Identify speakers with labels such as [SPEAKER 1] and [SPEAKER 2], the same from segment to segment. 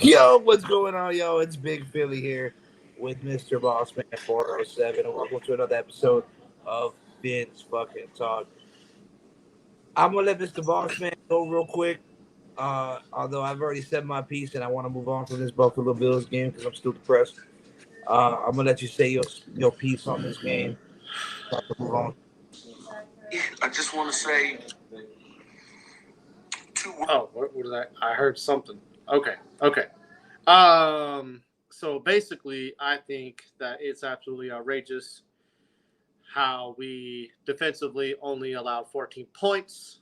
[SPEAKER 1] Yo, what's going on, yo? It's Big Philly here with Mr. Bossman 407, and welcome to another episode of Vince fucking Talk. I'm gonna let Mr. Bossman go real quick. Although I've already said my piece and I want to move on from this Buffalo Bills game because I'm still depressed. I'm gonna let you say your piece on this game. So I can move on.
[SPEAKER 2] I just want to say two words.
[SPEAKER 3] Oh, what was that? I heard something. Okay. So basically, I think that it's absolutely outrageous how we defensively only allowed 14 points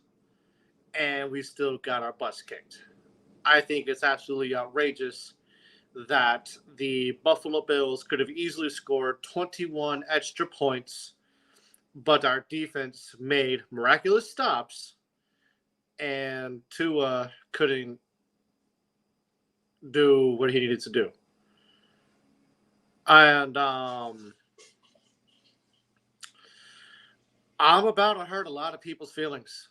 [SPEAKER 3] and we still got our butts kicked. I think it's absolutely outrageous that the Buffalo Bills could have easily scored 21 extra points, but our defense made miraculous stops and Tua couldn't do what he needed to do. And I'm about to hurt a lot of people's feelings.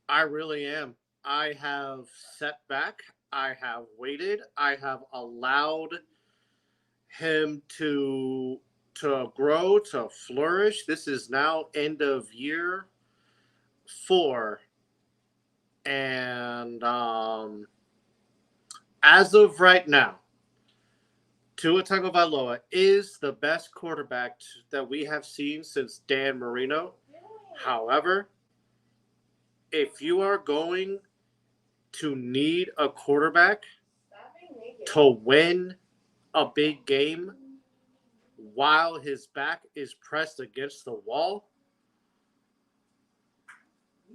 [SPEAKER 3] I really am. I have set back. I have waited. I have allowed him to grow, to flourish. This is now end of year 4. And as of right now, Tua Tagovailoa is the best quarterback that we have seen since Dan Marino. However, if you are going to need a quarterback to win a big game while his back is pressed against the wall,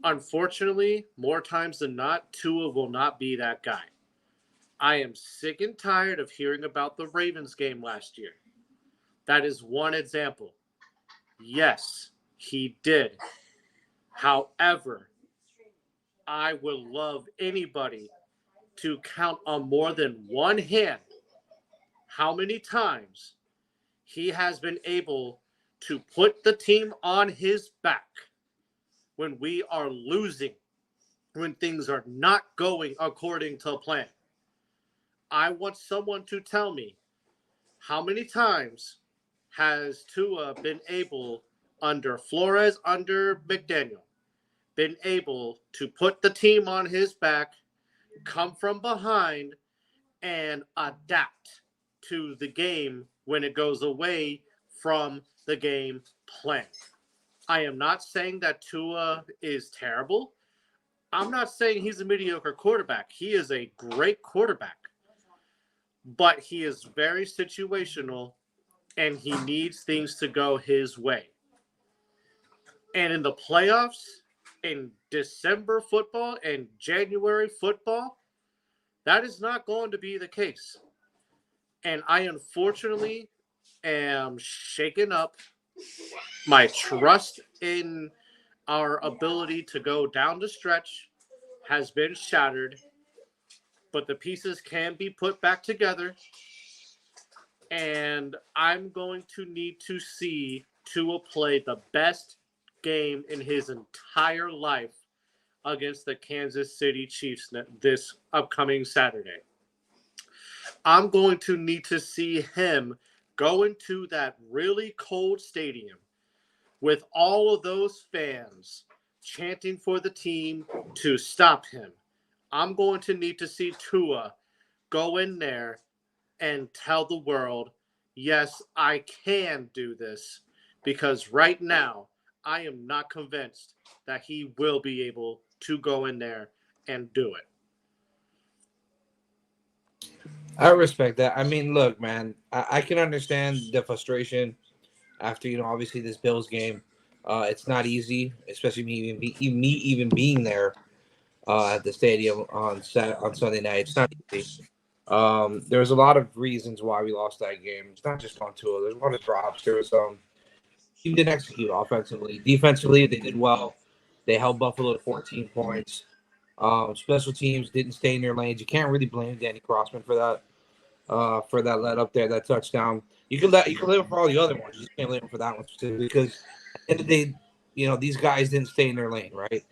[SPEAKER 3] unfortunately, more times than not, Tua will not be that guy. I am sick and tired of hearing about the Ravens game last year. That is one example. Yes, he did. However, I would love anybody to count on more than one hand how many times he has been able to put the team on his back when we are losing, when things are not going according to plan. I want someone to tell me how many times has Tua been able, under Flores, under McDaniel, been able to put the team on his back, come from behind, and adapt to the game when it goes away from the game plan. I am not saying that Tua is terrible. I'm not saying he's a mediocre quarterback. He is a great quarterback. But he is very situational, and he needs things to go his way. And in the playoffs, in December football and January football, that is not going to be the case. And I unfortunately am shaking up. My trust in our ability to go down the stretch has been shattered, but the pieces can be put back together. And I'm going to need to see Tua play the best game in his entire life against the Kansas City Chiefs this upcoming Saturday. I'm going to need to see him go into that really cold stadium with all of those fans chanting for the team to stop him. I'm going to need to see Tua go in there and tell the world, yes, I can do this, because right now I am not convinced that he will be able to go in there and do it.
[SPEAKER 1] I respect that. I mean, look, man, I can understand the frustration after obviously this Bills game. It's not easy, especially me even being there at the stadium on Sunday night. It's not easy. There's a lot of reasons why we lost that game. It's not just on Tua. There's a lot of drops. There was team didn't execute offensively. Defensively, they did well. They held Buffalo to 14 points. Special teams didn't stay in their lanes. You can't really blame Danny Crossman for that. For that let up there, that touchdown. You can blame him for all the other ones. You just can't blame him for that one specifically because at the end of the day, these guys didn't stay in their lane, right?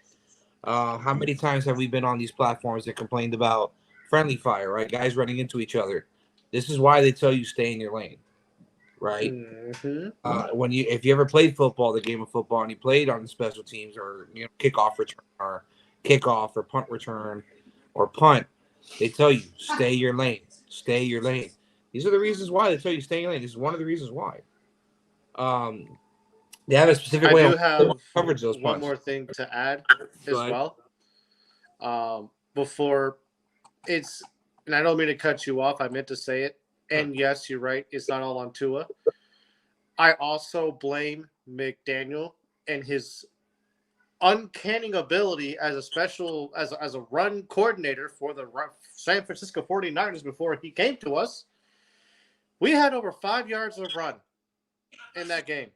[SPEAKER 1] How many times have we been on these platforms that complained about friendly fire, right? Guys running into each other. This is why they tell you stay in your lane, right?
[SPEAKER 3] Mm-hmm.
[SPEAKER 1] If you ever played football, the game of football, and you played on the special teams or kickoff return or kickoff or punt return or punt, they tell you stay your lane, stay your lane. These are the reasons why they tell you stay in your lane. This is one of the reasons why. They have a specific
[SPEAKER 3] I
[SPEAKER 1] way
[SPEAKER 3] do
[SPEAKER 1] of
[SPEAKER 3] have
[SPEAKER 1] coverage those
[SPEAKER 3] one
[SPEAKER 1] punts.
[SPEAKER 3] more thing to add as
[SPEAKER 1] But
[SPEAKER 3] well. Before it's, and I don't mean to cut you off, I meant to say it. And yes, you're right. It's not all on Tua. I also blame McDaniel and his uncanny ability as a run coordinator for the San Francisco 49ers before he came to us. We had over 5 yards of run in that game.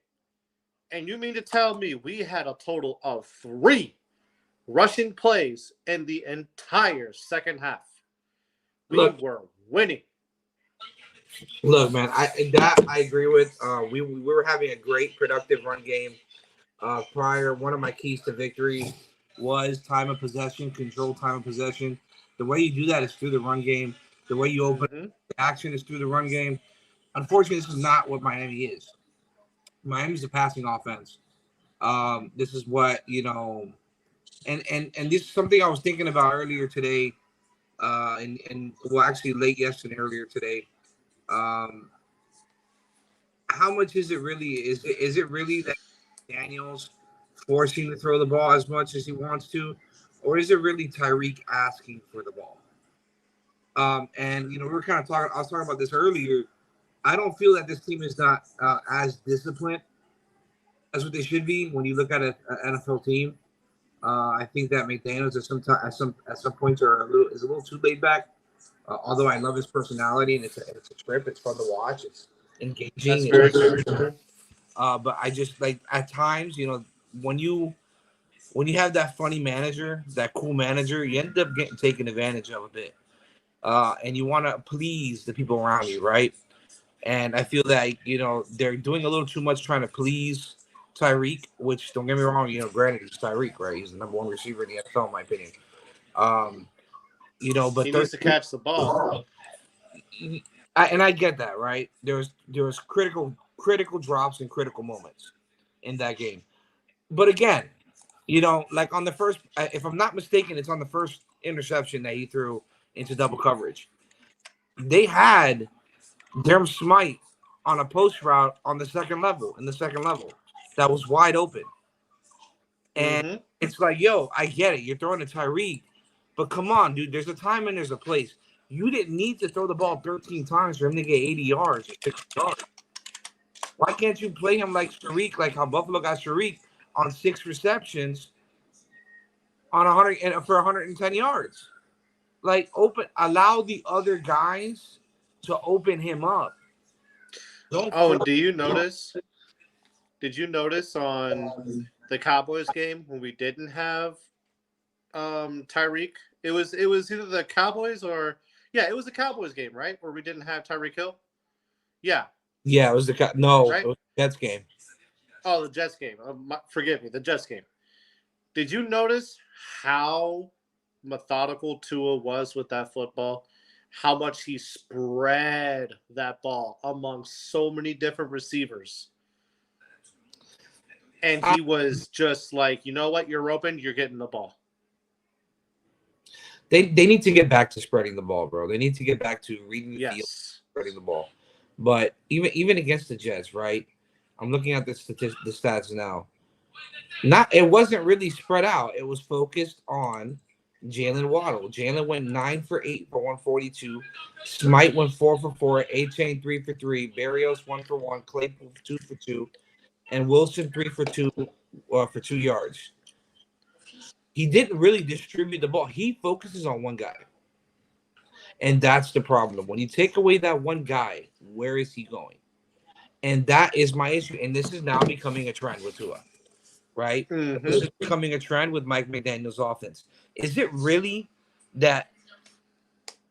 [SPEAKER 3] And you mean to tell me we had a total of 3 rushing plays in the entire second half? We were winning.
[SPEAKER 1] Look, man, I agree with. We were having a great productive run game prior. One of my keys to victory was time of possession, control time of possession. The way you do that is through the run game. The way you open the action is through the run game. Unfortunately, this is not what Miami is. Miami's a passing offense. This is what and this is something I was thinking about earlier today, and well, actually late yesterday, earlier today. Um, how much is it really? Is it really that Daniels forcing to throw the ball as much as he wants to, or is it really Tyreek asking for the ball? And we were kind of talking. I was talking about this earlier. I don't feel that this team is not as disciplined as what they should be when you look at an NFL team. I think that McDaniels at some points is a little too laid back. Although I love his personality and it's a trip. It's fun to watch. It's engaging.
[SPEAKER 3] That's very true.
[SPEAKER 1] But I just like at times, when you have that funny manager, that cool manager, you end up getting taken advantage of a bit. And you want to please the people around you, right? And I feel that they're doing a little too much trying to please Tyreek, which don't get me wrong, granted he's Tyreek, right? He's the number 1 receiver in the NFL, in my opinion. But
[SPEAKER 3] he needs to catch the ball.
[SPEAKER 1] I get that, right? There was critical drops and critical moments in that game, but again, like on the first, if I'm not mistaken, it's on the first interception that he threw into double coverage. They had Derm Smite on a post route on the second level, that was wide open. And it's like, yo, I get it. You're throwing to Tyreek, but come on, dude. There's a time and there's a place. You didn't need to throw the ball 13 times for him to get 80 yards or 60 yards. Why can't you play him like Shareek, like how Buffalo got Shareek on 6 receptions on 100 for 110 yards? Like allow the other guys to open him up.
[SPEAKER 3] And do you notice? Did you notice on the Cowboys game when we didn't have Tyreek? It was either the Cowboys or it was the Cowboys game, right? Where we didn't have Tyreek Hill. Yeah.
[SPEAKER 1] Yeah, it was right? It was the Jets game.
[SPEAKER 3] Oh, the Jets game. Forgive me, the Jets game. Did you notice how methodical Tua was with that football? How much he spread that ball among so many different receivers. And he was just like, you know what? You're open. You're getting the ball.
[SPEAKER 1] They need to get back to spreading the ball, bro. They need to get back to reading the field,
[SPEAKER 3] Yes.
[SPEAKER 1] spreading the ball. But even against the Jets, right? I'm looking at the stats now. It wasn't really spread out. It was focused on Jalen Waddle. Jalen went 9 for 8 for 142. Smite went 4 for 4. A-Chain 3 for 3. Barrios 1 for 1. Claypool 2 for 2. And Wilson 3 for 2 for 2 yards. He didn't really distribute the ball. He focuses on one guy. And that's the problem. When you take away that one guy, where is he going? And that is my issue. And this is now becoming a trend with Tua, right?
[SPEAKER 3] Mm-hmm.
[SPEAKER 1] This is becoming a trend with Mike McDaniel's offense. Is it really that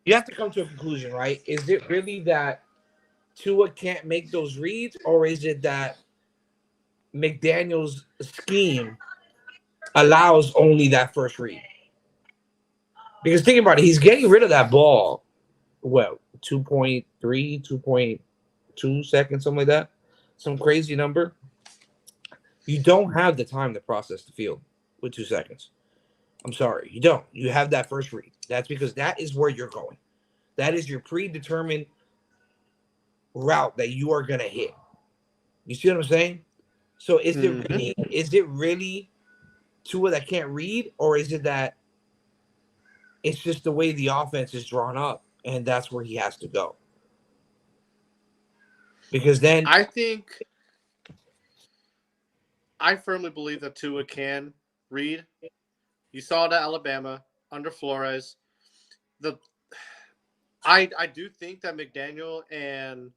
[SPEAKER 1] you have to come to a conclusion, right? Is it really that Tua can't make those reads, or is it that McDaniel's scheme allows only that first read? Because think about it, he's getting rid of that ball. Well, 2.3, 2.2 seconds, something like that. Some crazy number. You don't have the time to process the field with 2 seconds. I'm sorry, you don't. You have that first read. That's because that is where you're going. That is your predetermined route that you are going to hit. You see what I'm saying? So is it really Tua that can't read, or is it that it's just the way the offense is drawn up and that's where he has to go? Because then
[SPEAKER 3] I firmly believe that Tua can read. You saw it at Alabama under Flores. I do think that McDaniel and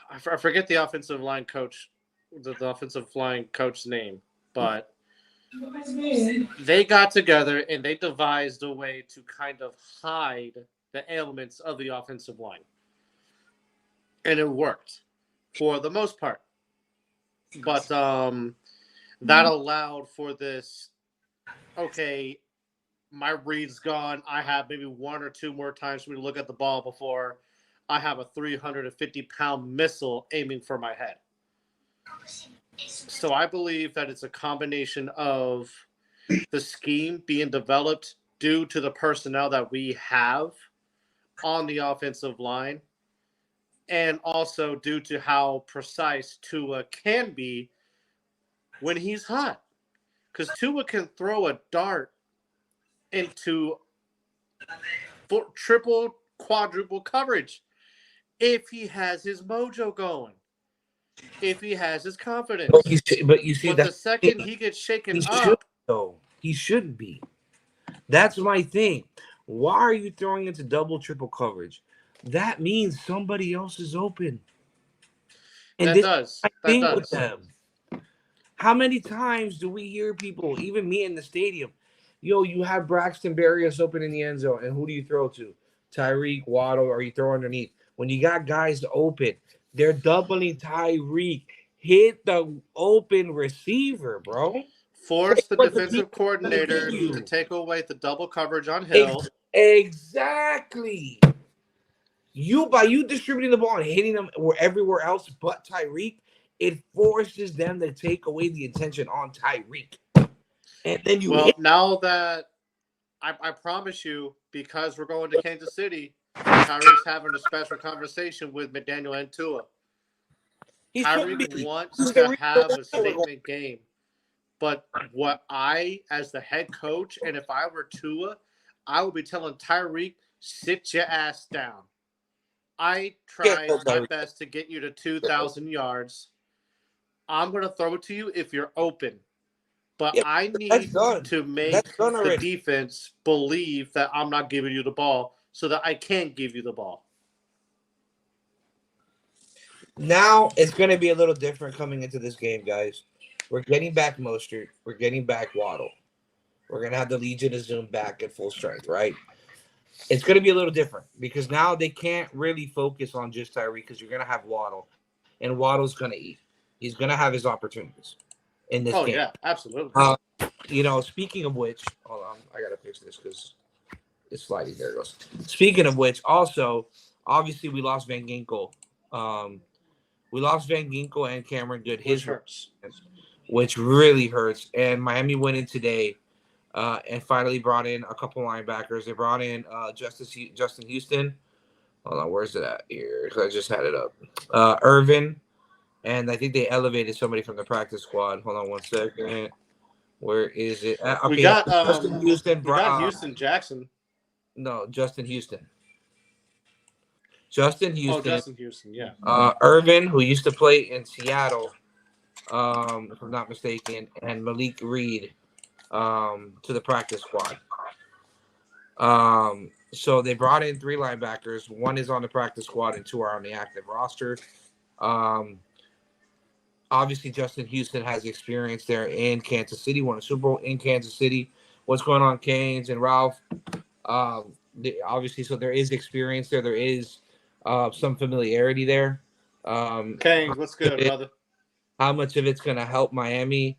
[SPEAKER 3] I forget the offensive line coach, the offensive line coach's name, but they got together and they devised a way to kind of hide the elements of the offensive line. And it worked for the most part. But that allowed for this, okay, my read's gone. I have maybe one or two more times for me to look at the ball before I have a 350-pound missile aiming for my head. So I believe that it's a combination of the scheme being developed due to the personnel that we have on the offensive line, and also due to how precise Tua can be when he's hot. Because Tua can throw a dart into triple, quadruple coverage if he has his mojo going, if he has his confidence.
[SPEAKER 1] But you see
[SPEAKER 3] But
[SPEAKER 1] that
[SPEAKER 3] the second he gets shaken
[SPEAKER 1] he shouldn't be. That's my thing. Why are you throwing into double, triple coverage? That means somebody else is open. And
[SPEAKER 3] that does.
[SPEAKER 1] With them. How many times do we hear people, even me in the stadium, yo, you have Braxton Berrios open in the end zone, and who do you throw to? Tyreek, Waddle, or you throw underneath? When you got guys open, they're doubling Tyreek. Hit the open receiver, bro.
[SPEAKER 3] Force the defensive coordinator to take away the double coverage on Hill.
[SPEAKER 1] Exactly. By you distributing the ball and hitting them everywhere else but Tyreek, it forces them to take away the attention on Tyreek. And then
[SPEAKER 3] now that I promise you, because we're going to Kansas City, Tyreek's having a special conversation with McDaniel and Tua. Tyreek wants to have a statement game. But what I, as the head coach, and if I were Tua, I would be telling Tyreek, sit your ass down. I tried my best to get you to 2,000 yards. I'm going to throw it to you if you're open. But I need to make the defense believe that I'm not giving you the ball so that I can give you the ball.
[SPEAKER 1] Now it's going to be a little different coming into this game, guys. We're getting back Mostert. We're getting back Waddle. We're going to have the Legion of Zoom back at full strength, right? It's going to be a little different because now they can't really focus on just Tyreek because you're going to have Waddle, and Waddle's going to eat. He's going to have his opportunities in this game. Oh,
[SPEAKER 3] yeah, absolutely.
[SPEAKER 1] Speaking of which, hold on. I got to fix this because it's sliding. There it goes. Speaking of which, also, obviously, we lost Van Ginkel We lost Van Ginkel and Cameron Good.
[SPEAKER 3] Which hurts.
[SPEAKER 1] Which really hurts. And Miami went in today and finally brought in a couple linebackers. They brought in Justin Houston. Hold on, where's it at here? I just had it up. Irvin, and I think they elevated somebody from the practice squad. Hold on one second. Where is it? Okay,
[SPEAKER 3] we got
[SPEAKER 1] Justin Houston.
[SPEAKER 3] We got Houston Jackson.
[SPEAKER 1] No, Justin Houston. Justin Houston.
[SPEAKER 3] Oh, Justin Houston, yeah.
[SPEAKER 1] Irvin, who used to play in Seattle, if I'm not mistaken, and Malik Reed to the practice squad. So they brought in 3 linebackers. 1 is on the practice squad and 2 are on the active roster. Obviously, Justin Houston has experience there in Kansas City, won a Super Bowl in Kansas City. What's going on, Canes and Ralph? Obviously, so there is experience there. There is some familiarity there.
[SPEAKER 3] Canes, what's good, brother?
[SPEAKER 1] How much of it's going to help Miami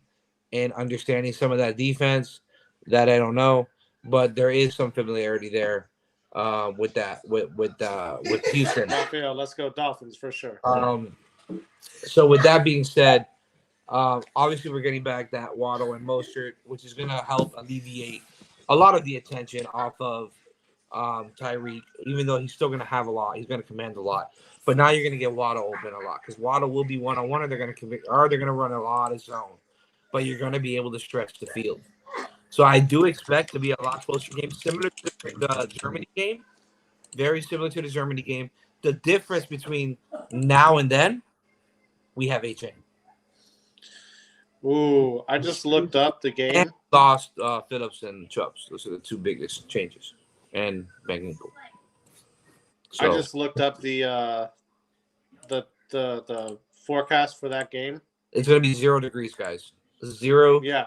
[SPEAKER 1] in understanding some of that defense, that I don't know. But there is some familiarity there with Houston.
[SPEAKER 3] Raphael, let's go Dolphins for sure.
[SPEAKER 1] So with that being said, obviously we're getting back that Waddle and Mostert, which is going to help alleviate a lot of the attention off of Tyreek, even though he's still going to have a lot. He's going to command a lot. But now you're going to get Waddle open a lot because Waddle will be one-on-one, or they're going to run a lot of zone. But you're going to be able to stretch the field. So I do expect to be a lot closer game, similar to the Germany game. Very similar to the Germany game. The difference between now and then, we have a chain.
[SPEAKER 3] Ooh, I just looked up the game.
[SPEAKER 1] And lost Phillips and Chubbs. Those are the 2 biggest changes. And Van Ginkel.
[SPEAKER 3] So, I just looked up the forecast for that game.
[SPEAKER 1] It's going to be 0 degrees, guys. 0
[SPEAKER 3] yeah.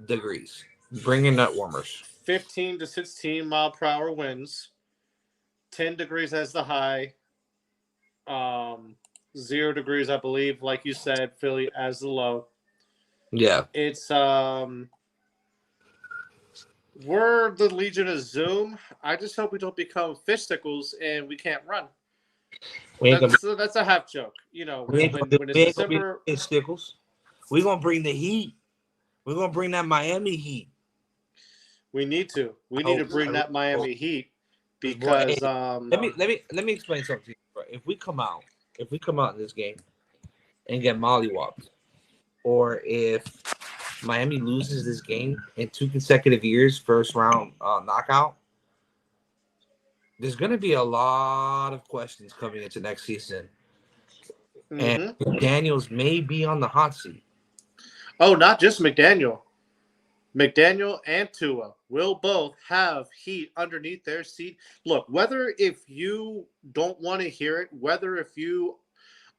[SPEAKER 1] degrees. Bring in nut warmers.
[SPEAKER 3] 15 to 16 mile per hour winds. 10 degrees as the high. 0 degrees, I believe, like you said, Philly as the low.
[SPEAKER 1] Yeah.
[SPEAKER 3] It's we're the Legion of Zoom. I just hope we don't become fish stickles and we can't run. That's a half joke. You know, when it's December,
[SPEAKER 1] fish stickles. We're gonna bring the heat. We're gonna bring that Miami heat.
[SPEAKER 3] We need to. We need to bring that Miami heat because
[SPEAKER 1] let me explain something to you. Bro. If we come out in this game and get mollywopped, or if Miami loses this game in 2 consecutive years, first round knockout, there's going to be a lot of questions coming into next season. And Daniels may be on the hot seat.
[SPEAKER 3] Oh, not just McDaniel. McDaniel and Tua will both have heat underneath their seat. Look, whether if you don't want to hear it, whether if you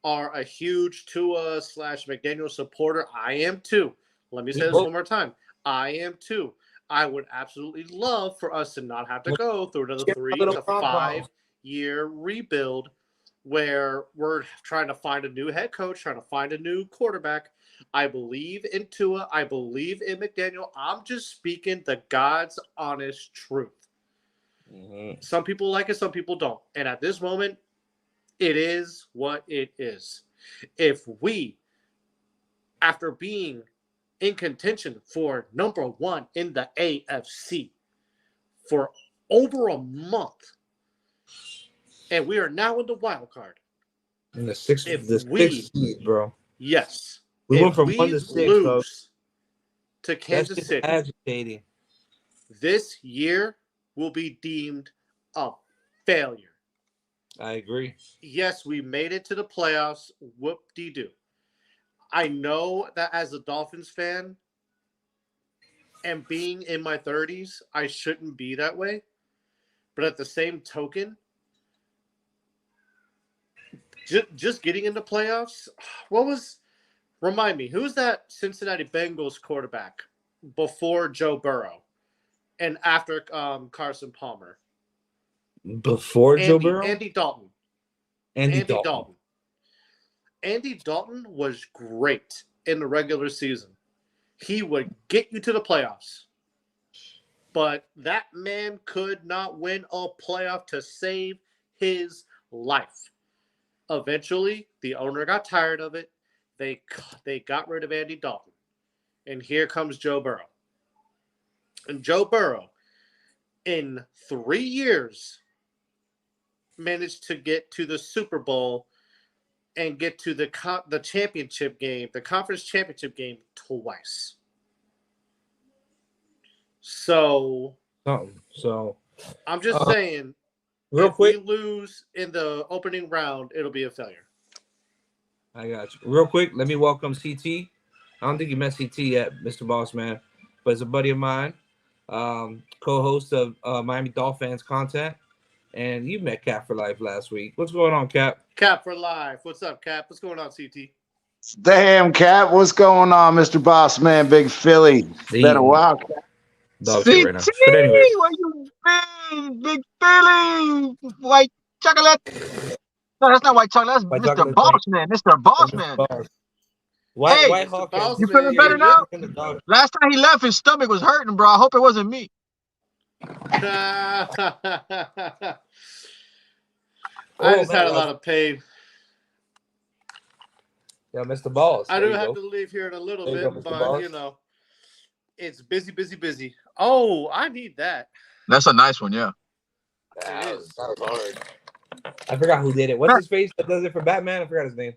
[SPEAKER 3] are a huge Tua / McDaniel supporter, I am too. Let me say this one more time. I am too. I would absolutely love for us to not have to go through another 3 to 5 year rebuild where we're trying to find a new head coach, trying to find a new quarterback. I believe in Tua. I believe in McDaniel. I'm just speaking the God's honest truth. Mm-hmm. Some people like it, some people don't. And at this moment, it is what it is. If we, after being in contention for number 1 in the AFC for over a month, and we are now in the wild card.
[SPEAKER 1] In the sixth seed, bro.
[SPEAKER 3] Yes.
[SPEAKER 1] We went from 1 to 6,
[SPEAKER 3] lose to Kansas City.
[SPEAKER 1] Agitating.
[SPEAKER 3] This year will be deemed a failure.
[SPEAKER 1] I agree.
[SPEAKER 3] Yes, we made it to the playoffs. Whoop-de-doo. I know that as a Dolphins fan and being in my 30s, I shouldn't be that way. But at the same token, just getting into playoffs, remind me, who's that Cincinnati Bengals quarterback before Joe Burrow and after Carson Palmer?
[SPEAKER 1] Before Joe Burrow?
[SPEAKER 3] Andy Dalton. Andy Dalton. Andy Dalton was great in the regular season. He would get you to the playoffs. But that man could not win a playoff to save his life. Eventually, the owner got tired of it. They got rid of Andy Dalton. And here comes Joe Burrow. And Joe Burrow, in 3 years, managed to get to the Super Bowl and get to the championship game, the conference championship game, twice. So I'm just saying,
[SPEAKER 1] real
[SPEAKER 3] if
[SPEAKER 1] quick,
[SPEAKER 3] we lose in the opening round, it'll be a failure.
[SPEAKER 1] I got you. Real quick, let me welcome CT. I don't think you met CT yet, Mr. Bossman, but it's a buddy of mine, co-host of Miami Dolphins content. And you met Cap for Life last week. What's going on, Cap?
[SPEAKER 3] Cap for Life. What's up, Cap? What's going on, CT?
[SPEAKER 4] Damn, Cap. What's going on, Mr. Boss Man, Big Philly? Been a while, Cap.
[SPEAKER 1] Dog shit right now. But anyway.
[SPEAKER 5] Where you been, Big Philly? White chocolate. No, that's not white chocolate. That's Mr. Bossman. Mr. Bossman.
[SPEAKER 1] White Hawk.
[SPEAKER 5] You feeling better now? Last time he left, his stomach was hurting, bro. I hope it wasn't me.
[SPEAKER 3] I just had a lot of pain.
[SPEAKER 1] Yeah, Mr. Balls.
[SPEAKER 3] I do have to leave here in a little bit, but you know, it's busy. Oh, I need that.
[SPEAKER 5] That's a nice one, yeah.
[SPEAKER 1] That was hard. I forgot who did it. What's his face that does it for Batman? I forgot his name.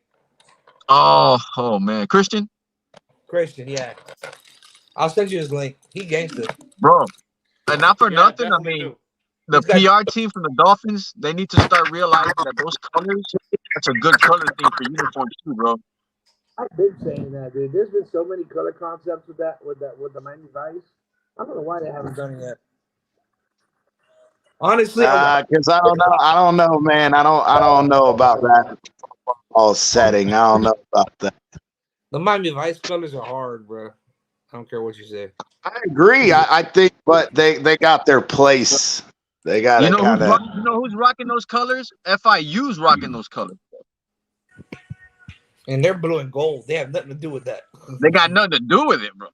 [SPEAKER 5] Oh man, Christian,
[SPEAKER 1] yeah. I'll send you his link. He gangster,
[SPEAKER 5] bro. And not for nothing, I mean, the PR team from the Dolphins, they need to start realizing that those colors, that's a good color theme for uniforms too, bro.
[SPEAKER 1] I've been saying that, dude. There's been so many color concepts with the Miami Vice. I don't know why they haven't done it yet. Honestly,
[SPEAKER 4] because I don't know, man. I don't know about that all setting. I don't know about that.
[SPEAKER 1] The Miami Vice colors are hard, bro. I don't care what you say.
[SPEAKER 4] I agree. I think, but they got their place. They got
[SPEAKER 5] you know who's rocking those colors? FIU's rocking those colors.
[SPEAKER 1] And they're blue and gold. They have nothing to do with that.
[SPEAKER 5] They got nothing to do with it, bro.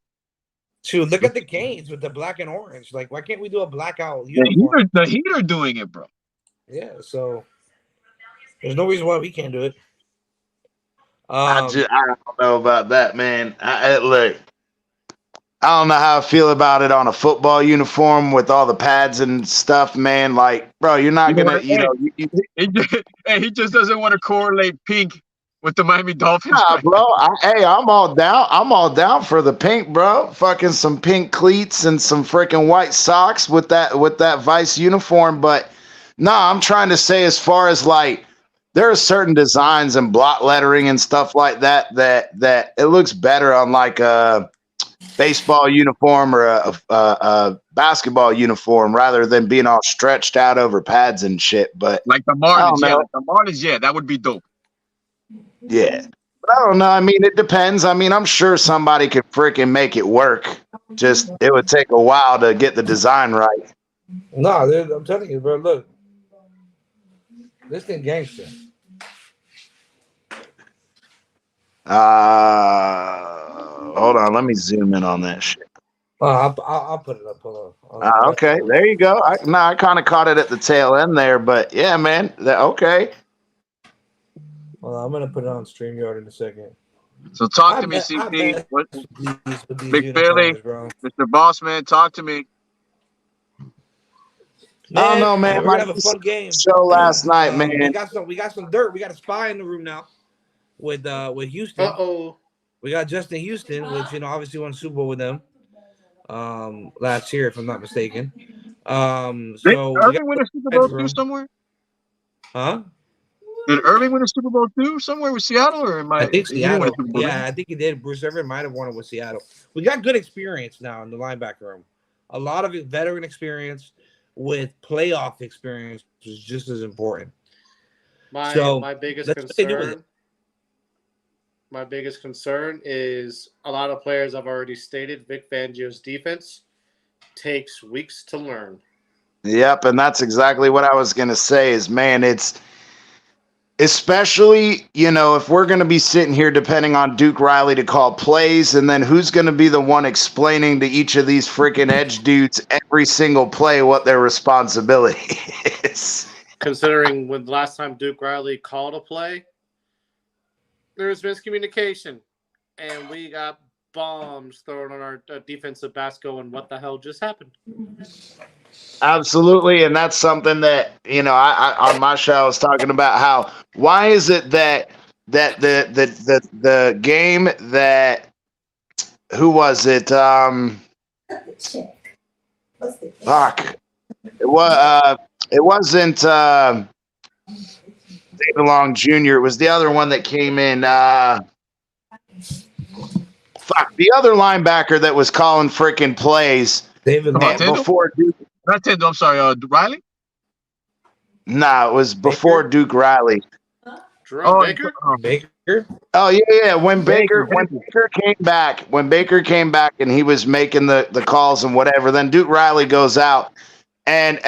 [SPEAKER 1] Shoot, look at the Canes with the black and orange. Like, why can't we do a blackout uniform?
[SPEAKER 5] The Heat are doing it, bro.
[SPEAKER 1] Yeah, so there's no reason why we can't do it.
[SPEAKER 4] I don't know about that, man. Look, I don't know how I feel about it on a football uniform with all the pads and stuff, man. Like, bro, you're not gonna,
[SPEAKER 5] he just doesn't want to correlate pink with the Miami Dolphins.
[SPEAKER 4] Nah, bro. I'm all down. I'm all down for the pink, bro. Fucking some pink cleats and some freaking white socks with that Vice uniform. But nah, I'm trying to say, as far as like, there are certain designs and block lettering and stuff like that it looks better on like a baseball uniform or a basketball uniform rather than being all stretched out over pads and shit. But
[SPEAKER 5] like the Marlins, yeah, that would be dope.
[SPEAKER 4] Yeah, but I don't know. I mean, it depends. I mean, I'm sure somebody could freaking make it work. Just it would take a while to get the design right.
[SPEAKER 1] No, I'm telling you, bro. Look, this thing gangster.
[SPEAKER 4] Hold on. Let me zoom in on that shit.
[SPEAKER 1] I'll put it up. Hold on.
[SPEAKER 4] Okay, there you go. I kind of caught it at the tail end there, but yeah, man. Okay.
[SPEAKER 1] Well, I'm gonna put it on StreamYard in a second.
[SPEAKER 5] So talk to me, CP. Big Philly, Mr. Bossman, talk to me.
[SPEAKER 4] Man, I don't know, man.
[SPEAKER 1] We're gonna have a fun game.
[SPEAKER 4] Show last night, man.
[SPEAKER 1] We got some dirt. We got a spy in the room now with Houston. We got Justin Houston, which obviously won the Super Bowl with them last year, if I'm not mistaken.
[SPEAKER 5] Did Irving win a Super Bowl too somewhere?
[SPEAKER 1] Huh?
[SPEAKER 5] Did Irving win a Super Bowl too somewhere with Seattle, or
[SPEAKER 1] I think Seattle. Yeah, I think he did. Bruce Irvin might have won it with Seattle. We got good experience now in the linebacker room. A lot of veteran experience with playoff experience, which is just as important.
[SPEAKER 3] My biggest concern is a lot of players I've already stated. Vic Fangio's defense takes weeks to learn.
[SPEAKER 4] Yep, and that's exactly what I was gonna say. Is, man, it's especially, if we're going to be sitting here depending on Duke Riley to call plays, and then who's going to be the one explaining to each of these freaking edge dudes every single play what their responsibility is.
[SPEAKER 3] Considering when the last time Duke Riley called a play, there was miscommunication, and we got bombs thrown on our defensive backs going, what the hell just happened?
[SPEAKER 4] Absolutely, and that's something that I on my show I was talking about how why is it that the game that who was it fuck it wasn't David Long Jr. It was the other one that came in the other linebacker that was calling freaking plays
[SPEAKER 1] David Long.
[SPEAKER 4] before Duke.
[SPEAKER 5] Not Tindall, I'm sorry, Riley?
[SPEAKER 4] No, it was before Duke Riley.
[SPEAKER 3] Jerome Baker?
[SPEAKER 1] Baker?
[SPEAKER 4] Oh yeah. When Baker
[SPEAKER 5] Baker.
[SPEAKER 4] came back and he was making the calls and whatever, then Duke Riley goes out and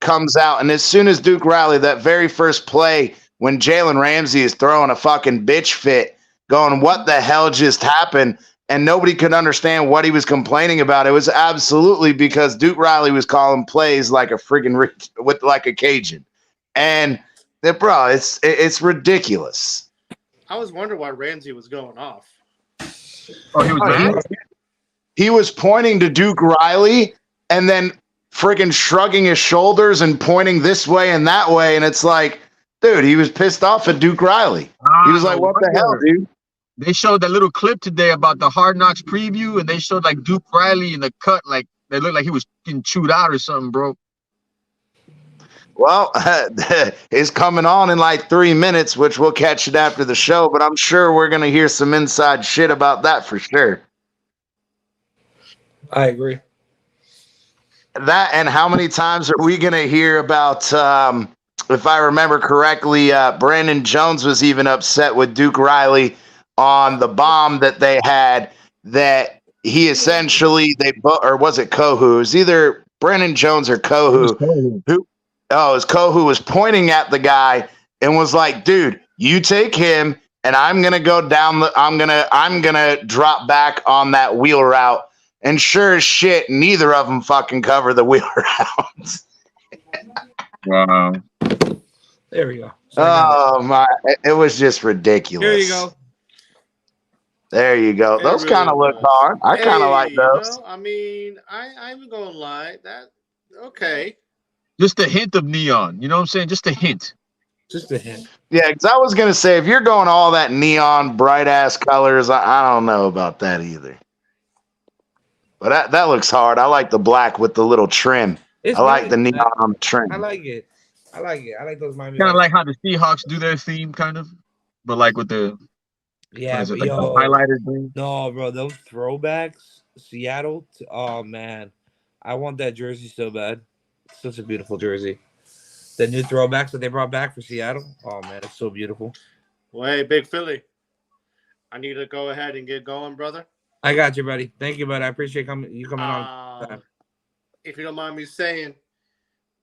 [SPEAKER 4] comes out, and as soon as Duke Riley, that very first play when Jalen Ramsey is throwing a fucking bitch fit, going, what the hell just happened? And nobody could understand what he was complaining about. It was absolutely because Duke Riley was calling plays like a friggin' with like a Cajun, and bro, it's ridiculous.
[SPEAKER 3] I was wondering why Ramsey was going off.
[SPEAKER 5] Oh, he was mad?
[SPEAKER 4] He was pointing to Duke Riley and then friggin' shrugging his shoulders and pointing this way and that way, and it's like, dude, he was pissed off at Duke Riley. He was like, what the hell, dude?
[SPEAKER 5] They showed that little clip today about the Hard Knocks preview, and they showed like Duke Riley in the cut, like they looked like he was getting chewed out or something, bro.
[SPEAKER 4] Well, it's coming on in like 3 minutes, which we'll catch it after the show, but I'm sure we're going to hear some inside shit about that for sure.
[SPEAKER 1] I agree.
[SPEAKER 4] That, and how many times are we going to hear about, if I remember correctly, Brandon Jones was even upset with Duke Riley on the bomb that they had, that he essentially, or was it Kohu? It was either Brandon Jones or Kohu. Kohu was pointing at the guy and was like, dude, you take him and I'm going to go down I'm going to drop back on that wheel route. And sure as shit, neither of them fucking cover the wheel route.
[SPEAKER 5] Wow.
[SPEAKER 1] There we go.
[SPEAKER 4] Oh my, it was just ridiculous.
[SPEAKER 1] Here you go.
[SPEAKER 4] There you go.
[SPEAKER 3] It
[SPEAKER 4] Those
[SPEAKER 3] really
[SPEAKER 4] kind of look hard. I kind of like those.
[SPEAKER 3] I mean, I'm gonna lie. That okay.
[SPEAKER 5] Just a hint of neon. You know what I'm saying? Just a hint.
[SPEAKER 1] Just a hint.
[SPEAKER 4] Yeah, because I was gonna say if you're going all that neon bright ass colors, I don't know about that either. But that looks hard. I like the black with the little trim. I like the neon on the trim.
[SPEAKER 1] I like it. I like those Miami.
[SPEAKER 5] Kind of like how the Seahawks do their theme, kind of, but like with the
[SPEAKER 1] but
[SPEAKER 5] the highlighter green.
[SPEAKER 1] No, bro, those throwbacks, Seattle. Oh man, I want that jersey so bad. It's such a beautiful jersey. The new throwbacks that they brought back for Seattle. Oh man, it's so beautiful.
[SPEAKER 3] Well, hey, Big Philly, I need to go ahead and get going, brother.
[SPEAKER 1] I got you, buddy. Thank you, buddy. I appreciate you coming on.
[SPEAKER 3] If you don't mind me saying,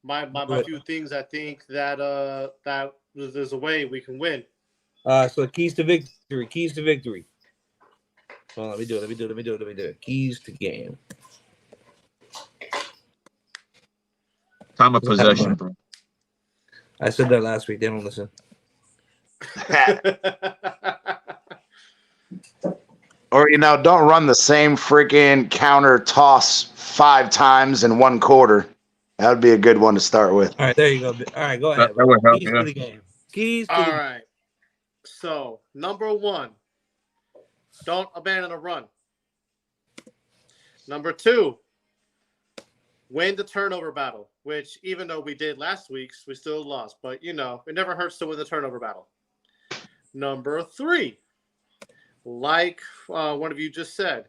[SPEAKER 3] my few things, I think that there's a way we can win.
[SPEAKER 1] So keys to victory. Well, let me do it. Keys to game.
[SPEAKER 5] Time of possession, bro.
[SPEAKER 1] I said that last week. They don't listen.
[SPEAKER 4] Or, don't run the same freaking counter toss 5 times in 1 quarter. That would be a good one to start with.
[SPEAKER 1] All right, there you go. All right, go ahead.
[SPEAKER 5] That would help,
[SPEAKER 1] Keys to the game. Keys to
[SPEAKER 3] All right. So, number 1, don't abandon a run. Number 2, win the turnover battle, which even though we did last week's, we still lost. But, it never hurts to win the turnover battle. Number 3, like one of you just said,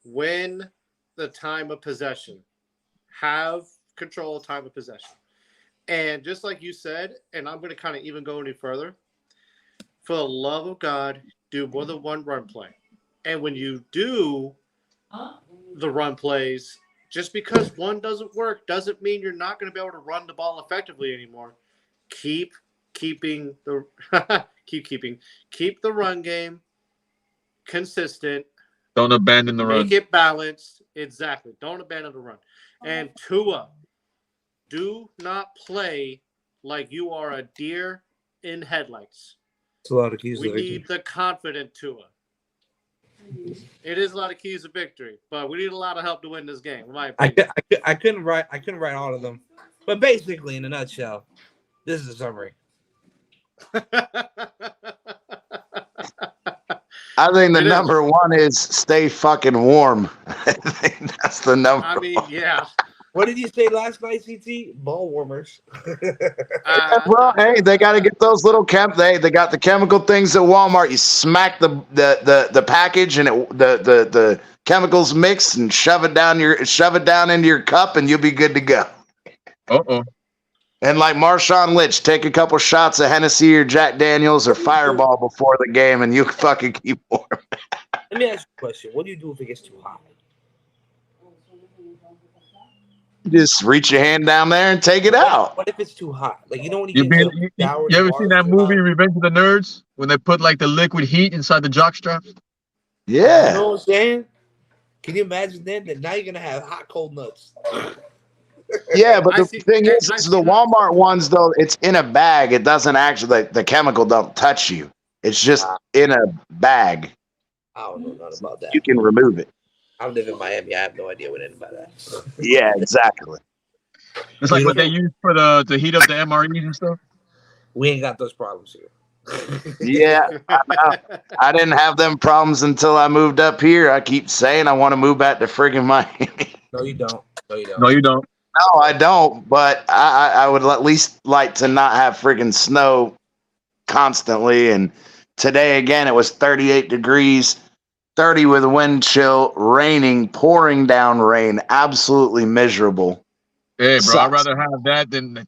[SPEAKER 3] win the time of possession. Have control of time of possession. And just like you said, and I'm going to kind of even go any further, for the love of God, do more than one run play. And when you do the run plays, just because one doesn't work doesn't mean you're not going to be able to run the ball effectively anymore. Keep the run game consistent.
[SPEAKER 5] Don't abandon the run.
[SPEAKER 3] Make it balanced. Exactly. Don't abandon the run. And Tua, do not play like you are a deer in headlights.
[SPEAKER 1] It's a lot of keys.
[SPEAKER 3] We need the confident Tua. It is a lot of keys to victory, but we need a lot of help to win this game. In my opinion.
[SPEAKER 1] I couldn't write all of them, but basically, in a nutshell, this is a summary.
[SPEAKER 4] I think the number one is stay fucking warm. I think that's the number.
[SPEAKER 3] I mean, yeah.
[SPEAKER 1] What did you say last night, CT? Ball warmers.
[SPEAKER 4] Well, hey, they got to get those little They got the chemical things at Walmart. You smack the package and the chemicals mix and shove it down into your cup and you'll be good to go. And like Marshawn Lynch, take a couple shots of Hennessy or Jack Daniels or Fireball before the game, and you fucking keep warm.
[SPEAKER 1] Let me ask you a question. What do you do if it gets too hot?
[SPEAKER 4] Just reach your hand down there and take it out.
[SPEAKER 1] What if it's too hot? Like, you know when
[SPEAKER 5] you ever seen that movie Revenge of the Nerds when they put like the liquid heat inside the jockstrap?
[SPEAKER 4] Yeah.
[SPEAKER 1] You know what I'm saying? Can you imagine then that now you're gonna have hot cold nuts?
[SPEAKER 4] Yeah, but the thing is the Walmart ones though, it's in a bag. It doesn't actually the chemical don't touch you. It's just in a bag.
[SPEAKER 1] I don't know nothing about that.
[SPEAKER 4] You can remove it.
[SPEAKER 1] I live in Miami. I have no idea what about that.
[SPEAKER 4] Yeah, exactly.
[SPEAKER 5] It's like what they use for to heat up the MREs and stuff.
[SPEAKER 1] We ain't got those problems here.
[SPEAKER 4] Yeah, I didn't have them problems until I moved up here. I keep saying I want to move back to friggin' Miami.
[SPEAKER 1] No, you don't.
[SPEAKER 5] No, you don't.
[SPEAKER 4] No, I don't. But I would at least like to not have friggin' snow constantly. And today again, it was 38 degrees. 30 with a wind chill, raining, pouring down rain, absolutely miserable.
[SPEAKER 5] Hey, bro, I'd rather have that than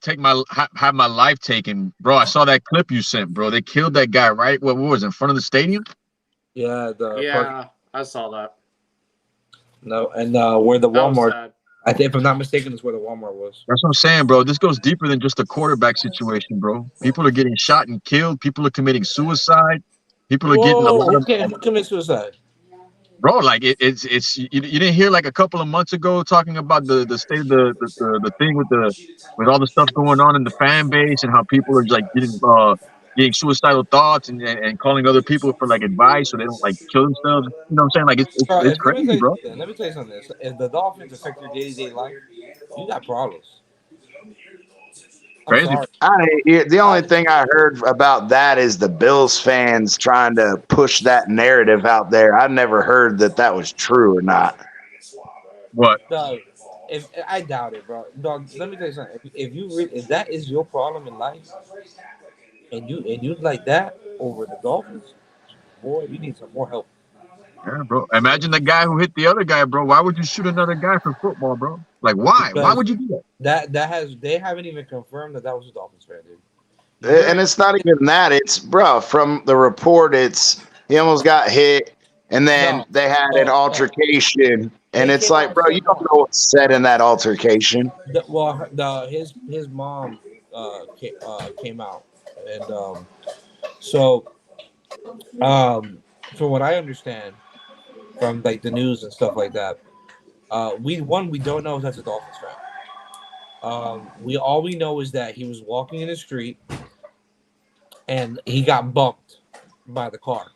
[SPEAKER 5] have my life taken. Bro, I saw that clip you sent, bro. They killed that guy, right? What was it, in front of the stadium?
[SPEAKER 1] Yeah,
[SPEAKER 3] I saw that.
[SPEAKER 1] No, and where the Walmart, I think, if I'm not mistaken, is where the Walmart was.
[SPEAKER 5] That's what I'm saying, bro. This goes deeper than just a quarterback situation, bro. People are getting shot and killed. People are committing suicide. People are getting a lot of.
[SPEAKER 1] Who commit suicide?
[SPEAKER 5] Bro, like it's you didn't hear like a couple of months ago talking about the state of the thing with all the stuff going on in the fan base and how people are like getting suicidal thoughts and calling other people for like advice so they don't like kill themselves. You know what I'm saying? Like it's crazy, bro.
[SPEAKER 1] Let me tell you something. If the Dolphins affect your day-to-day life, you got problems.
[SPEAKER 5] Crazy.
[SPEAKER 4] The only thing I heard about that is the Bills fans trying to push that narrative out there. I never heard that was true or not.
[SPEAKER 5] What?
[SPEAKER 1] Dog, if I doubt it, bro. Dog, let me tell you something. If that is your problem in life, and you like that over the Dolphins, boy, you need some more help.
[SPEAKER 5] Yeah, bro. Imagine the guy who hit the other guy, bro. Why would you shoot another guy for football, bro? Like, why?
[SPEAKER 1] Because
[SPEAKER 5] why would you do that?
[SPEAKER 1] They haven't even confirmed that was a Dolphins fan, dude.
[SPEAKER 4] And it's not even that. It's, bro, from the report, he almost got hit, and then they had an altercation, and it's like, bro, you don't know what's said in that altercation.
[SPEAKER 1] His mom came out, and from what I understand from like the news and stuff like that, we don't know if that's a Dolphins fan. All we know is that he was walking in the street and he got bumped by the car,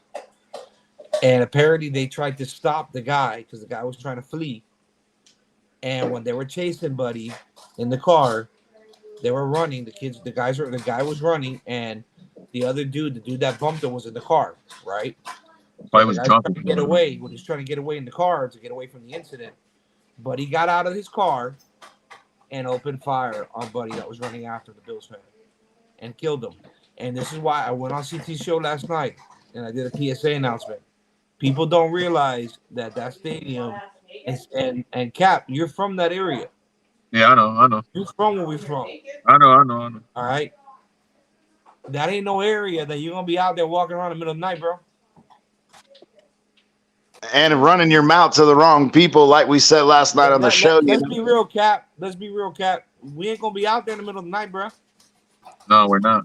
[SPEAKER 1] and apparently they tried to stop the guy because the guy was trying to flee. And when they were chasing Buddy in the car, they were running. The guy was running, and the dude that bumped him was in the car, right?
[SPEAKER 5] So was drunk.
[SPEAKER 1] Trying to get away. When he's trying to get away in the car to get away from the incident, but he got out of his car and opened fire on Buddy that was running after the Bills fan and killed him. And this is why I went on CT's show last night and I did a PSA announcement. People don't realize that stadium and Cap, you're from that area.
[SPEAKER 5] Yeah, I know.
[SPEAKER 1] You're from where we're from.
[SPEAKER 5] I know.
[SPEAKER 1] All right. That ain't no area that you're gonna be out there walking around in the middle of the night, bro.
[SPEAKER 4] And running your mouth to the wrong people, like we said last night on the show.
[SPEAKER 1] Let's be real, Cap. We ain't gonna be out there in the middle of the night, bro.
[SPEAKER 5] No, we're not.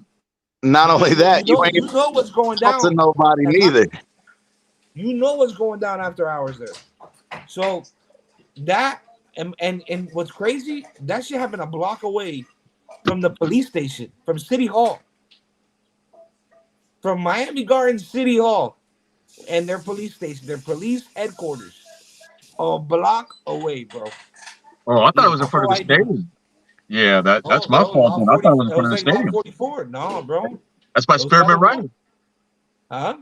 [SPEAKER 4] Not only that,
[SPEAKER 1] you know what's going down.
[SPEAKER 4] To nobody neither.
[SPEAKER 1] You know what's going down after hours there. So that and what's crazy, that shit happened a block away from the police station, from City Hall, from Miami Gardens City Hall, and their police station, their police headquarters, a block away, bro.
[SPEAKER 5] Oh, I
[SPEAKER 1] He
[SPEAKER 5] thought it
[SPEAKER 1] had
[SPEAKER 5] was in front of
[SPEAKER 1] no
[SPEAKER 5] the
[SPEAKER 1] idea.
[SPEAKER 5] stadium. Yeah,
[SPEAKER 1] Oh,
[SPEAKER 5] that's my
[SPEAKER 1] bro,
[SPEAKER 5] fault
[SPEAKER 1] lot
[SPEAKER 5] then. I
[SPEAKER 1] 40.
[SPEAKER 5] thought it was in
[SPEAKER 1] It
[SPEAKER 5] front
[SPEAKER 1] was
[SPEAKER 5] of the
[SPEAKER 1] like lot
[SPEAKER 5] stadium.
[SPEAKER 1] 44. No, bro.
[SPEAKER 5] That's by
[SPEAKER 1] It was by
[SPEAKER 5] Spearmint
[SPEAKER 1] the one.
[SPEAKER 5] Rhino.
[SPEAKER 1] Huh?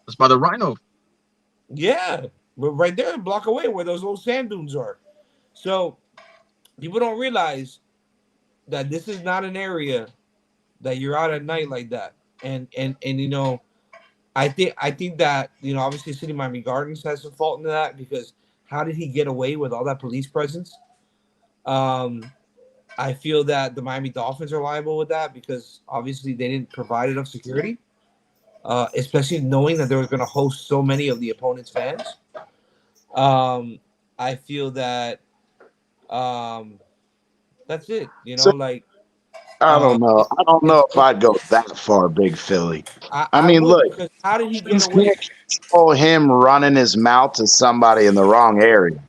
[SPEAKER 5] That's by the Rhino.
[SPEAKER 1] Yeah. But right there, a block away where those little sand dunes are. So people don't realize that this is not an area that you're out at night like that. And I think that, obviously City Miami Gardens has some fault in that because how did he get away with all that police presence? Um I feel that the Miami Dolphins are liable with that because obviously they didn't provide enough security, especially knowing that they were going to host so many of the opponent's fans. Um, I feel that um, that's it.
[SPEAKER 4] So
[SPEAKER 1] Like
[SPEAKER 4] I don't know. I don't know if
[SPEAKER 1] it's
[SPEAKER 4] I'd go that far, Big Philly. I
[SPEAKER 1] I
[SPEAKER 4] mean,
[SPEAKER 1] would
[SPEAKER 4] look,
[SPEAKER 1] because how did he get
[SPEAKER 4] things
[SPEAKER 1] away,
[SPEAKER 4] can't control him running his mouth to somebody in the wrong area.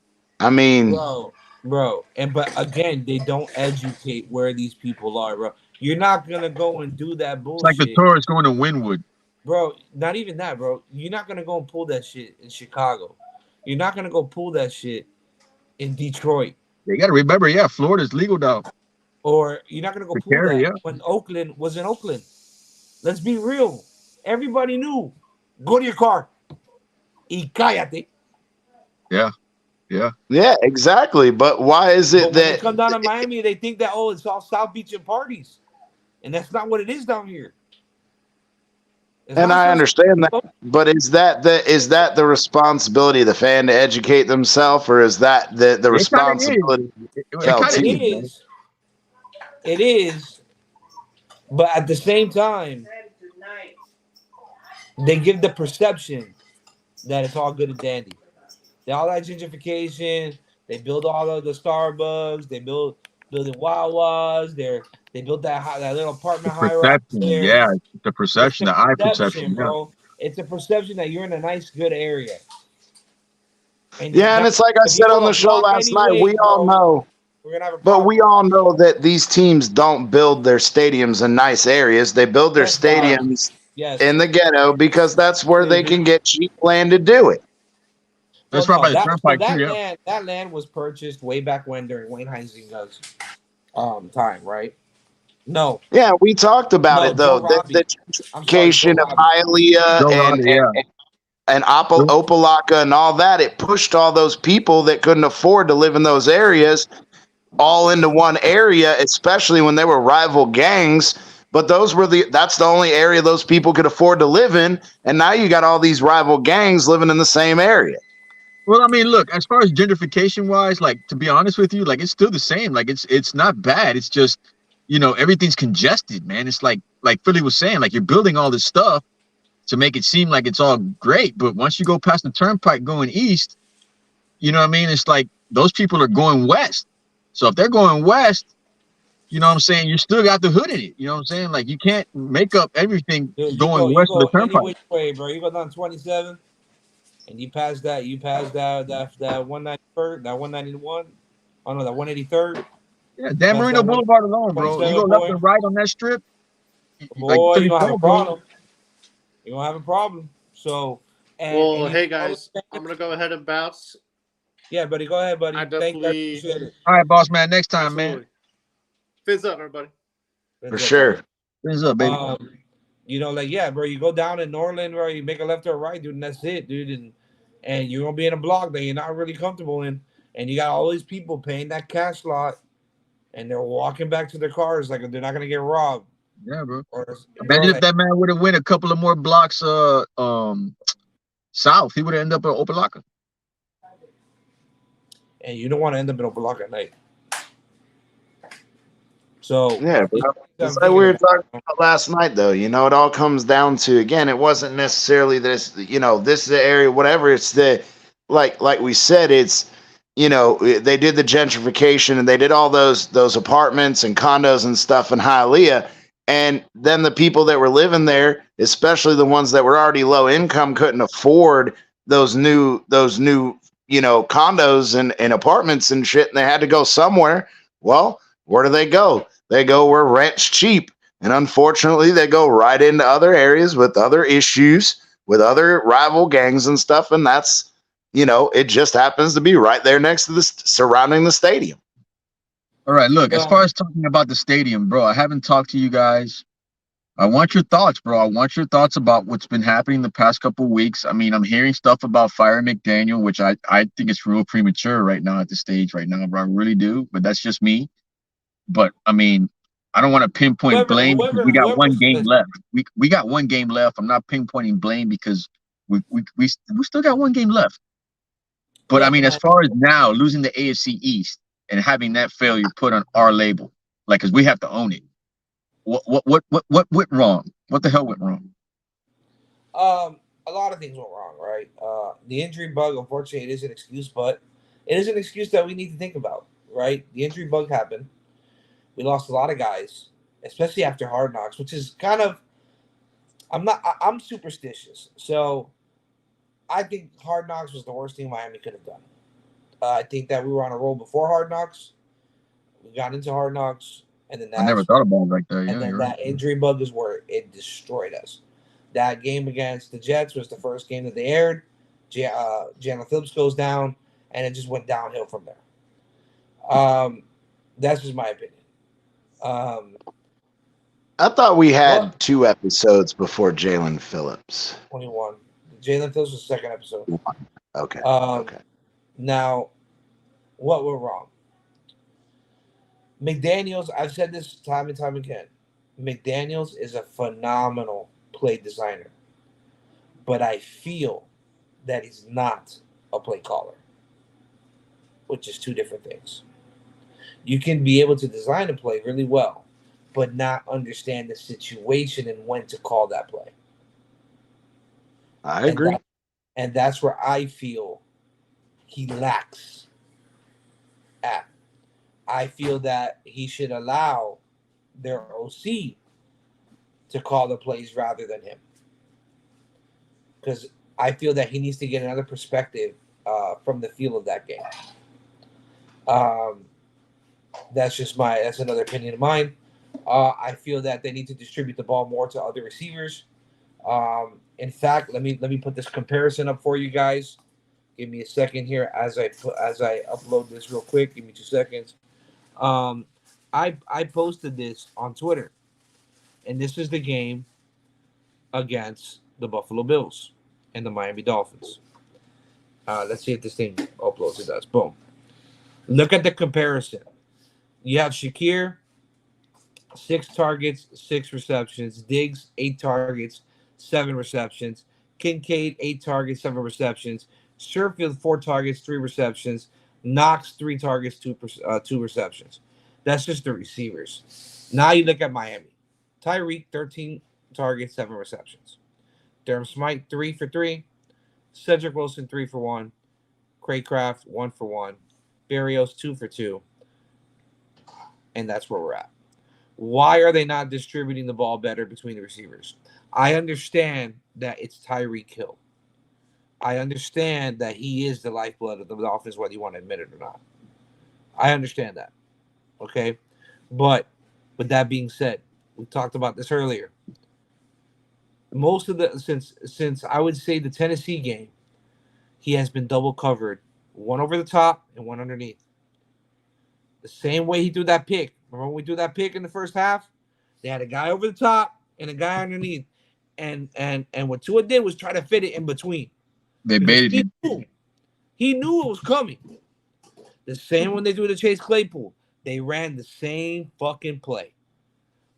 [SPEAKER 4] I mean,
[SPEAKER 1] bro? Bro, and but again, they don't educate where these people are, bro. You're not gonna go and do that
[SPEAKER 5] It's like the
[SPEAKER 1] bullshit.
[SPEAKER 5] tourists going to Wynwood.
[SPEAKER 1] Bro, not even that, bro. You're not gonna go and pull that shit in Chicago. You're not gonna go pull that shit in Detroit,
[SPEAKER 5] You got to remember, yeah, Florida's legal now
[SPEAKER 1] or you're not gonna go
[SPEAKER 5] to
[SPEAKER 1] pull
[SPEAKER 5] carry.
[SPEAKER 1] that
[SPEAKER 5] Yeah,
[SPEAKER 1] when Oakland was in Oakland. Let's be real. Everybody knew. Go to your car. Y cállate.
[SPEAKER 5] yeah, yeah.
[SPEAKER 4] yeah, exactly. But why is it
[SPEAKER 1] But when they
[SPEAKER 4] that?
[SPEAKER 1] come down to Miami, they think that it's all South Beach and parties, and that's not what it is down here. It's
[SPEAKER 4] And
[SPEAKER 1] not
[SPEAKER 4] I
[SPEAKER 1] Sunset.
[SPEAKER 4] understand that, but is that the responsibility of the fan to educate themselves, or is that the
[SPEAKER 5] It kind of is.
[SPEAKER 4] responsibility of
[SPEAKER 5] It
[SPEAKER 4] the
[SPEAKER 5] kind of
[SPEAKER 1] It
[SPEAKER 5] is,
[SPEAKER 4] team?
[SPEAKER 5] man.
[SPEAKER 1] is. It is. But at the same time, they give the perception that it's all good and dandy. All that gentrification, they build all of the Starbucks, they building Wawas, they built that little
[SPEAKER 5] The
[SPEAKER 1] apartment high rise
[SPEAKER 5] perception,
[SPEAKER 1] there.
[SPEAKER 5] yeah, the
[SPEAKER 1] It's
[SPEAKER 5] perception,
[SPEAKER 1] the
[SPEAKER 5] the eye
[SPEAKER 1] perception,
[SPEAKER 5] perception, yeah.
[SPEAKER 1] bro. It's a perception that you're in a nice, good area. And
[SPEAKER 4] Yeah, and
[SPEAKER 1] now,
[SPEAKER 4] it's like I
[SPEAKER 1] if you
[SPEAKER 4] said on
[SPEAKER 1] go
[SPEAKER 4] the
[SPEAKER 1] a
[SPEAKER 4] show
[SPEAKER 1] block
[SPEAKER 4] last night.
[SPEAKER 1] anyway,
[SPEAKER 4] We all
[SPEAKER 1] bro,
[SPEAKER 4] know,
[SPEAKER 1] we're gonna have a
[SPEAKER 4] but
[SPEAKER 1] problem.
[SPEAKER 4] we all know that these teams don't build their stadiums in nice areas. They build their
[SPEAKER 1] Yes, dog.
[SPEAKER 4] stadiums
[SPEAKER 1] Yes.
[SPEAKER 4] in the ghetto because that's where they
[SPEAKER 1] Mhm.
[SPEAKER 4] can get cheap land to do it.
[SPEAKER 1] Well,
[SPEAKER 5] That's right
[SPEAKER 1] no,
[SPEAKER 5] by the
[SPEAKER 1] that so
[SPEAKER 5] turnpike too,
[SPEAKER 1] that
[SPEAKER 5] yeah.
[SPEAKER 1] land was purchased way back when during Wayne Huizinga's time, right? No,
[SPEAKER 4] Yeah, we talked about
[SPEAKER 1] no,
[SPEAKER 4] it
[SPEAKER 1] Joe
[SPEAKER 4] though. The
[SPEAKER 1] Robbie. I'm sorry,
[SPEAKER 4] gentrification
[SPEAKER 1] Joe
[SPEAKER 4] of
[SPEAKER 1] Robbie.
[SPEAKER 4] Hialeah
[SPEAKER 5] Joe
[SPEAKER 4] and
[SPEAKER 5] Roddy, yeah.
[SPEAKER 4] Opelika and all that, it pushed all those people that couldn't afford to live in those areas all into one area, especially when they were rival gangs. But that's the only area those people could afford to live in. And now you got all these rival gangs living in the same area.
[SPEAKER 5] Well, I mean, look, as far as gentrification wise, like to be honest with you, like it's still the same. Like it's not bad. It's just, everything's congested, man. It's like Philly was saying, like you're building all this stuff to make it seem like it's all great. But once you go past the turnpike going east, you know what I mean? It's like those people are going west. So if they're going west, you know what I'm saying, you still got the hood in it. You know what I'm saying? Like you can't make up everything
[SPEAKER 1] Dude,
[SPEAKER 5] going
[SPEAKER 1] you
[SPEAKER 5] west of the
[SPEAKER 1] go any
[SPEAKER 5] turnpike.
[SPEAKER 1] which way, bro. You go down 27, and you pass that 191st, that 191. Oh no, that 183rd.
[SPEAKER 5] Yeah, Dan
[SPEAKER 1] Pass
[SPEAKER 5] Marino
[SPEAKER 1] that
[SPEAKER 5] Boulevard alone, bro. You go
[SPEAKER 1] 127,
[SPEAKER 5] left
[SPEAKER 1] boy.
[SPEAKER 5] and right on that strip, like
[SPEAKER 1] Boy, you don't have a
[SPEAKER 5] 34, bro.
[SPEAKER 1] problem. You don't have a problem. So, and
[SPEAKER 3] Well,
[SPEAKER 1] you
[SPEAKER 3] hey
[SPEAKER 1] know,
[SPEAKER 3] guys, I'm gonna go ahead and bounce.
[SPEAKER 1] yeah, buddy, go ahead, buddy.
[SPEAKER 3] I
[SPEAKER 1] Thank you. I
[SPEAKER 3] definitely,
[SPEAKER 1] appreciate it.
[SPEAKER 5] All right, boss man. Next time, man.
[SPEAKER 3] absolutely. Fizz up, everybody.
[SPEAKER 4] For
[SPEAKER 1] What's up,
[SPEAKER 4] sure.
[SPEAKER 1] brother?
[SPEAKER 5] What's up, baby?
[SPEAKER 1] Like, yeah, bro, you go down in Norland, bro, you make a left or a right, dude, and that's it, dude. And you're gonna be in a block that you're not really comfortable in. And you got all these people paying that cash lot and they're walking back to their cars like they're not gonna get robbed.
[SPEAKER 5] Yeah, bro.
[SPEAKER 1] Or bro,
[SPEAKER 5] Imagine if
[SPEAKER 1] like,
[SPEAKER 5] that man would have went a couple of more blocks south, he would have ended up in Opelika.
[SPEAKER 1] and you don't want to end up in a block at night. So
[SPEAKER 4] Yeah, bro. It's like we were talking about last night, though. It all comes down to, again, it wasn't necessarily this, this is the area, whatever. It's like we said, it's, they did the gentrification and they did all those apartments and condos and stuff in Hialeah. And then the people that were living there, especially the ones that were already low income, couldn't afford those new, condos and apartments and shit. And they had to go somewhere. Well, where do they go? they go where rent's cheap. And unfortunately, they go right into other areas with other issues, with other rival gangs and stuff. And that's, it just happens to be right there next to the surrounding the stadium.
[SPEAKER 5] All right, look, as
[SPEAKER 1] Well,
[SPEAKER 5] far as talking about the stadium, bro, I haven't talked to you guys. I want your thoughts, bro. I want your thoughts about what's been happening the past couple of weeks. I mean, I'm hearing stuff about firing McDaniel, which I think it's real premature right now at this stage right now, bro. I really do, but that's just me. But I mean, I don't want to pinpoint
[SPEAKER 1] whoever,
[SPEAKER 5] blame because
[SPEAKER 1] whoever,
[SPEAKER 5] we got one
[SPEAKER 1] whoever's
[SPEAKER 5] game left. We got one game left. I'm not pinpointing blame because we still got one game left. But I
[SPEAKER 1] look,
[SPEAKER 5] mean, as
[SPEAKER 1] man.
[SPEAKER 5] far as now losing the AFC East and having that failure put on our label, like, because we have to own it. What went wrong? What the hell went wrong?
[SPEAKER 1] A lot of things went wrong, right? The injury bug, unfortunately, it is an excuse, but it is an excuse that we need to think about, right? The injury bug happened. We lost a lot of guys, especially after Hard Knocks, which is kind of I'm superstitious, so I think Hard Knocks was the worst thing Miami could have done. I think that we were on a roll before Hard Knocks. We got into Hard Knocks, and then
[SPEAKER 5] I never
[SPEAKER 1] that's
[SPEAKER 5] thought about it like that.
[SPEAKER 1] and
[SPEAKER 5] Yeah,
[SPEAKER 1] then
[SPEAKER 5] you're right.
[SPEAKER 1] that injury bug is where it destroyed us. That game against the Jets was the first game that they aired. Jalen Phillips goes down, and it just went downhill from there. That's just my opinion. Um,
[SPEAKER 4] I thought we
[SPEAKER 1] what
[SPEAKER 4] had 2 episodes before Jalen Phillips.
[SPEAKER 1] 21? Jalen Phillips was the second episode.
[SPEAKER 4] Okay.
[SPEAKER 1] Um,
[SPEAKER 4] Okay.
[SPEAKER 1] Now, what went wrong? McDaniels. I've said this time and time again. McDaniels is a phenomenal play designer, but I feel that he's not a play caller, which is two different things. You can be able to design a play really well, but not understand the situation and when to call that play.
[SPEAKER 4] I
[SPEAKER 1] And
[SPEAKER 4] agree.
[SPEAKER 1] that's where I feel he lacks at. I feel that he should allow their OC to call the plays rather than him, because I feel that he needs to get another perspective from the feel of that game. Um, that's another opinion of mine. I feel that they need to distribute the ball more to other receivers. In fact, let me put this comparison up for you guys. Give me a second here as I upload this real quick. Give me 2 seconds. Um, I posted this on Twitter, and this is the game against the Buffalo Bills and the Miami Dolphins. Let's see if this thing uploads. It does. Boom. Look at the comparison. You have Shakir, 6 targets, 6 receptions. Diggs, 8 targets, 7 receptions. Kincaid, 8 targets, 7 receptions. Sherfield, 4 targets, 3 receptions. Knox, 3 targets, 2 receptions. That's just the receivers. Now you look at Miami. Tyreek, 13 targets, 7 receptions. Durham Smythe, 3 for 3. Cedric Wilson, 3 for 1. Craycraft, 1 for 1. Barrios, 2 for 2. And that's where we're at. Why are they not distributing the ball better between the receivers? I understand that it's Tyreek Hill. I understand that he is the lifeblood of the Dolphins, whether you want to admit it or not. I understand that. Okay. But with that being said, we talked about this earlier. Most of the since I would say the Tennessee game, he has been double covered, one over the top and one underneath. The same way he threw that pick. Remember when we threw that pick in the first half? They had a guy over the top and a guy underneath. And what Tua did was try to fit it in between.
[SPEAKER 5] They
[SPEAKER 1] Because
[SPEAKER 5] baited him.
[SPEAKER 1] he knew it was coming. The same when they threw the Chase Claypool. They ran the same fucking play.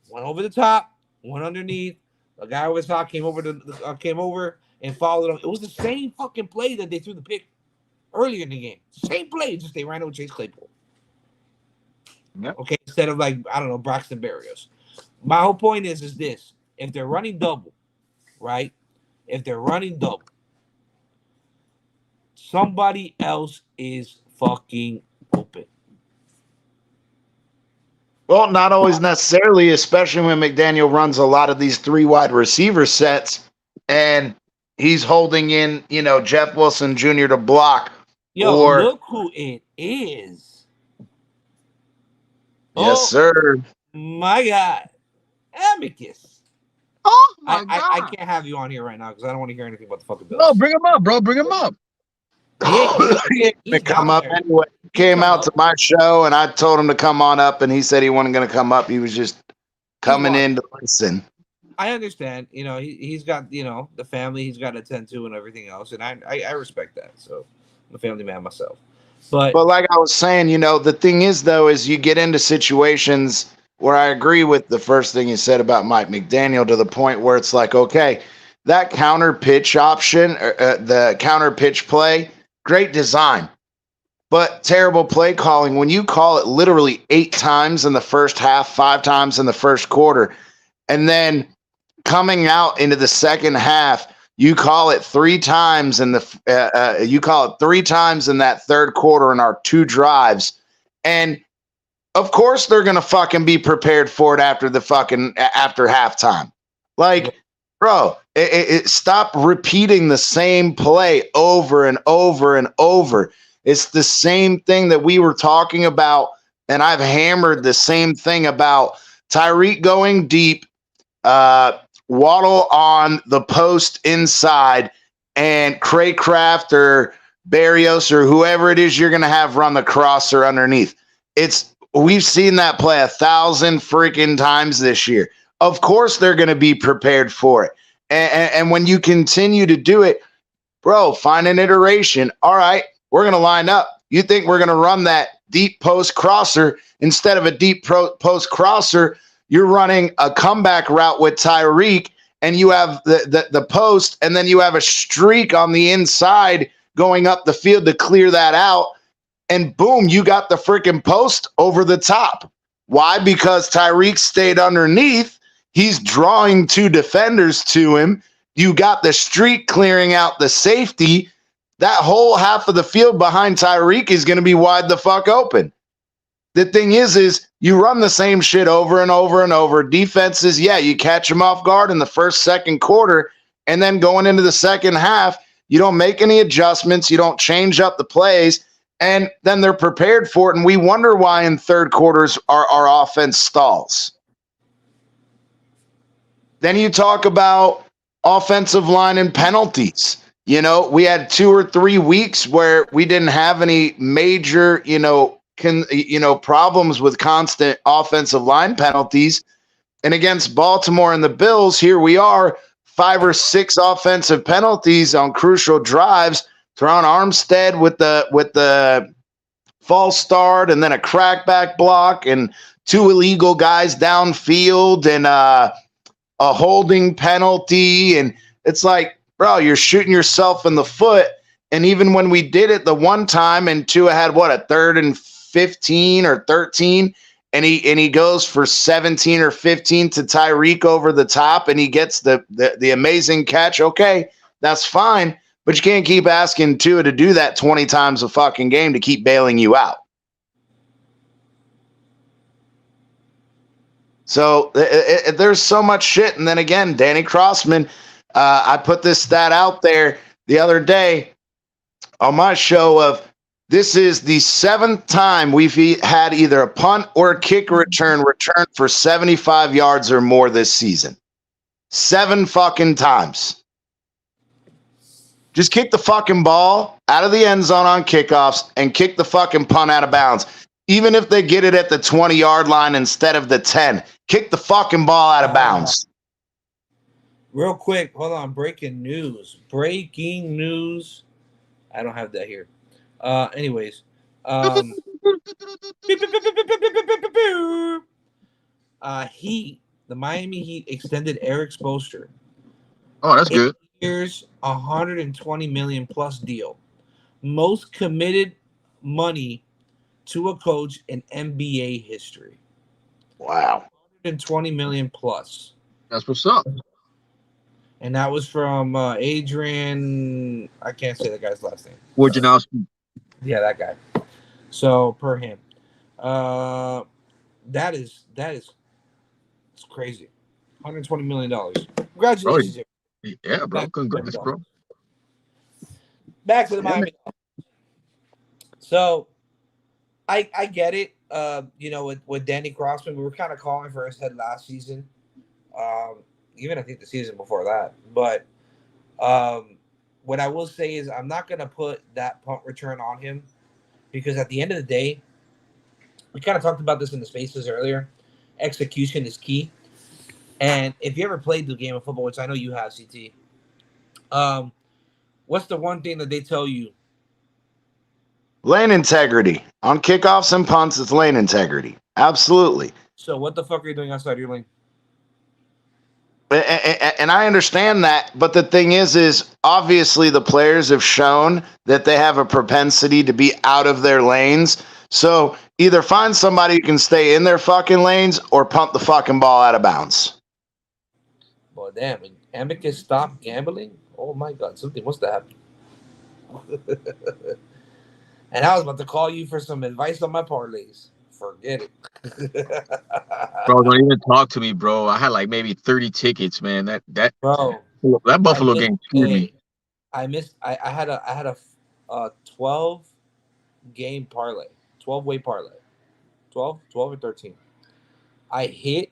[SPEAKER 1] One over the top, one underneath. A guy over the top came over and followed him. It was the same fucking play that they threw the pick earlier in the game. Same play, just they ran over Chase Claypool.
[SPEAKER 4] Yep.
[SPEAKER 1] Okay, instead of like, I don't know, Braxton Berrios. My whole point is this: if they're running double, right? If they're running double, somebody else is fucking open.
[SPEAKER 4] Well, not always necessarily, especially when McDaniel runs a lot of these 3 wide receiver sets and he's holding in, Jeff Wilson Jr. to block.
[SPEAKER 1] Yo,
[SPEAKER 4] Or
[SPEAKER 1] look who it is.
[SPEAKER 4] yes,
[SPEAKER 1] Oh,
[SPEAKER 4] sir.
[SPEAKER 1] my God, Amicus.
[SPEAKER 5] Oh my
[SPEAKER 1] I
[SPEAKER 5] God!
[SPEAKER 1] can't have you on here right now because I don't want to hear anything about the fucking
[SPEAKER 5] No,
[SPEAKER 1] Bills.
[SPEAKER 5] bring him up, bro. Bring him up.
[SPEAKER 4] He ain't
[SPEAKER 1] He's
[SPEAKER 4] gonna come
[SPEAKER 1] down
[SPEAKER 4] up
[SPEAKER 1] there.
[SPEAKER 4] anyway. He
[SPEAKER 1] He
[SPEAKER 4] came
[SPEAKER 1] come
[SPEAKER 4] out
[SPEAKER 1] up.
[SPEAKER 4] to my show, and I told him to come on up, and he said he wasn't gonna come up. He was just
[SPEAKER 1] He's
[SPEAKER 4] coming in to listen.
[SPEAKER 1] I understand. He's got the family he's got to attend to and everything else, and I respect that. So I'm a family man myself, but
[SPEAKER 4] But like I was saying, the thing is though, is you get into situations where I agree with the first thing you said about Mike McDaniel to the point where it's like, okay, that counter pitch option, the counter pitch play, great design, but terrible play calling. When you call it literally 8 times in the first half, 5 times in the first quarter, and then coming out into the second half, you call it 3 times in that third quarter in our 2 drives, and of course they're gonna fucking be prepared for it after halftime. Like, bro, stop repeating the same play over and over and over. It's the same thing that we were talking about, and I've hammered the same thing about Tyreek going deep, uh, Waddle on the post inside, and Craycraft or Barrios or whoever it is you're going to have run the crosser underneath. We've seen that play 1,000 freaking times this year. Of course, they're going to be prepared for it. And when you continue to do it, bro, find an iteration. All right, we're going to line up. You think we're going to run that deep post crosser instead of a deep post crosser? You're running a comeback route with Tyreek, and you have the post, and then you have a streak on the inside going up the field to clear that out. And boom, you got the freaking post over the top. Why? Because Tyreek stayed underneath. He's drawing 2 defenders to him. You got the streak clearing out the safety. That whole half of the field behind Tyreek is going to be wide the fuck open. The thing is you run the same shit over and over and over. Defenses, yeah, you catch them off guard in the first, second quarter, and then going into the second half, you don't make any adjustments. You don't change up the plays, and then they're prepared for it, and we wonder why in third quarters our offense stalls. Then you talk about offensive line and penalties. We had 2 or 3 weeks where we didn't have any major, problems with constant offensive line penalties. And against Baltimore and the Bills, here we are, 5 or 6 offensive penalties on crucial drives. Teron Armstead with the false start, and then a crackback block, and 2 illegal guys downfield, and a holding penalty. And it's like, bro, you're shooting yourself in the foot. And even when we did it the one time, and Tua had a 3rd and 15 or 13, and he goes for 17 or 15 to Tyreek over the top, and he gets the amazing catch. Okay, that's fine, but you can't keep asking Tua to do that 20 times a fucking game to keep bailing you out. So there's so much shit. And then again, Danny Crossman, I put this stat out there the other day on my show of this is the 7th time we've had either a punt or a kick return for 75 yards or more this season. 7 fucking times. Just kick the fucking ball out of the end zone on kickoffs and kick the fucking punt out of bounds. Even if they get it at the 20-yard line instead of the 10, kick the fucking ball out of bounds.
[SPEAKER 1] Real quick, hold on. Breaking news. I don't have that here. Anyways, Heat, the Miami Heat extended Eric Spoelstra.
[SPEAKER 5] Oh, that's good.
[SPEAKER 1] 8 years, $120 million plus deal. Most committed money to a coach in NBA history.
[SPEAKER 4] Wow.
[SPEAKER 1] $120 million plus.
[SPEAKER 5] That's what's up.
[SPEAKER 1] And that was from Adrian. I can't say the guy's last name.
[SPEAKER 5] Wojnarowski.
[SPEAKER 1] Yeah, that guy. So per him, that is it's crazy. $120 million. Congratulations.
[SPEAKER 5] Yeah, bro. Congrats, bro.
[SPEAKER 1] Back to the Miami. So I get it. with Danny Crossman, we were kind of calling for his head last season. Um, Even I think the season before that. But what I will say is I'm not gonna put that punt return on him because at the end of the day, we kind of talked about this in the spaces earlier. Execution is key. And if you ever played the game of football, which I know you have, CT, um, what's the one thing that they tell you?
[SPEAKER 4] Lane integrity. On kickoffs and punts, it's lane integrity. Absolutely.
[SPEAKER 1] So what the fuck are you doing outside your lane?
[SPEAKER 4] And I understand that, but the thing is obviously the players have shown that they have a propensity to be out of their lanes. So either find somebody who can stay in their fucking lanes or pump the fucking ball out of bounds.
[SPEAKER 1] Well, damn, Amicus stopped gambling? Oh my god, something must have happened. And I was about to call you for some advice on my parlays. Forget it.
[SPEAKER 5] Bro, don't even talk to me, bro. I had like maybe 30 tickets, man. That
[SPEAKER 1] Bro, I
[SPEAKER 5] Buffalo
[SPEAKER 1] missed
[SPEAKER 5] game screwed me.
[SPEAKER 1] I had a 12 game parlay. 12-way parlay. 12 or 13. I hit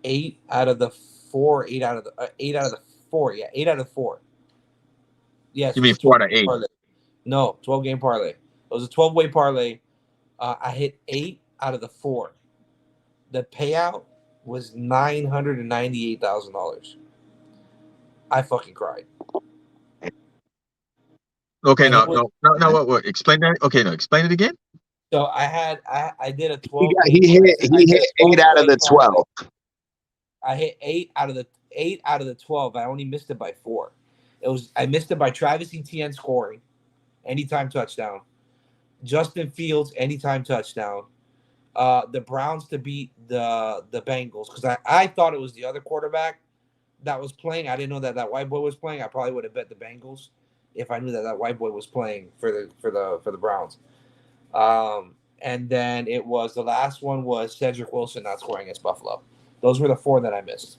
[SPEAKER 1] 8 out of the 4. Yeah, 8 out of 4. Yes,
[SPEAKER 5] You
[SPEAKER 1] it was
[SPEAKER 5] mean
[SPEAKER 1] a
[SPEAKER 5] 4
[SPEAKER 1] 12
[SPEAKER 5] out of 8?
[SPEAKER 1] parlay. No, 12 game parlay. It was a 12-way parlay. I hit 8 out of the 4. The payout was $998,000. I fucking cried.
[SPEAKER 5] Okay,
[SPEAKER 1] And it
[SPEAKER 5] no,
[SPEAKER 1] was
[SPEAKER 5] no, no, no. What? Explain that. Okay, no, explain it again.
[SPEAKER 1] so I did a
[SPEAKER 4] He
[SPEAKER 1] 12
[SPEAKER 4] got,
[SPEAKER 1] game.
[SPEAKER 4] he hit 8 out of the 12.
[SPEAKER 1] I hit 8 out of the 12. I only missed it by 4. I missed it by Travis Etienne scoring, anytime touchdown. Justin Fields anytime touchdown. The Browns to beat the Bengals because I thought it was the other quarterback that was playing. I didn't know that white boy was playing. I probably would have bet the Bengals if I knew that white boy was playing for the Browns. And then it was the last one was Cedric Wilson not scoring against Buffalo. Those were the 4 that I missed.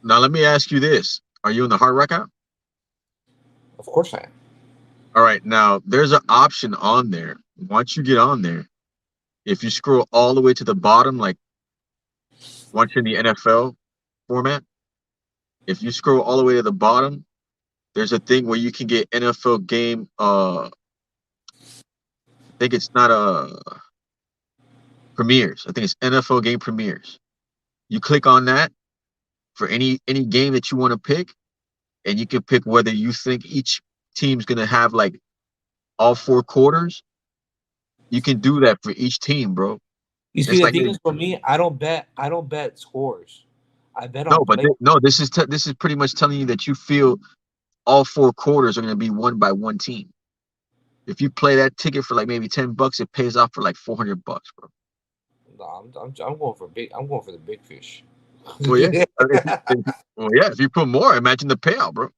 [SPEAKER 5] Now let me ask you this: are you in the Hard Rock app?
[SPEAKER 1] Of course I am.
[SPEAKER 5] All right. Now there's an option on there. Once you get on there, if you scroll all the way to the bottom, like once you're in the NFL format, if you scroll all the way to the bottom, there's a thing where you can get NFL game. I think it's not premieres. I think it's NFL game premieres. You click on that for any game that you want to pick, and you can pick whether you think each team's gonna have like all 4 quarters. You can do that for each team, bro.
[SPEAKER 1] You see,
[SPEAKER 5] It's
[SPEAKER 1] the
[SPEAKER 5] like
[SPEAKER 1] thing is for me, I don't bet scores. I bet on
[SPEAKER 5] no, but
[SPEAKER 1] play.
[SPEAKER 5] no. This is pretty much telling you that you feel all 4 quarters are gonna be won by one team. If you play that ticket for like maybe $10, it pays off for like $400, bro.
[SPEAKER 1] No, I'm going for big. I'm going for the big fish.
[SPEAKER 5] Well, yeah. Well, yeah. If you put more, imagine the payout, bro.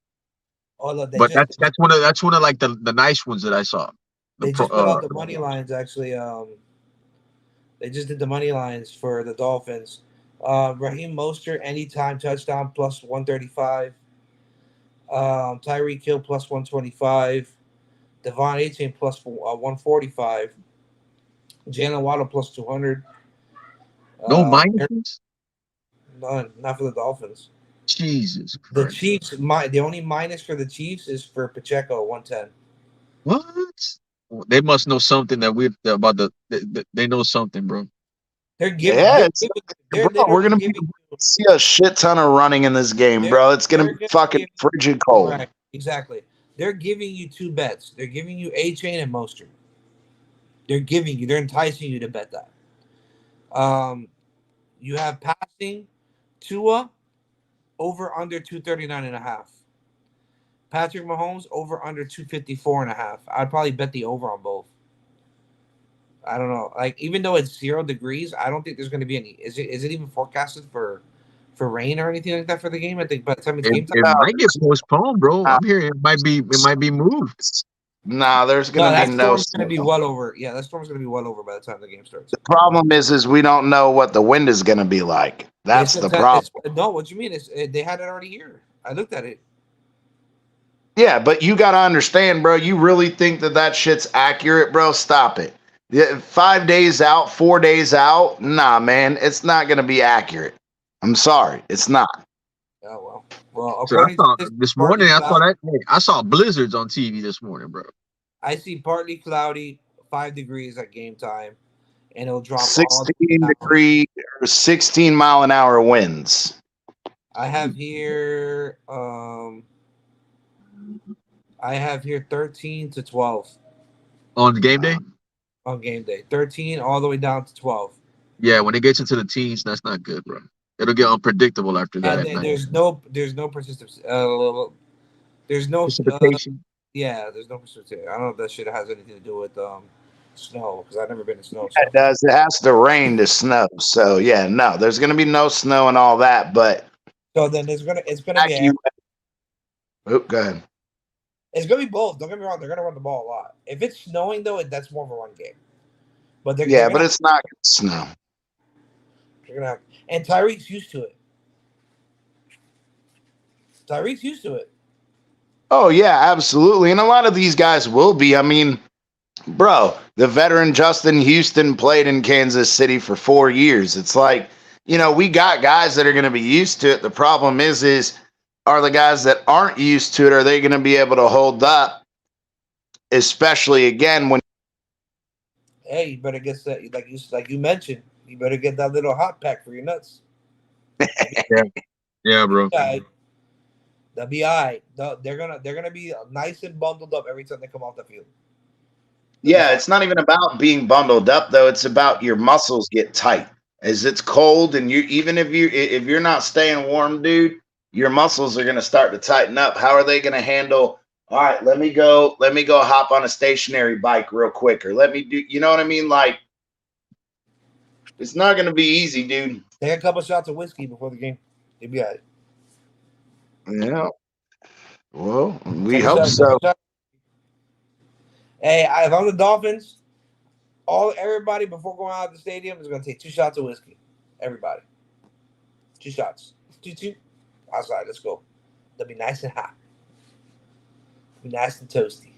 [SPEAKER 1] Oh look,
[SPEAKER 5] But that's one of like the nice ones that I saw. The
[SPEAKER 1] they
[SPEAKER 5] pro,
[SPEAKER 1] just put out the money lines actually. They just did the money lines for the Dolphins. Raheem Mostert anytime touchdown plus 135. Tyreek Hill plus 125. Devon Achane plus 145. Jalen Waddle plus 200.
[SPEAKER 5] no
[SPEAKER 1] Eric-
[SPEAKER 5] minuses.
[SPEAKER 1] None, not for the Dolphins.
[SPEAKER 5] Jesus
[SPEAKER 1] The
[SPEAKER 5] Christ.
[SPEAKER 1] Chiefs, the only minus for the Chiefs is for Pacheco 110.
[SPEAKER 5] What? They must know something that we about they know something, bro.
[SPEAKER 1] They're giving.
[SPEAKER 4] Yeah,
[SPEAKER 1] They're
[SPEAKER 4] bro, we're
[SPEAKER 1] literally
[SPEAKER 4] gonna
[SPEAKER 1] giving.
[SPEAKER 4] see a shit ton of running in this game,
[SPEAKER 1] They're
[SPEAKER 4] bro. It's gonna
[SPEAKER 1] they're
[SPEAKER 4] be
[SPEAKER 1] gonna
[SPEAKER 4] fucking
[SPEAKER 1] give.
[SPEAKER 4] frigid cold.
[SPEAKER 1] Correct. Exactly. They're giving you 2 bets. They're giving you Achane and Mostert. They're enticing you to bet that. You have passing Tua over under 239.5. Patrick Mahomes over under 254.5. I'd probably bet the over on both. I don't know. Like even though it's 0 degrees, I don't think there's going to be any. Is it even forecasted for rain or anything like that for the game? I think by the time it's
[SPEAKER 5] It,
[SPEAKER 1] game time.
[SPEAKER 5] it might get postponed, bro.
[SPEAKER 4] Uh,
[SPEAKER 5] I'm hearing it might be moved.
[SPEAKER 4] Nah, there's
[SPEAKER 1] No,
[SPEAKER 4] gonna be
[SPEAKER 1] that
[SPEAKER 4] no
[SPEAKER 1] storm's going to be
[SPEAKER 4] snow.
[SPEAKER 1] well over. Yeah, that storm's going to be well over by the time the game starts.
[SPEAKER 4] The problem is we don't know what the wind is gonna be like. That's the problem.
[SPEAKER 1] No, what you mean is they had it already here. I looked at it.
[SPEAKER 4] Yeah, but you got to understand, bro. You really think that shit's accurate, bro? Stop it. Yeah, 5 days out, 4 days out. Nah, man, it's not going to be accurate. I'm sorry. It's not.
[SPEAKER 1] Oh well.
[SPEAKER 5] So I
[SPEAKER 1] According to
[SPEAKER 5] saw
[SPEAKER 1] this,
[SPEAKER 5] this
[SPEAKER 1] partly
[SPEAKER 5] morning. I saw
[SPEAKER 1] cloudy.
[SPEAKER 5] that. I saw blizzards on TV this morning, bro.
[SPEAKER 1] I see partly cloudy, 5 degrees at game time, and it'll drop all the way
[SPEAKER 4] 16
[SPEAKER 1] down.
[SPEAKER 4] degree or 16-mile-an-hour winds.
[SPEAKER 1] I have here, I have here 13 to 12
[SPEAKER 5] On game day.
[SPEAKER 1] on game day. 13 all the way down to 12.
[SPEAKER 5] Yeah, when it gets into the teens, that's not good, bro. It'll get unpredictable after that
[SPEAKER 1] And
[SPEAKER 5] at night.
[SPEAKER 1] there's no persistence. There's no
[SPEAKER 5] Precipitation.
[SPEAKER 1] yeah, there's no persistence. I don't know if that shit has anything to do with snow because I've never been in snow.
[SPEAKER 4] Yeah, it
[SPEAKER 1] So
[SPEAKER 4] does. It has to rain to snow. So, yeah, no, there's going to be no snow and all that. But,
[SPEAKER 1] then it's gonna be air.
[SPEAKER 4] go ahead.
[SPEAKER 1] It's gonna be both. Don't get me wrong. They're gonna run the ball a lot. If it's snowing though, that's more of a run game. But they're
[SPEAKER 4] Yeah, but
[SPEAKER 1] gonna
[SPEAKER 4] it's not going to snow.
[SPEAKER 1] they're gonna have, and Tyreek's used to it. Tyreek's used to it.
[SPEAKER 4] Oh, yeah, absolutely. And a lot of these guys will be. I mean, bro, the veteran Justin Houston played in Kansas City for 4 years. It's like, we got guys that are going to be used to it. The problem is are the guys that aren't used to it, are they going to be able to hold up? Especially again when
[SPEAKER 1] Hey, you better get that like you mentioned. You better get that little hot pack for your nuts.
[SPEAKER 5] Yeah, yeah, bro.
[SPEAKER 1] Right. They'll be all right. They're gonna be nice and bundled up every time they come off the field. They'll be
[SPEAKER 4] yeah,
[SPEAKER 1] fine.
[SPEAKER 4] it's not even about being bundled up though. It's about your muscles get tight. As it's cold and you even if you're not staying warm, dude, your muscles are going to start to tighten up. How are they going to handle? All right, let me go hop on a stationary bike real quick or let me do, you know what I mean? Like it's not going to be easy, dude.
[SPEAKER 1] Take a couple shots of whiskey before the game. You'll be all right.
[SPEAKER 4] Yeah. Well, we
[SPEAKER 1] Take a
[SPEAKER 4] hope
[SPEAKER 1] shot. Take a
[SPEAKER 4] so.
[SPEAKER 1] shot. Hey, if I'm the Dolphins, everybody before going out of the stadium is gonna take 2 shots of whiskey. Everybody, 2 shots. Two. Outside. Let's go. They'll be nice and hot. Be nice and toasty.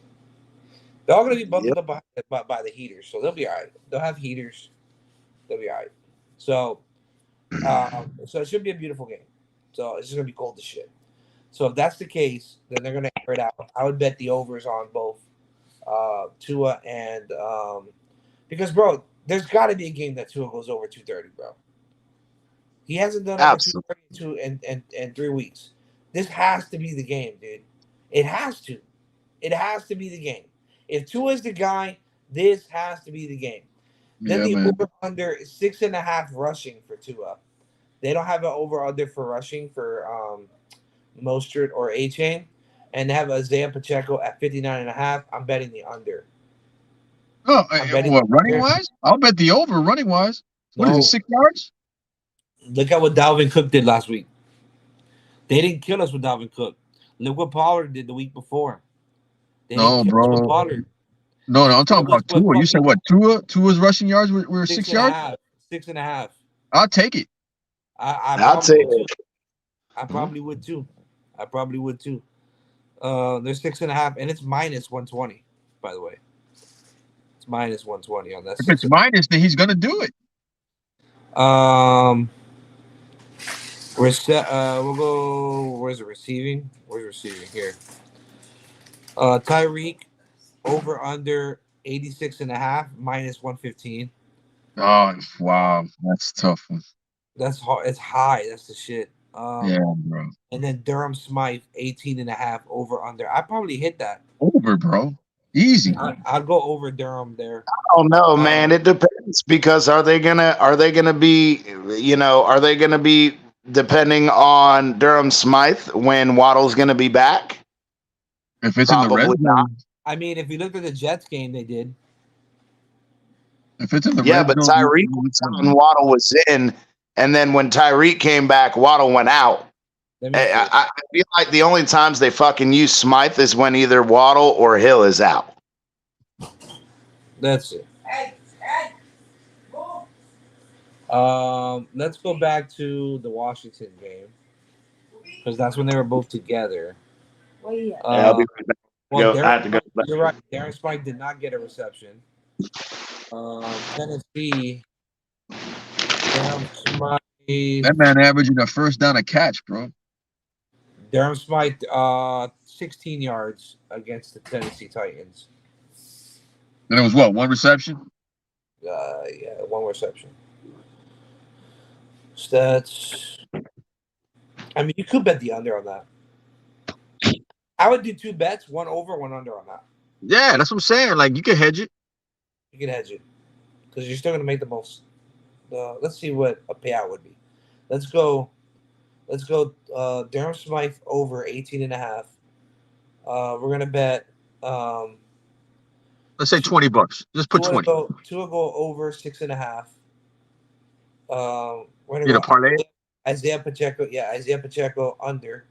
[SPEAKER 1] They're all gonna be
[SPEAKER 4] Yep.
[SPEAKER 1] bundled up by the heaters, so they'll be all right. They'll have heaters. They'll be all right. So it should be a beautiful game. So it's just gonna be cold as shit. So if that's the case, then they're gonna air it out. I would bet the overs on both Tua and because bro, there's got to be a game that Tua goes over 230, bro. He hasn't done over
[SPEAKER 4] Absolutely.
[SPEAKER 1] 230 in 3 weeks. This has to be the game, dude. It has to. It has to be the game. If Tua is the guy, this has to be the game. Then
[SPEAKER 5] Yeah,
[SPEAKER 1] the
[SPEAKER 5] man.
[SPEAKER 1] over under 6.5 rushing for Tua. They don't have an over under for rushing for Mostert or A Chain, and they have Isaiah Pacheco at 59.5. I'm betting the under.
[SPEAKER 5] Oh,
[SPEAKER 1] I'm betting
[SPEAKER 5] what
[SPEAKER 1] the
[SPEAKER 5] running
[SPEAKER 1] under.
[SPEAKER 5] wise? I'll bet the over running wise. What is it?
[SPEAKER 1] No,
[SPEAKER 5] 6 yards?
[SPEAKER 1] look at what Dalvin Cook did last week. They didn't kill us with Dalvin Cook. Look what Pollard did the week before. They didn't
[SPEAKER 5] No,
[SPEAKER 1] kill us with
[SPEAKER 5] bro.
[SPEAKER 1] Pollard.
[SPEAKER 5] No, no. I'm talking
[SPEAKER 1] Look
[SPEAKER 5] about
[SPEAKER 1] what
[SPEAKER 5] Tua. You said
[SPEAKER 1] fucking
[SPEAKER 5] what? Tua's rushing yards were
[SPEAKER 1] six
[SPEAKER 5] 6
[SPEAKER 1] and a
[SPEAKER 5] yards.
[SPEAKER 1] half, 6.5.
[SPEAKER 5] I'll take it.
[SPEAKER 1] I
[SPEAKER 4] I'll
[SPEAKER 1] probably
[SPEAKER 4] take
[SPEAKER 1] would too.
[SPEAKER 4] it.
[SPEAKER 1] I probably would too. I probably would too. They're 6.5, and it's minus 120. By the way, it's minus 120 on that
[SPEAKER 5] If it's
[SPEAKER 1] six.
[SPEAKER 5] minus, then he's gonna do it.
[SPEAKER 1] Um, we're set. We'll go. Where's the receiving? Where's receiving here? Tyreek over under 86.5 minus 115.
[SPEAKER 5] Oh wow, that's a tough one.
[SPEAKER 1] That's hard. It's high. That's the shit.
[SPEAKER 5] Yeah, bro.
[SPEAKER 1] And then Durham Smythe 18.5 over under. I probably hit that.
[SPEAKER 5] Over, bro. Easy.
[SPEAKER 1] I'd go over Durham there.
[SPEAKER 4] Oh no, man.
[SPEAKER 1] Um,
[SPEAKER 4] It depends because are they gonna be depending on Durham Smythe when Waddle's gonna be back?
[SPEAKER 5] If it's in the red
[SPEAKER 4] Probably not.
[SPEAKER 5] zone,
[SPEAKER 1] I mean, if you looked at the Jets game, they did.
[SPEAKER 5] if it's in the
[SPEAKER 4] Yeah,
[SPEAKER 5] red
[SPEAKER 4] but
[SPEAKER 5] zone,
[SPEAKER 4] Tyreek was out and Waddle was in, and then when Tyreek came back, Waddle went out.
[SPEAKER 1] Let me
[SPEAKER 4] I,
[SPEAKER 1] see.
[SPEAKER 4] I I feel like the only times they fucking use Smythe is when either Waddle or Hill is out.
[SPEAKER 1] That's it. Let's go back to the Washington game because that's when they were both together.
[SPEAKER 4] Yeah, I'll be right back.
[SPEAKER 1] Well,
[SPEAKER 4] I have to go.
[SPEAKER 1] you're right. Darren Spike did not get a reception. Tennessee, Darren Smite,
[SPEAKER 5] That man averaging a first down a catch, bro.
[SPEAKER 1] 16 yards against the Tennessee Titans.
[SPEAKER 5] And it was what, one reception?
[SPEAKER 1] Yeah, one reception. Stats. I mean, you could bet the under on that. I would do two bets, one over, one under on that.
[SPEAKER 5] Yeah, that's what I'm saying. Like, you can hedge it.
[SPEAKER 1] You can hedge it because you're still going to make the most. Let's see what a payout would be. Let's go. Darren Smythe over 18.5. We're going to bet.
[SPEAKER 5] Let's say $20. Just put 20.
[SPEAKER 1] Two will go over 6.5. We're going
[SPEAKER 5] You
[SPEAKER 1] to
[SPEAKER 5] know,
[SPEAKER 1] go
[SPEAKER 5] parlay.
[SPEAKER 1] Isaiah Pacheco. Yeah, Isaiah Pacheco under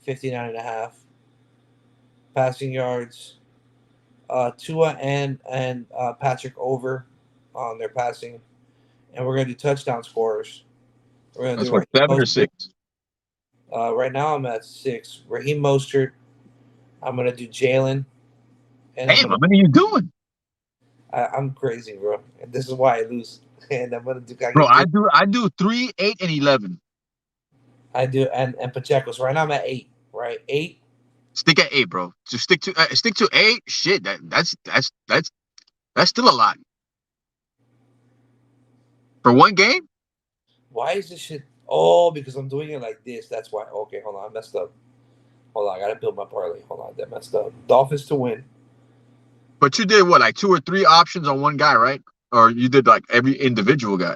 [SPEAKER 1] 59.5. Passing yards. Tua and Patrick over on their passing. And we're going to do touchdown scorers. We're going to
[SPEAKER 5] That's
[SPEAKER 1] do
[SPEAKER 5] what, 7 or 6?
[SPEAKER 1] Right now I'm at 6. Raheem Mostert. I'm going to do Jalen. And
[SPEAKER 5] Damn, how many are you doing?
[SPEAKER 1] I'm crazy, bro. And this is why I lose. And I'm going to do.
[SPEAKER 5] Bro, I do 3, 8, and 11.
[SPEAKER 1] I do. And Pacheco. So right now I'm at 8. Right? 8.
[SPEAKER 5] Stick at 8, bro. Just stick to 8. Shit, that's still a lot. For one game?
[SPEAKER 1] Why is this shit? Oh, because I'm doing it like this. That's why. Okay, hold on. I messed up. Hold on. I got to build my parlay. Hold on. That messed up. Dolphins to win.
[SPEAKER 5] But you did what, like 2 or 3 options on one guy, right? Or you did like every individual guy?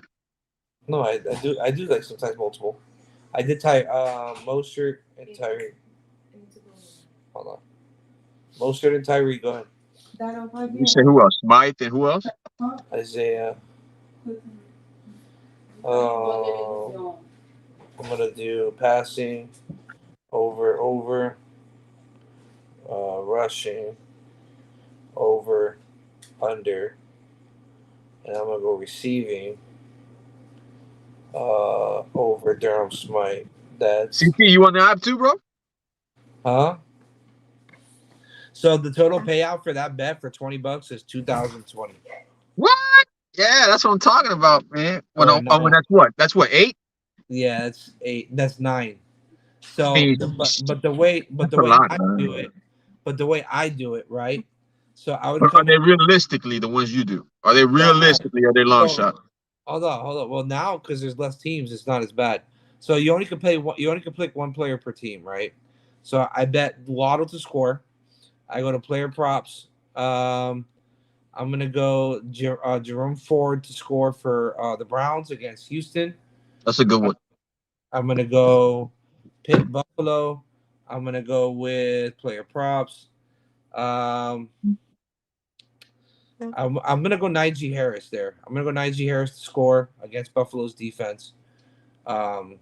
[SPEAKER 1] No, I do like sometimes multiple. I did Mostert and Tyree. Hold on. Mostert and Tyree, go ahead.
[SPEAKER 5] You say who else? Smythe and who else?
[SPEAKER 1] Isaiah. I'm gonna do passing, over, rushing, over, under, and I'm gonna go receiving, over Durham Smite. That's
[SPEAKER 5] CT, you want the app too, bro?
[SPEAKER 1] huh? So the total payout for that bet for $20 is 2,020.
[SPEAKER 5] What? Yeah, that's what I'm talking about, man. When that's what? That's what, 8?
[SPEAKER 1] Yeah, that's 8. That's 9. So,
[SPEAKER 5] Hey,
[SPEAKER 1] but the way I do it, right? So I would
[SPEAKER 5] But are
[SPEAKER 1] come.
[SPEAKER 5] they realistically the ones you do? Are they realistically? Are they long shot?
[SPEAKER 1] Hold on. Well, now because there's less teams, it's not as bad. So you only can play one. You only can pick one player per team, right? So I bet Waddle to score. I go to player props. I'm gonna go Jerome Ford to score for the Browns against Houston.
[SPEAKER 5] That's a good one.
[SPEAKER 1] I'm gonna go Pitt Buffalo. I'm gonna go with player props. I'm gonna go Najee Harris there. I'm gonna go Najee Harris to score against Buffalo's defense. Wait,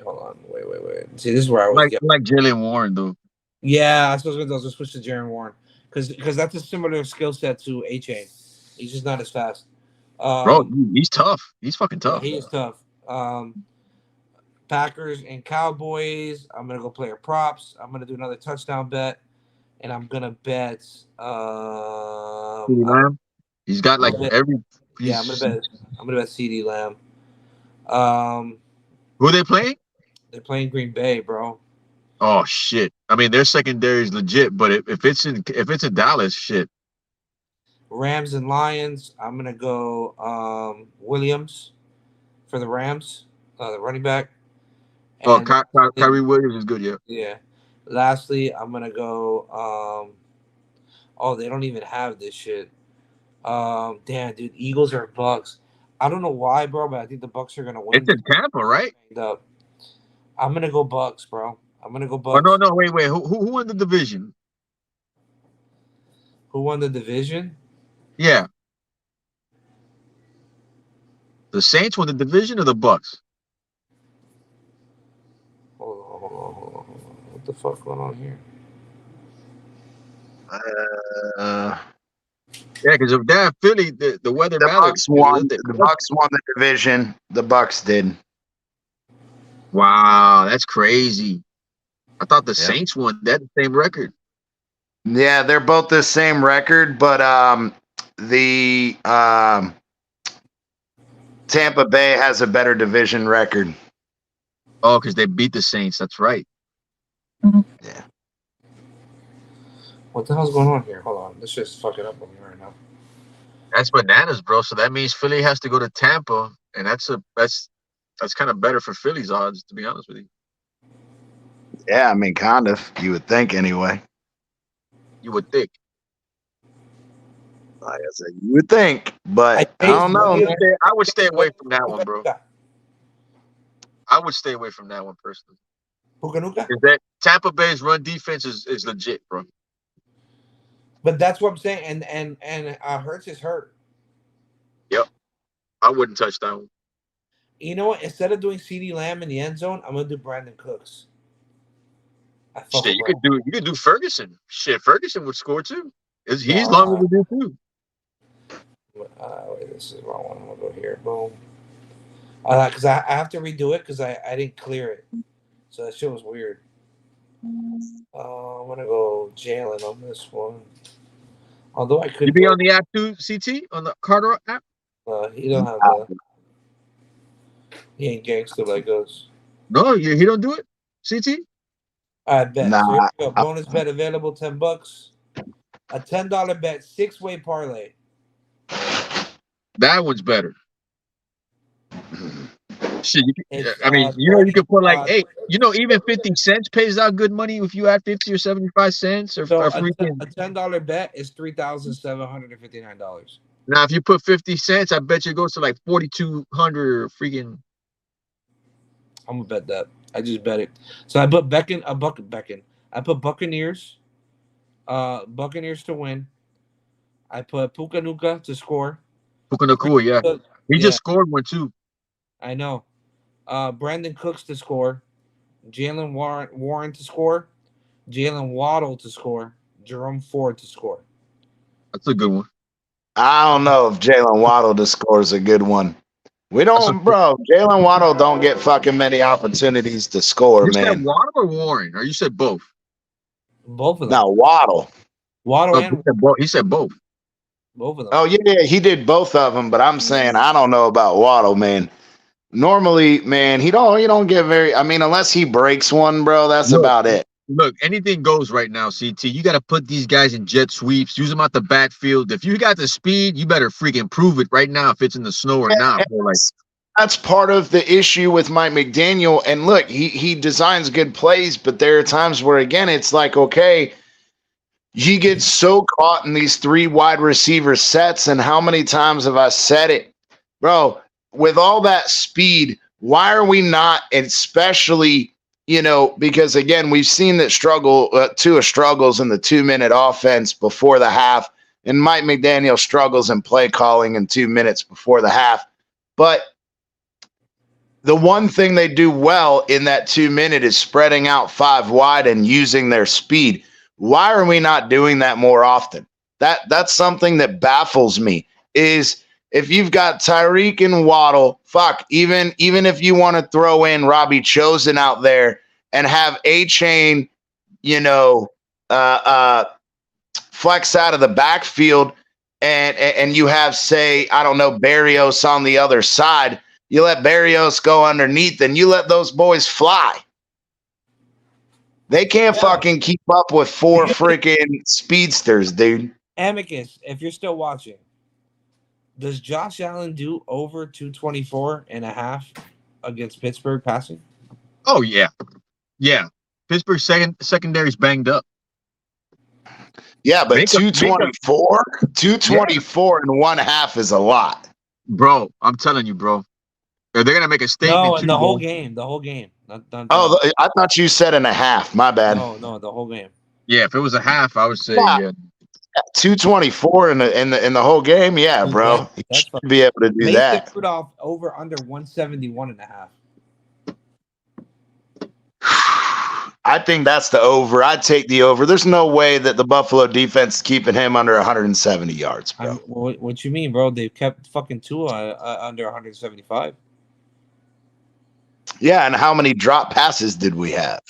[SPEAKER 1] hold on. Wait. See, this is where I was
[SPEAKER 5] like Jalen Warren though.
[SPEAKER 1] Yeah, I was gonna switch to Jaren Warren because that's a similar skill set to A-Chain. He's just not as fast.
[SPEAKER 5] Bro, he's tough. He's fucking tough.
[SPEAKER 1] Yeah, he is tough. Packers and Cowboys. I'm gonna go player props. I'm gonna do another touchdown bet, and I'm gonna bet.
[SPEAKER 5] He's got like every.
[SPEAKER 1] Yeah, I'm gonna bet CeeDee Lamb.
[SPEAKER 5] Who are they playing?
[SPEAKER 1] They're playing Green Bay, bro.
[SPEAKER 5] Oh shit! I mean, their secondary is legit, but if it's in Dallas, shit.
[SPEAKER 1] Rams and Lions. I'm gonna go Williams for the Rams, the running back.
[SPEAKER 5] And Kyrie Williams is good, yeah.
[SPEAKER 1] Yeah. Lastly, I'm gonna go. They don't even have this shit. Damn, dude, Eagles are Bucks. I don't know why, bro, but I think the Bucks are gonna win.
[SPEAKER 5] It's in Tampa, right?
[SPEAKER 1] I'm gonna go Bucks, bro. I'm gonna go Bucks.
[SPEAKER 5] Oh no, wait. Who won the division?
[SPEAKER 1] Who won the division?
[SPEAKER 5] Yeah. The Saints won the division or the Bucks?
[SPEAKER 1] Hold on. What the fuck going on here?
[SPEAKER 5] Yeah, because if that Philly, the weather matters.
[SPEAKER 4] The Bucks won the division. The Bucks did.
[SPEAKER 5] Wow, that's crazy. I thought the Saints won. They had the same record.
[SPEAKER 4] Yeah, they're both the same record, but the Tampa Bay has a better division record.
[SPEAKER 5] Oh, because they beat the Saints. That's right.
[SPEAKER 4] Yeah.
[SPEAKER 1] What the hell's going on here? Hold on. Let's just fuck it up on me right now.
[SPEAKER 5] That's bananas, bro. So that means Philly has to go to Tampa, and that's kind of better for Philly's odds, to be honest with you.
[SPEAKER 4] Yeah, I mean, kind of. You would think anyway.
[SPEAKER 5] You would think.
[SPEAKER 4] Like I said, you would think, but I don't know.
[SPEAKER 5] I would stay away from that one, bro. I would stay away from that one personally.
[SPEAKER 1] Pucanuca?
[SPEAKER 5] That Tampa Bay's run defense is legit, bro.
[SPEAKER 1] But that's what I'm saying. And Hurts is hurt.
[SPEAKER 5] Yep. I wouldn't touch that one.
[SPEAKER 1] You know what? Instead of doing CeeDee Lamb in the end zone, I'm gonna do Brandon Cooks.
[SPEAKER 5] Shit, you could do Ferguson. Shit, Ferguson would score too. He's longer to do too.
[SPEAKER 1] Wait, this is the wrong one. I'm gonna go here. Boom. Because I have to redo it because I didn't clear it, so that shit was weird. I'm gonna go Jalen on this one. Although I could.
[SPEAKER 5] You be on the app too, CT, on the Carter app.
[SPEAKER 1] He don't have that. He ain't gangster like us.
[SPEAKER 5] No, he don't do it. CT.
[SPEAKER 1] I bet.
[SPEAKER 4] Nah.
[SPEAKER 1] So here we go. Bonus bet available, $10. A $10 bet, 6-way parlay.
[SPEAKER 5] That one's better. Shit, I mean, you could put like, hey, even 50 cents pays out good money if you add 50 or 75 cents or
[SPEAKER 1] so a
[SPEAKER 5] freaking.
[SPEAKER 1] $10 bet is $3,759.
[SPEAKER 5] Now, if you put 50 cents, I bet you it goes to like 4,200 or freaking.
[SPEAKER 1] I'm gonna bet that. I just bet it. So I put Beckin. I put Buccaneers. Buccaneers to win. I put Pucanuca to score.
[SPEAKER 5] Pucanuca, yeah. He just scored one too.
[SPEAKER 1] I know. Brandon Cooks to score. Jalen Warren to score. Jalen Waddle to score. Jerome Ford to score.
[SPEAKER 5] That's a good one.
[SPEAKER 4] I don't know if Jalen Waddle to score is a good one. We don't, bro. Jalen Waddle don't get fucking many opportunities to score,
[SPEAKER 5] you
[SPEAKER 4] man.
[SPEAKER 5] You said Waddle or Warren? Or you said both?
[SPEAKER 1] Both of them.
[SPEAKER 4] No, Waddle.
[SPEAKER 1] And
[SPEAKER 5] he said both.
[SPEAKER 1] Both of them.
[SPEAKER 4] Oh yeah, he did both of them. But I'm saying I don't know about Waddle, man. Normally, man, he don't get very. I mean, unless he breaks one, bro, that's about it.
[SPEAKER 5] Look, anything goes right now, CT. You got to put these guys in jet sweeps, use them out the backfield. If you got the speed, you better freaking prove it right now if it's in the snow or not. Like,
[SPEAKER 4] that's part of the issue with Mike McDaniel. And look, he designs good plays, but there are times where, again, it's like, okay, he gets so caught in these 3 wide receiver sets. And how many times have I said it? Bro, with all that speed, why are we not, especially – because again, we've seen that Tua struggles in the 2-minute offense before the half, and Mike McDaniel struggles in play calling in 2 minutes before the half. But the one thing they do well in that 2-minute is spreading out 5 wide and using their speed. Why are we not doing that more often? That's something that baffles me. Is if you've got Tyreek and Waddle, even if you want to throw in Robbie Chosen out there and have A-Chain, flex out of the backfield, and you have, say, I don't know, Berrios on the other side, you let Berrios go underneath and you let those boys fly. They can't fucking keep up with 4 freaking speedsters, dude.
[SPEAKER 1] Amicus, if you're still watching, does Josh Allen do over 224.5 against Pittsburgh passing?
[SPEAKER 5] Oh, yeah. Yeah. Pittsburgh's secondary's banged up.
[SPEAKER 4] Yeah, but 224 and 1/2 is a lot.
[SPEAKER 5] Bro, I'm telling you, bro. They're going to make a statement.
[SPEAKER 1] No, in the whole game. The whole game. Not
[SPEAKER 4] I thought you said and a half. My bad.
[SPEAKER 1] No, the whole game.
[SPEAKER 5] Yeah, if it was a half, I would say, yeah.
[SPEAKER 4] 224 in the whole game, yeah, bro. You should be able to do that.
[SPEAKER 1] Rudolph over under 171.5.
[SPEAKER 4] I think that's the over. I'd take the over. There's no way that the Buffalo defense is keeping him under 170 yards, bro.
[SPEAKER 1] What you mean, bro? They've kept fucking Tua under 175.
[SPEAKER 4] Yeah, and how many drop passes did we have?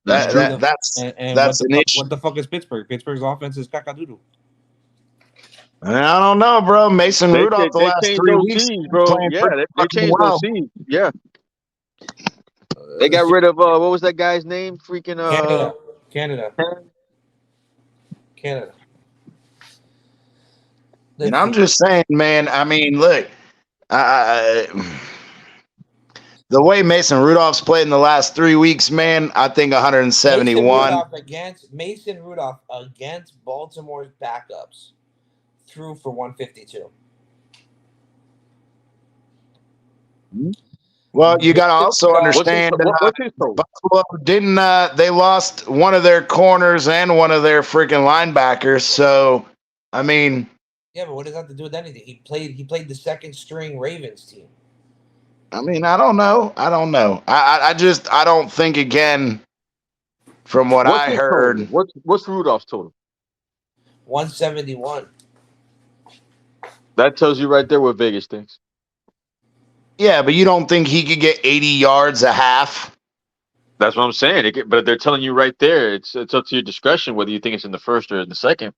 [SPEAKER 5] That's true.
[SPEAKER 4] That's
[SPEAKER 1] what
[SPEAKER 4] an issue.
[SPEAKER 1] the fuck is Pittsburgh? Pittsburgh's offense is cackadoodle.
[SPEAKER 4] I don't know, bro. Mason Rudolph the
[SPEAKER 5] They
[SPEAKER 4] last
[SPEAKER 5] changed
[SPEAKER 4] 3 weeks
[SPEAKER 5] OCs,
[SPEAKER 4] has been
[SPEAKER 5] bro.
[SPEAKER 4] playing
[SPEAKER 5] Yeah,
[SPEAKER 4] pretty
[SPEAKER 5] they
[SPEAKER 4] fucking
[SPEAKER 5] changed
[SPEAKER 4] well.
[SPEAKER 5] OCs. Yeah, they got rid of what was that guy's name? Freaking
[SPEAKER 1] Canada.
[SPEAKER 4] And I'm just saying, man. I mean, look, I the way Mason Rudolph's played in the last 3 weeks, man, I think 171.
[SPEAKER 1] Mason Rudolph against Baltimore's backups threw for 152.
[SPEAKER 4] Well, you got to also understand
[SPEAKER 5] what's his total?
[SPEAKER 4] Buffalo didn't they lost one of their corners and one of their freaking linebackers. So, I mean,
[SPEAKER 1] yeah, but what does that have to do with anything? He played the second string Ravens team.
[SPEAKER 4] I mean, I don't know. I don't think, again, from what I heard.
[SPEAKER 5] What's Rudolph's total?
[SPEAKER 1] 171.
[SPEAKER 5] That tells you right there what Vegas thinks.
[SPEAKER 4] Yeah, but you don't think he could get 80 yards a half?
[SPEAKER 5] That's what I'm saying. But they're telling you right there. It's up to your discretion whether you think it's in the first or in the second.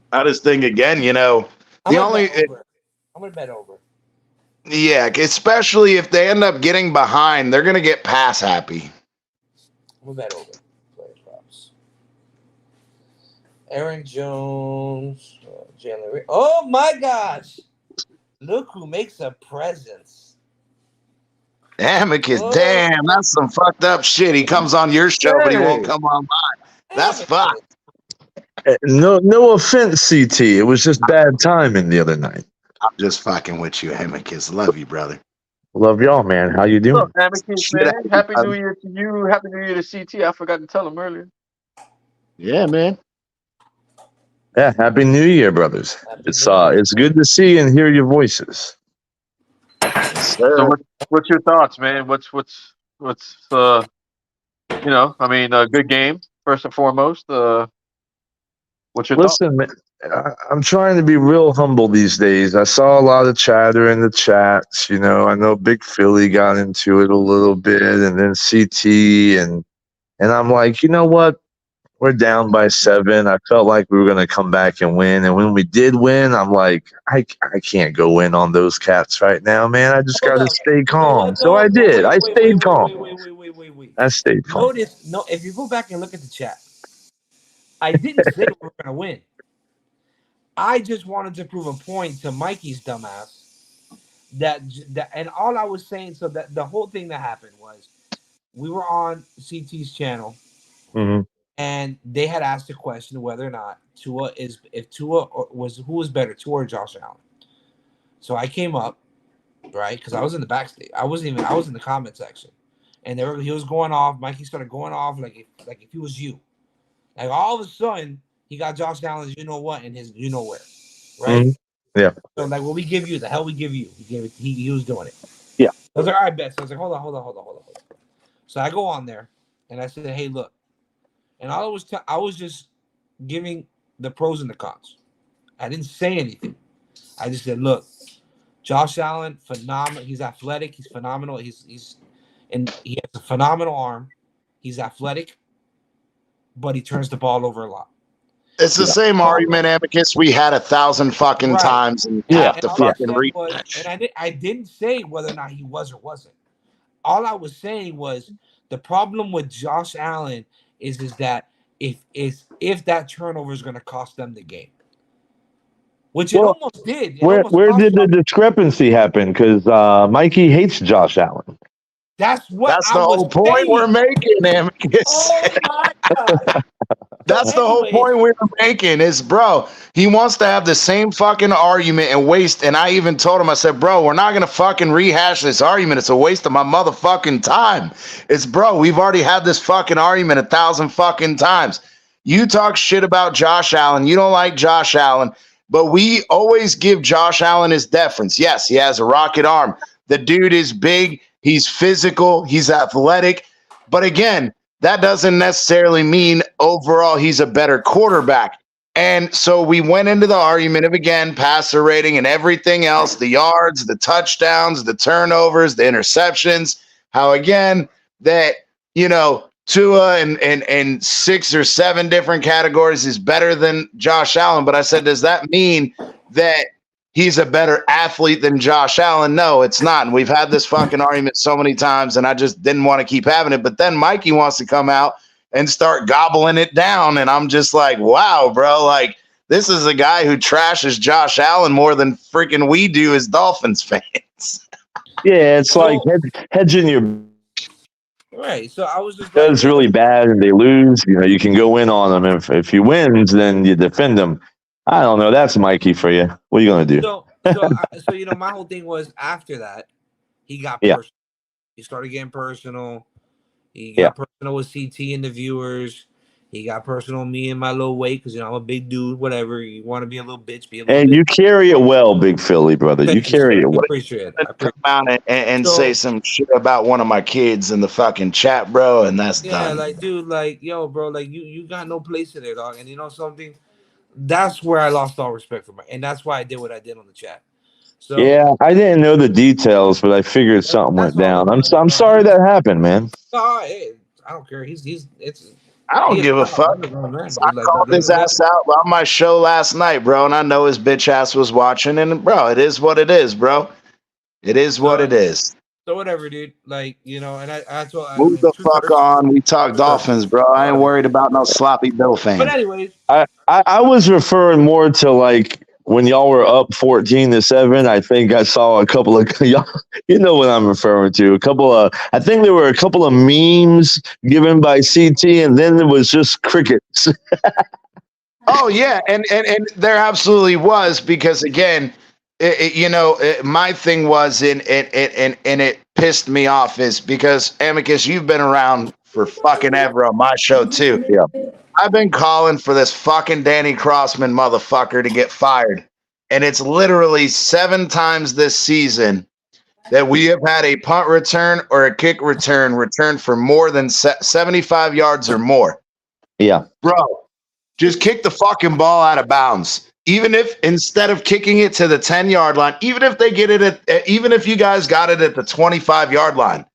[SPEAKER 4] I just think, again, I'm
[SPEAKER 1] gonna bet over.
[SPEAKER 4] Yeah, especially if they end up getting behind, they're gonna get pass happy.
[SPEAKER 1] I'm gonna bet over. Player props. Aaron Jones, Jalen. Oh my gosh! Look who makes a presence.
[SPEAKER 4] Amicus, damn, that's some fucked up shit. He comes on your show, but he won't come on mine. That's fucked.
[SPEAKER 6] No offense, CT. It was just bad timing the other night.
[SPEAKER 4] I'm just fucking with you, Amicus. Love you, brother.
[SPEAKER 6] Love y'all, man. How you doing?
[SPEAKER 5] Look, Amicus, man. Happy New Year to you. Happy New Year to CT. I forgot to tell him earlier.
[SPEAKER 4] Yeah, man.
[SPEAKER 6] Yeah, Happy New Year, brothers. It's good to see and hear your voices.
[SPEAKER 5] So what's your thoughts, man? What's a good game first and foremost. What's your thoughts?
[SPEAKER 6] Listen, man, I'm trying to be real humble these days. I saw a lot of chatter in the chats. I know Big Philly got into it a little bit, and then CT, and I'm like, you know what? We're down by 7. I felt like we were going to come back and win. And when we did win, I'm like, I can't go in on those cats right now, man. I just got to stay calm. So I did. I stayed calm.
[SPEAKER 1] Wait.
[SPEAKER 6] I stayed calm.
[SPEAKER 1] Notice, if you go back and look at the chat, I didn't say we were going to win. I just wanted to prove a point to Mikey's dumbass that and all I was saying, so that the whole thing that happened was we were on CT's channel.
[SPEAKER 6] Mm-hmm.
[SPEAKER 1] And they had asked the question whether or not Tua was who was better, Tua or Josh Allen. So I came up, right? Because I was in the backstage. I was in the comment section, and he was going off. Mikey started going off like if he was you. Like all of a sudden he got Josh Allen's you know what and his you know where, right?
[SPEAKER 6] Mm-hmm. Yeah.
[SPEAKER 1] So like, well, we give you the hell we give you. He gave it. He was doing it.
[SPEAKER 6] Yeah.
[SPEAKER 1] I was like, all right, bet. So I was like, hold on. So I go on there and I said, hey, look. And I was just giving the pros and the cons. I didn't say anything. I just said, look, Josh Allen, phenomenal. He's athletic. He's phenomenal. He has a phenomenal arm. He's athletic, but he turns the ball over a lot.
[SPEAKER 4] It's the same argument, Amicus. We had 1,000 fucking times and have to fucking rematch.
[SPEAKER 1] And I didn't say whether or not he was or wasn't. All I was saying was the problem with Josh Allen is that if that turnover is going to cost them the game, which it almost did.
[SPEAKER 6] Where did the discrepancy happen? Because Mikey hates Josh Allen.
[SPEAKER 1] That's the
[SPEAKER 4] whole point we're making, Amicus.
[SPEAKER 1] Oh my God.
[SPEAKER 4] That's the whole point we were making is, bro, he wants to have the same fucking argument and waste. And I even told him, I said, bro, we're not going to fucking rehash this argument. It's a waste of my motherfucking time. Bro, we've already had this fucking argument 1,000 fucking times. You talk shit about Josh Allen. You don't like Josh Allen, but we always give Josh Allen his deference. Yes, he has a rocket arm. The dude is big. He's physical. He's athletic. But again, that doesn't necessarily mean overall he's a better quarterback. And so we went into the argument of, again, passer rating and everything else, the yards, the touchdowns, the turnovers, the interceptions, how, again, that, Tua in 6 or 7 different categories is better than Josh Allen. But I said, does that mean that he's a better athlete than Josh Allen? No, it's not. And we've had this fucking argument so many times, and I just didn't want to keep having it. But then Mikey wants to come out and start gobbling it down. And I'm just like, wow, bro, like this is a guy who trashes Josh Allen more than freaking we do as Dolphins fans.
[SPEAKER 6] Yeah, it's like hedging your
[SPEAKER 1] Right. So I was just
[SPEAKER 6] does really bad and they lose. You can go in on them. If you win, then you defend them. I don't know. That's Mikey for you. What are you gonna do?
[SPEAKER 1] So my whole thing was after that, he got
[SPEAKER 6] Yeah.
[SPEAKER 1] personal. He started getting personal. He got personal with CT and the viewers. He got personal with me and my little weight because I'm a big dude. Whatever, you want to be a little bitch, be a little.
[SPEAKER 6] And
[SPEAKER 1] bitch.
[SPEAKER 6] you carry it well, Big Philly, brother. You carry it well.
[SPEAKER 1] Appreciate it.
[SPEAKER 4] Come out and say some shit about one of my kids in the fucking chat, bro, and that's done.
[SPEAKER 1] Like, dude, like, yo, bro, like you got no place in there, dog. And you know something? That's where I lost all respect for my, and that's why I did what I did on the chat. So
[SPEAKER 6] yeah, I didn't know the details, but I figured something went down. I'm sorry that happened, man.
[SPEAKER 1] No, I don't care.
[SPEAKER 4] I don't give a fuck. I called his ass out on my show last night, bro, and I know his bitch ass was watching. And bro, it is what it is, bro. It is what it is.
[SPEAKER 1] So whatever, dude. Like, and I told
[SPEAKER 4] move the fuck on. We talk Dolphins, bro. I ain't worried about no sloppy Bill fan.
[SPEAKER 1] But anyways,
[SPEAKER 6] I was referring more to like when y'all were up 14-7. I think I saw a couple of y'all. You know what I'm referring to? I think there were a couple of memes given by CT, and then there was just crickets.
[SPEAKER 4] Oh yeah, and there absolutely was, because again, my thing was and it pissed me off is because Amicus, you've been around for fucking ever on my show too.
[SPEAKER 6] Yeah.
[SPEAKER 4] I've been calling for this fucking Danny Crossman motherfucker to get fired. And it's literally 7 times this season that we have had a punt return or a kick return for more than 75 yards or more.
[SPEAKER 6] Yeah.
[SPEAKER 4] Bro, just kick the fucking ball out of bounds. Even if instead of kicking it to the 10-yard line, even if you guys got it at the 25-yard line,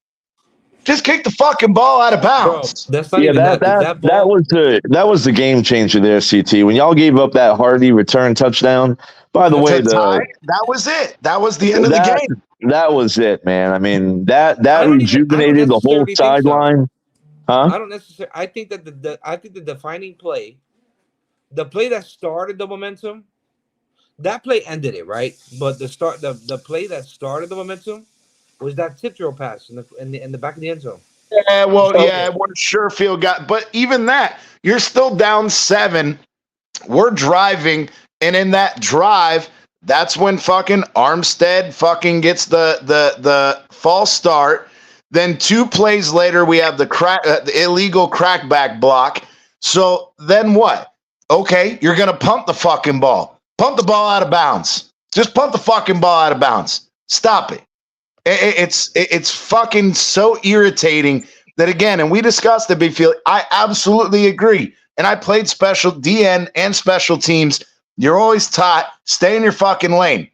[SPEAKER 4] just kick the fucking ball out of bounds.
[SPEAKER 1] Bro, that's not even
[SPEAKER 6] that was the game changer there, CT. When y'all gave up that Hardy return touchdown. By the way,
[SPEAKER 4] that was it. That was the end of the game.
[SPEAKER 6] That was it, man. I mean, that rejuvenated the whole sideline. Huh?
[SPEAKER 1] I don't necessarily. I think that the defining play, the play that started the momentum, that play ended it, right? But the play that started the momentum was that tip drill pass in the back of the end zone.
[SPEAKER 4] Yeah, well, yeah, what Sherfield got, but even that, you're still down 7. We're driving, and in that drive, that's when fucking Armstead fucking gets the false start. Then 2 plays later, we have the illegal crackback block. So then what? Okay, you're gonna pump the fucking ball. Pump the ball out of bounds. Just pump the fucking ball out of bounds. Stop it. It's fucking so irritating that, again, and we discussed it, Big Phil. I absolutely agree. And I played special DN and special teams. You're always taught, stay in your fucking lane.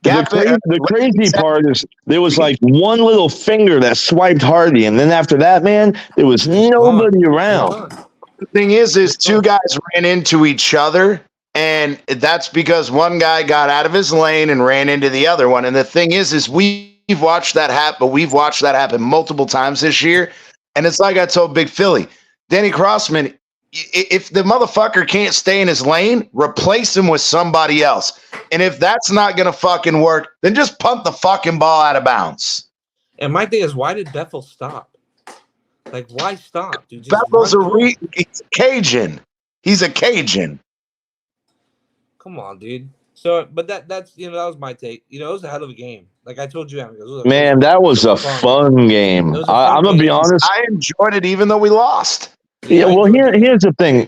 [SPEAKER 6] The crazy part is there was like one little finger that swiped Hardy, and then after that, man, there was nobody around.
[SPEAKER 4] The thing is 2 guys ran into each other, and that's because one guy got out of his lane and ran into the other one. And the thing is we've watched that happen, but we've watched that happen multiple times this year. And it's like I told Big Philly, Danny Crossman, if the motherfucker can't stay in his lane, replace him with somebody else. And if that's not going to fucking work, then just punt the fucking ball out of bounds.
[SPEAKER 1] And my thing is, why did Bethel stop? Like, why stop, dude?
[SPEAKER 4] Bethel's he's a Cajun. He's a Cajun.
[SPEAKER 1] Come on, dude. So, but that's that was my take. It was a hell of a game. Like I told you,
[SPEAKER 6] man, that was a fun game. I'm gonna be honest.
[SPEAKER 4] I enjoyed it, even though we lost.
[SPEAKER 6] Yeah. Well, here's the thing.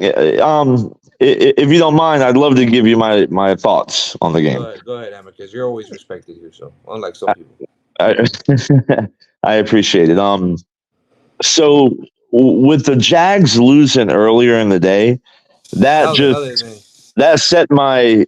[SPEAKER 6] If you don't mind, I'd love to give you my thoughts on the game.
[SPEAKER 1] Go ahead, Amicus. You're always respected here, so unlike some people.
[SPEAKER 6] I appreciate it. So with the Jags losing earlier in the day, that
[SPEAKER 1] was
[SPEAKER 6] just
[SPEAKER 1] another thing.
[SPEAKER 6] that set my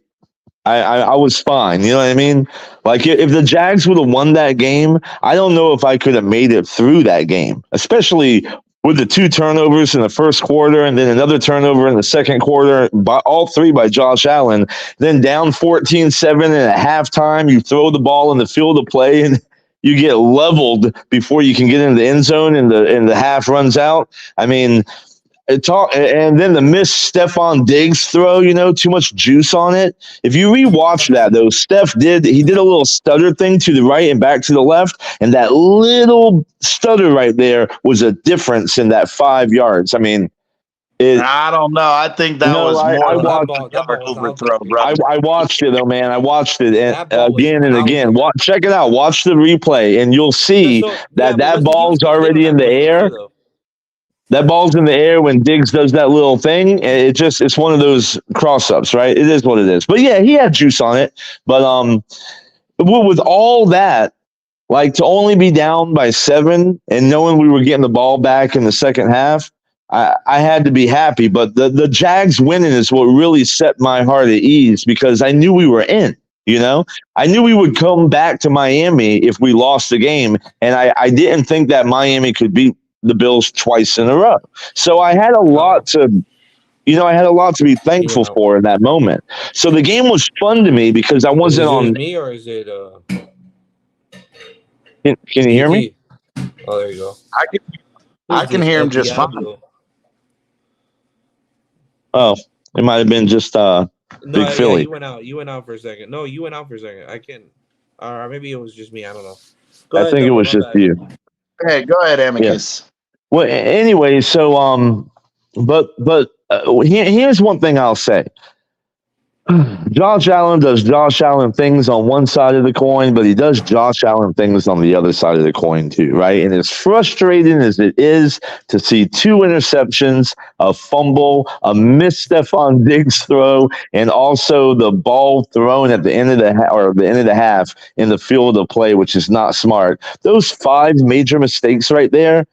[SPEAKER 6] I was fine. You know what I mean? Like if the Jags would have won that game, I don't know if I could have made it through that game, especially with the 2 turnovers in the first quarter and then another turnover in the second quarter, by all 3 by Josh Allen. Then down 14-7 and at halftime, you throw the ball in the field of play and you get leveled before you can get into the end zone and the half runs out. I mean, and then the missed Stephon Diggs throw, too much juice on it. If you rewatch that, though, he did a little stutter thing to the right and back to the left, and that little stutter right there was a difference in that 5 yards. I mean,
[SPEAKER 4] I don't know. I think that was more
[SPEAKER 6] I
[SPEAKER 4] of
[SPEAKER 6] watched.
[SPEAKER 4] a
[SPEAKER 1] that ball
[SPEAKER 4] yard
[SPEAKER 1] was
[SPEAKER 4] overthrow,
[SPEAKER 1] out.
[SPEAKER 4] bro.
[SPEAKER 6] I watched it, though, man. I watched it
[SPEAKER 1] That ball was
[SPEAKER 6] again and
[SPEAKER 1] out
[SPEAKER 6] again.
[SPEAKER 1] there.
[SPEAKER 6] Check it out. Watch the replay, and you'll see that ball's already in the air. That ball's in the air when Diggs does that little thing. It's one of those cross ups, right? It is what it is. But yeah, he had juice on it. But with all that, like to only be down by 7 and knowing we were getting the ball back in the second half, I had to be happy. But the Jags winning is what really set my heart at ease because I knew we were in. I knew we would come back to Miami if we lost the game, and I didn't think that Miami could beat the Bills twice in a row. So I had a lot to be thankful for in that moment. So the game was fun to me because I wasn't on.
[SPEAKER 1] Me or is it?
[SPEAKER 6] Can you hear me?
[SPEAKER 1] Oh, there you go.
[SPEAKER 4] I can hear him just fine.
[SPEAKER 6] Oh, it might have been just Big Philly.
[SPEAKER 1] You went out for a second. No, you went out for a second. I can. Or maybe it was just me. I don't know.
[SPEAKER 6] I think it was just you.
[SPEAKER 4] Hey, go ahead, Amicus.
[SPEAKER 6] Yeah. Well, anyway, so here's one thing I'll say. Josh Allen does Josh Allen things on one side of the coin, but he does Josh Allen things on the other side of the coin too, right? And as frustrating as it is to see 2 interceptions, a fumble, a missed Stephon Diggs throw, and also the ball thrown at the end of the half in the field of play, which is not smart. Those 5 major mistakes right there,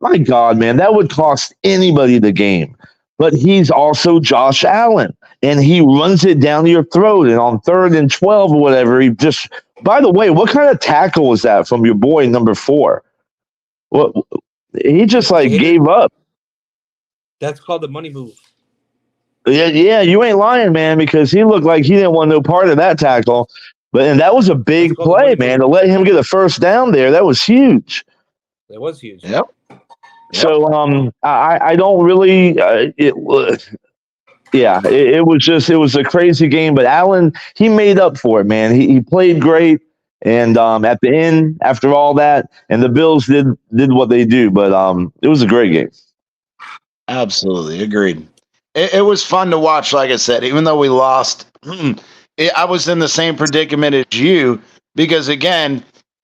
[SPEAKER 6] my God, man, that would cost anybody the game. But he's also Josh Allen, and he runs it down your throat. And on 3rd and 12 or whatever, he just. By the way, what kind of tackle was that from your boy number 4? What he just gave up.
[SPEAKER 1] That's called the money move.
[SPEAKER 6] Yeah, you ain't lying, man, because he looked like he didn't want no part of that tackle. And that was a big play, man, to let him get a first down there. That was huge.
[SPEAKER 1] It was huge.
[SPEAKER 4] Yep.
[SPEAKER 6] So I don't really it was a crazy game, but Allen, he made up for it, man. He played great, and at the end, after all that, and the Bills did what they do, but it was a great game.
[SPEAKER 4] Absolutely agreed. It was fun to watch. Like I said, even though we lost, I was in the same predicament as you because again.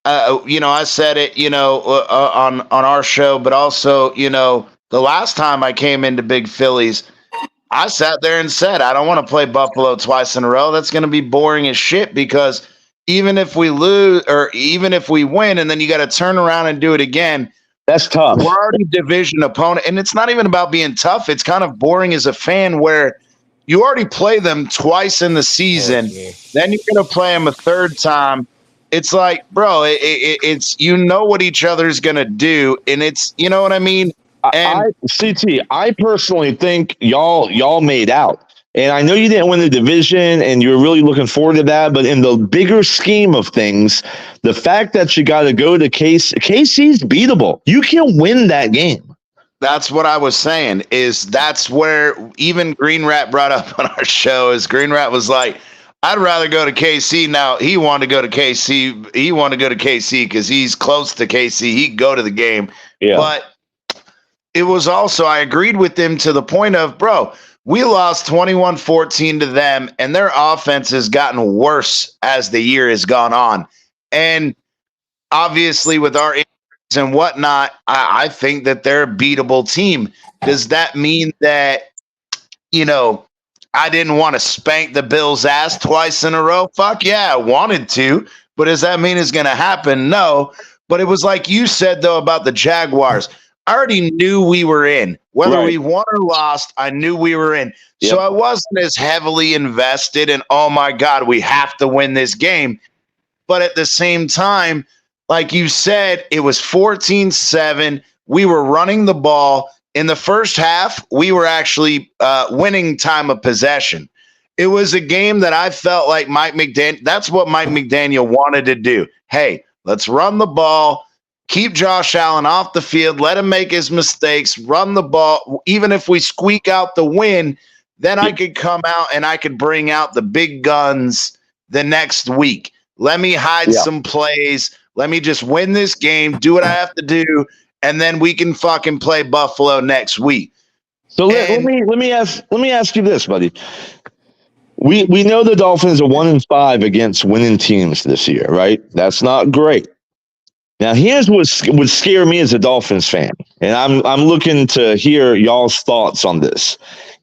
[SPEAKER 4] I said it, on our show, but also, the last time I came into Big Phillies, I sat there and said, I don't want to play Buffalo twice in a row. That's going to be boring as shit because even if we lose or even if we win and then you got to turn around and do it again,
[SPEAKER 6] that's tough.
[SPEAKER 4] We're already division opponent. And it's not even about being tough. It's kind of boring as a fan where you already play them twice in the season. Then you're going to play them a 3rd time. It's like, bro, it's what each other's gonna do, and it's you know what I mean. And
[SPEAKER 6] I personally think y'all made out, and I know you didn't win the division, and you're really looking forward to that. But in the bigger scheme of things, the fact that you got to go to KC's beatable. You can win that game.
[SPEAKER 4] That's what I was saying. That's where even Green Rat brought up on our show. Is Green Rat was like. I'd rather go to KC. Now he wanted to go to KC. He wanted to go to KC because he's close to KC. He'd go to the game.
[SPEAKER 6] Yeah.
[SPEAKER 4] But it was also, I agreed with him to the point of, bro, we lost 21-14 to them, and their offense has gotten worse as the year has gone on. And obviously with our injuries and whatnot, I think that they're a beatable team. Does that mean that, I didn't want to spank the Bills' ass twice in a row? Fuck yeah, I wanted to. But does that mean it's going to happen? No. But it was like you said, though, about the Jaguars. I already knew we were in. Whether
[SPEAKER 6] Right.
[SPEAKER 4] we won or lost, I knew we were in. So
[SPEAKER 6] Yep.
[SPEAKER 4] I wasn't as heavily invested in, oh my God, we have to win this game. But at the same time, like you said, it was 14-7. We were running the ball. In the first half, we were actually winning time of possession. It was a game that I felt like Mike McDaniel, that's what Mike McDaniel wanted to do. Hey, let's run the ball, keep Josh Allen off the field, let him make his mistakes, run the ball. Even if we squeak out the win, then I could come out and I could bring out the big guns the next week. Let me hide some plays. Let me just win this game, do what I have to do, and then we can fucking play Buffalo next week.
[SPEAKER 6] So let me ask you this, buddy. We know the Dolphins are 1-5 against winning teams this year, right? That's not great. Now, here's what would scare me as a Dolphins fan, and I'm looking to hear y'all's thoughts on this.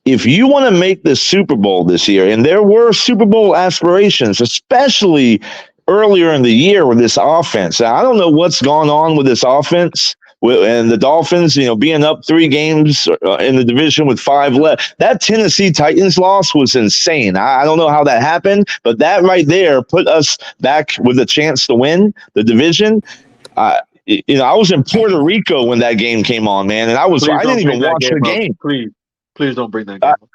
[SPEAKER 6] If you want to make the Super Bowl this year, and there were Super Bowl aspirations, especially earlier in the year with this offense. Now, I don't know what's gone on with this offense and the Dolphins, being up 3 games in the division with 5 left. That Tennessee Titans loss was insane. I don't know how that happened, but that right there put us back with a chance to win the division. I was in Puerto Rico when that game came on, man, and I didn't even watch the game.
[SPEAKER 5] Please don't bring that game up.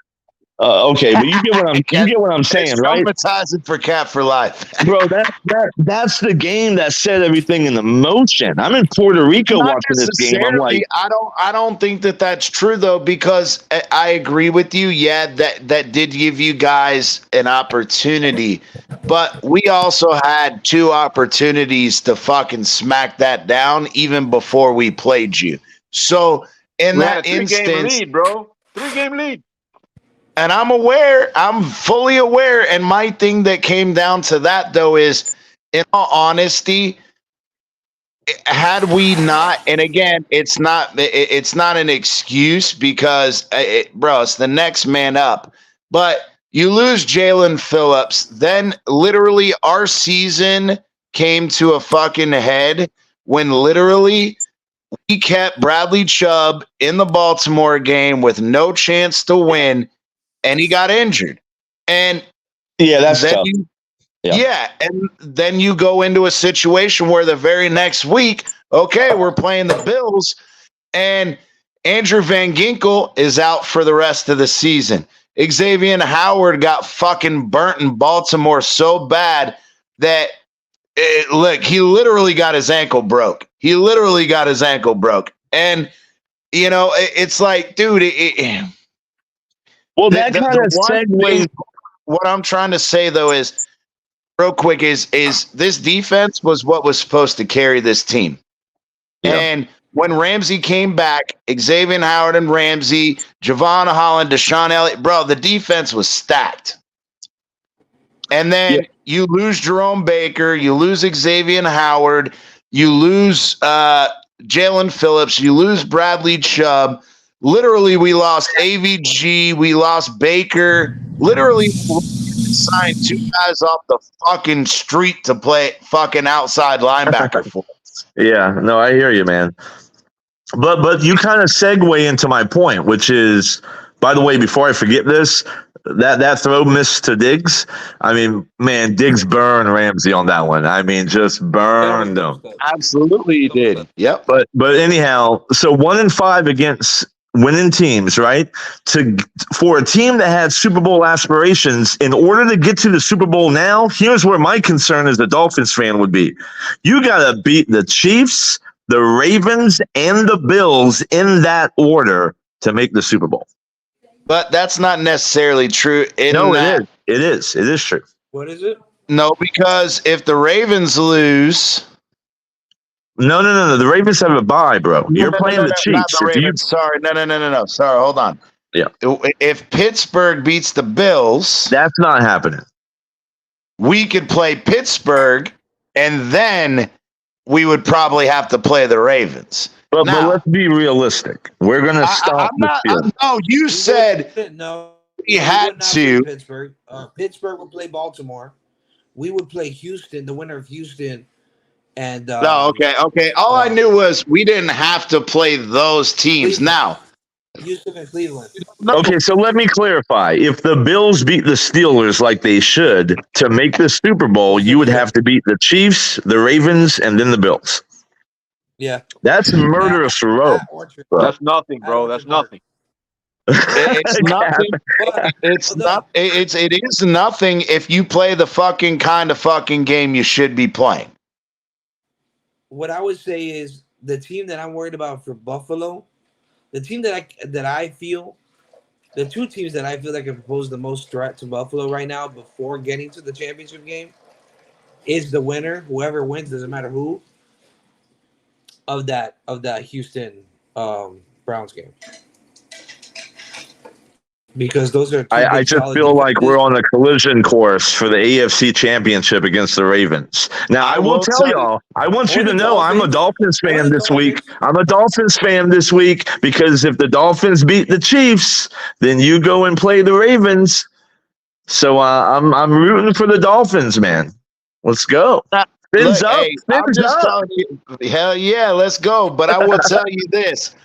[SPEAKER 6] Okay, but you get what I'm saying,
[SPEAKER 4] it's
[SPEAKER 6] right?
[SPEAKER 4] Traumatizing for Cap for life,
[SPEAKER 6] bro. That's the game that set everything into motion. I'm in Puerto Rico watching this game. I'm like,
[SPEAKER 4] I don't think that that's true though, because I agree with you. Yeah, that did give you guys an opportunity, but we also had 2 opportunities to fucking smack that down even before we played you. So in that instance,
[SPEAKER 5] 3-game lead, bro. 3-game lead.
[SPEAKER 4] And I'm fully aware. And my thing that came down to that, though, is, in all honesty, had we not, and again, it's not an excuse because, bro, it's the next man up. But you lose Jalen Phillips, then literally our season came to a fucking head when literally we kept Bradley Chubb in the Baltimore game with no chance to win. And he got injured. And
[SPEAKER 6] yeah, that's tough.
[SPEAKER 4] And then you go into a situation where the very next week, okay, we're playing the Bills, and Andrew Van Ginkel is out for the rest of the season. Xavier Howard got fucking burnt in Baltimore so bad that, he literally got his ankle broke. And, it's like, dude,
[SPEAKER 6] well, that kind of segues.
[SPEAKER 4] What I'm trying to say, though, is real quick is this defense was what was supposed to carry this team. Yeah. And when Ramsey came back, Xavier Howard and Ramsey, Javon Holland, Deshaun Elliott, bro, the defense was stacked. And then you lose Jerome Baker, you lose Xavier Howard, you lose Jalen Phillips, you lose Bradley Chubb. Literally, we lost AVG. We lost Baker. Literally, signed 2 guys off the fucking street to play fucking outside linebacker for us.
[SPEAKER 6] Yeah, no, I hear you, man. But you kind of segue into my point, which is, by the way, before I forget this, that throw miss to Diggs. I mean, man, Diggs burned Ramsey on that one. I mean, just burned him.
[SPEAKER 4] Absolutely, he did. Yep.
[SPEAKER 6] But anyhow, so 1-5 against winning teams, right? For a team that had Super Bowl aspirations, in order to get to the Super Bowl now, here's where my concern as a Dolphins fan would be. You got to beat the Chiefs, the Ravens, and the Bills in that order to make the Super Bowl.
[SPEAKER 4] But that's not necessarily true.
[SPEAKER 6] It is. It is true.
[SPEAKER 1] What is it?
[SPEAKER 4] No, because if the Ravens lose...
[SPEAKER 6] No. The Ravens have a bye, bro. You're playing the Chiefs.
[SPEAKER 4] Not the Ravens. Sorry. No. Sorry, hold on.
[SPEAKER 6] Yeah.
[SPEAKER 4] If Pittsburgh beats the Bills,
[SPEAKER 6] that's not happening.
[SPEAKER 4] We could play Pittsburgh, and then we would probably have to play the Ravens.
[SPEAKER 6] But let's be realistic. We're going to stop the field.
[SPEAKER 4] No, you said we had to.
[SPEAKER 1] Pittsburgh would play Baltimore. We would play Houston, the winner of Houston And
[SPEAKER 4] No, okay. All I knew was we didn't have to play those teams.
[SPEAKER 1] Cleveland.
[SPEAKER 4] Now,
[SPEAKER 1] Houston and Cleveland.
[SPEAKER 6] Okay, so let me clarify. If the Bills beat the Steelers like they should to make the Super Bowl, you would have to beat the Chiefs, the Ravens, and then the Bills.
[SPEAKER 1] Yeah.
[SPEAKER 6] That's murderous row.
[SPEAKER 5] That's nothing, bro. That's nothing.
[SPEAKER 4] it's nothing. It is nothing if you play the fucking kind of fucking game you should be playing.
[SPEAKER 1] What I would say is the team that I'm worried about for Buffalo, the team that I feel, the two teams that I feel that can pose the most threat to Buffalo right now before getting to the championship game is the winner, whoever wins, doesn't matter who, of that Houston Browns game. Because those are
[SPEAKER 6] I just feel like we're on a collision course for the AFC Championship against the Ravens. Now, I will tell y'all, I want you to know I'm a Dolphins fan this week. I'm a Dolphins fan this week because if the Dolphins beat the Chiefs, then you go and play the Ravens. So I'm rooting for the Dolphins, man. Let's go. Fins up.
[SPEAKER 4] Hey, I'm just telling you, hell yeah, let's go. But I will tell you this.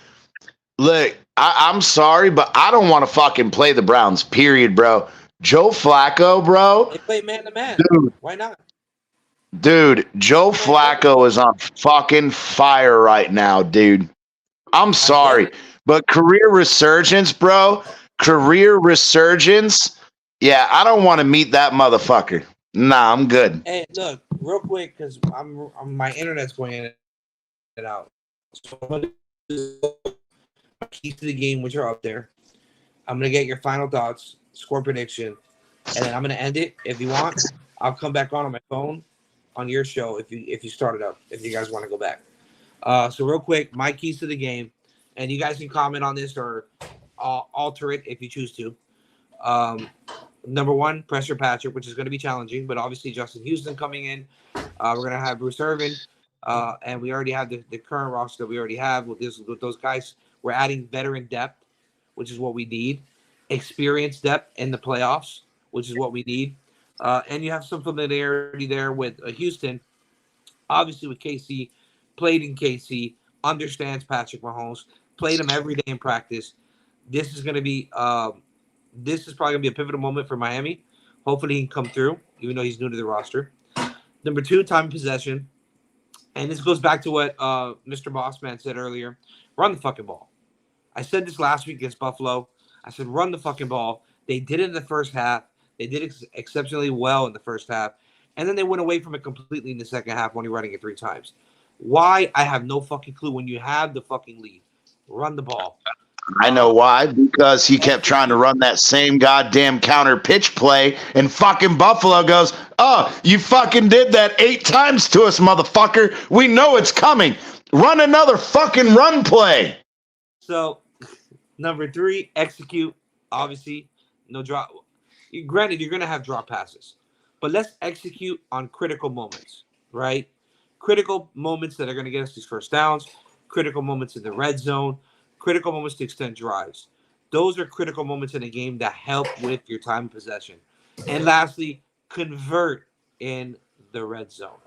[SPEAKER 4] Look, I'm sorry, but I don't want to fucking play the Browns, period, bro. Joe Flacco, bro.
[SPEAKER 1] They play man to man.
[SPEAKER 4] Dude.
[SPEAKER 1] Why not?
[SPEAKER 4] Dude, Joe Flacco is on fucking fire right now, dude. I'm sorry, but career resurgence, bro. Career resurgence. Yeah, I don't want to meet that motherfucker. Nah, I'm good.
[SPEAKER 1] Hey, look, real quick, because I'm my internet's going in and out. So I'm gonna do keys to the game, which are up there. I'm gonna get your final thoughts, score prediction, and then I'm gonna end it. If you want, I'll come back on my phone on your show if you start it up. If you guys want to go back. So real quick, my keys to the game, and you guys can comment on this or alter it if you choose to. Number one, pressure Patrick, which is going to be challenging, but obviously Justin Houston coming in. We're going to have Bruce Irvin, and we already have the current roster that we already have with those guys. We're adding veteran depth, which is what we need. Experience depth in the playoffs, which is what we need. And you have some familiarity there with Houston. Obviously with KC, played in KC, understands Patrick Mahomes, played him every day in practice. This is going to be this is probably going to be a pivotal moment for Miami. Hopefully he can come through, even though he's new to the roster. Number two, time of possession. And this goes back to what Mr. Bossman said earlier. Run the fucking ball. I said this last week against Buffalo. I said run the fucking ball. They did it in the first half. They did exceptionally well in the first half. And then they went away from it completely in the second half, only running it 3 times. Why? I have no fucking clue. When you have the fucking lead, run the ball.
[SPEAKER 4] I know why. Because he kept trying to run that same goddamn counter pitch play, and fucking Buffalo goes, "Oh, you fucking did that 8 times to us, motherfucker. We know it's coming. Run another fucking run play."
[SPEAKER 1] So, number 3, execute. Obviously, no drop. Granted, you're going to have drop passes. But let's execute on critical moments, right? Critical moments that are going to get us these first downs, critical moments in the red zone, critical moments to extend drives. Those are critical moments in a game that help with your time of possession. And lastly, convert in the red zone.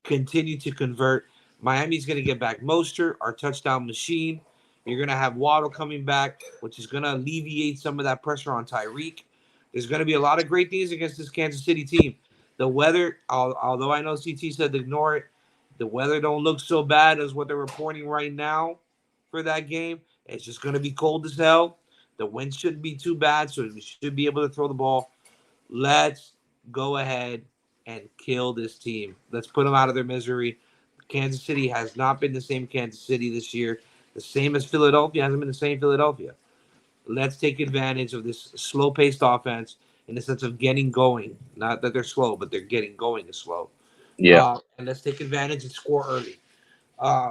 [SPEAKER 1] Continue to convert. Miami's going to get back Mostert, our touchdown machine. You're going to have Waddle coming back, which is going to alleviate some of that pressure on Tyreek. There's going to be a lot of great things against this Kansas City team. The weather, although I know CT said to ignore it, the weather don't look so bad as what they're reporting right now for that game. It's just going to be cold as hell. The wind shouldn't be too bad, so we should be able to throw the ball. Let's go ahead and kill this team. Let's put them out of their misery. Kansas City has not been the same Kansas City this year. The same as Philadelphia hasn't been the same Philadelphia. Let's take advantage of this slow-paced offense in the sense of getting going. Not that they're slow, but they're getting going is slow.
[SPEAKER 6] Yeah.
[SPEAKER 1] And let's take advantage and score early.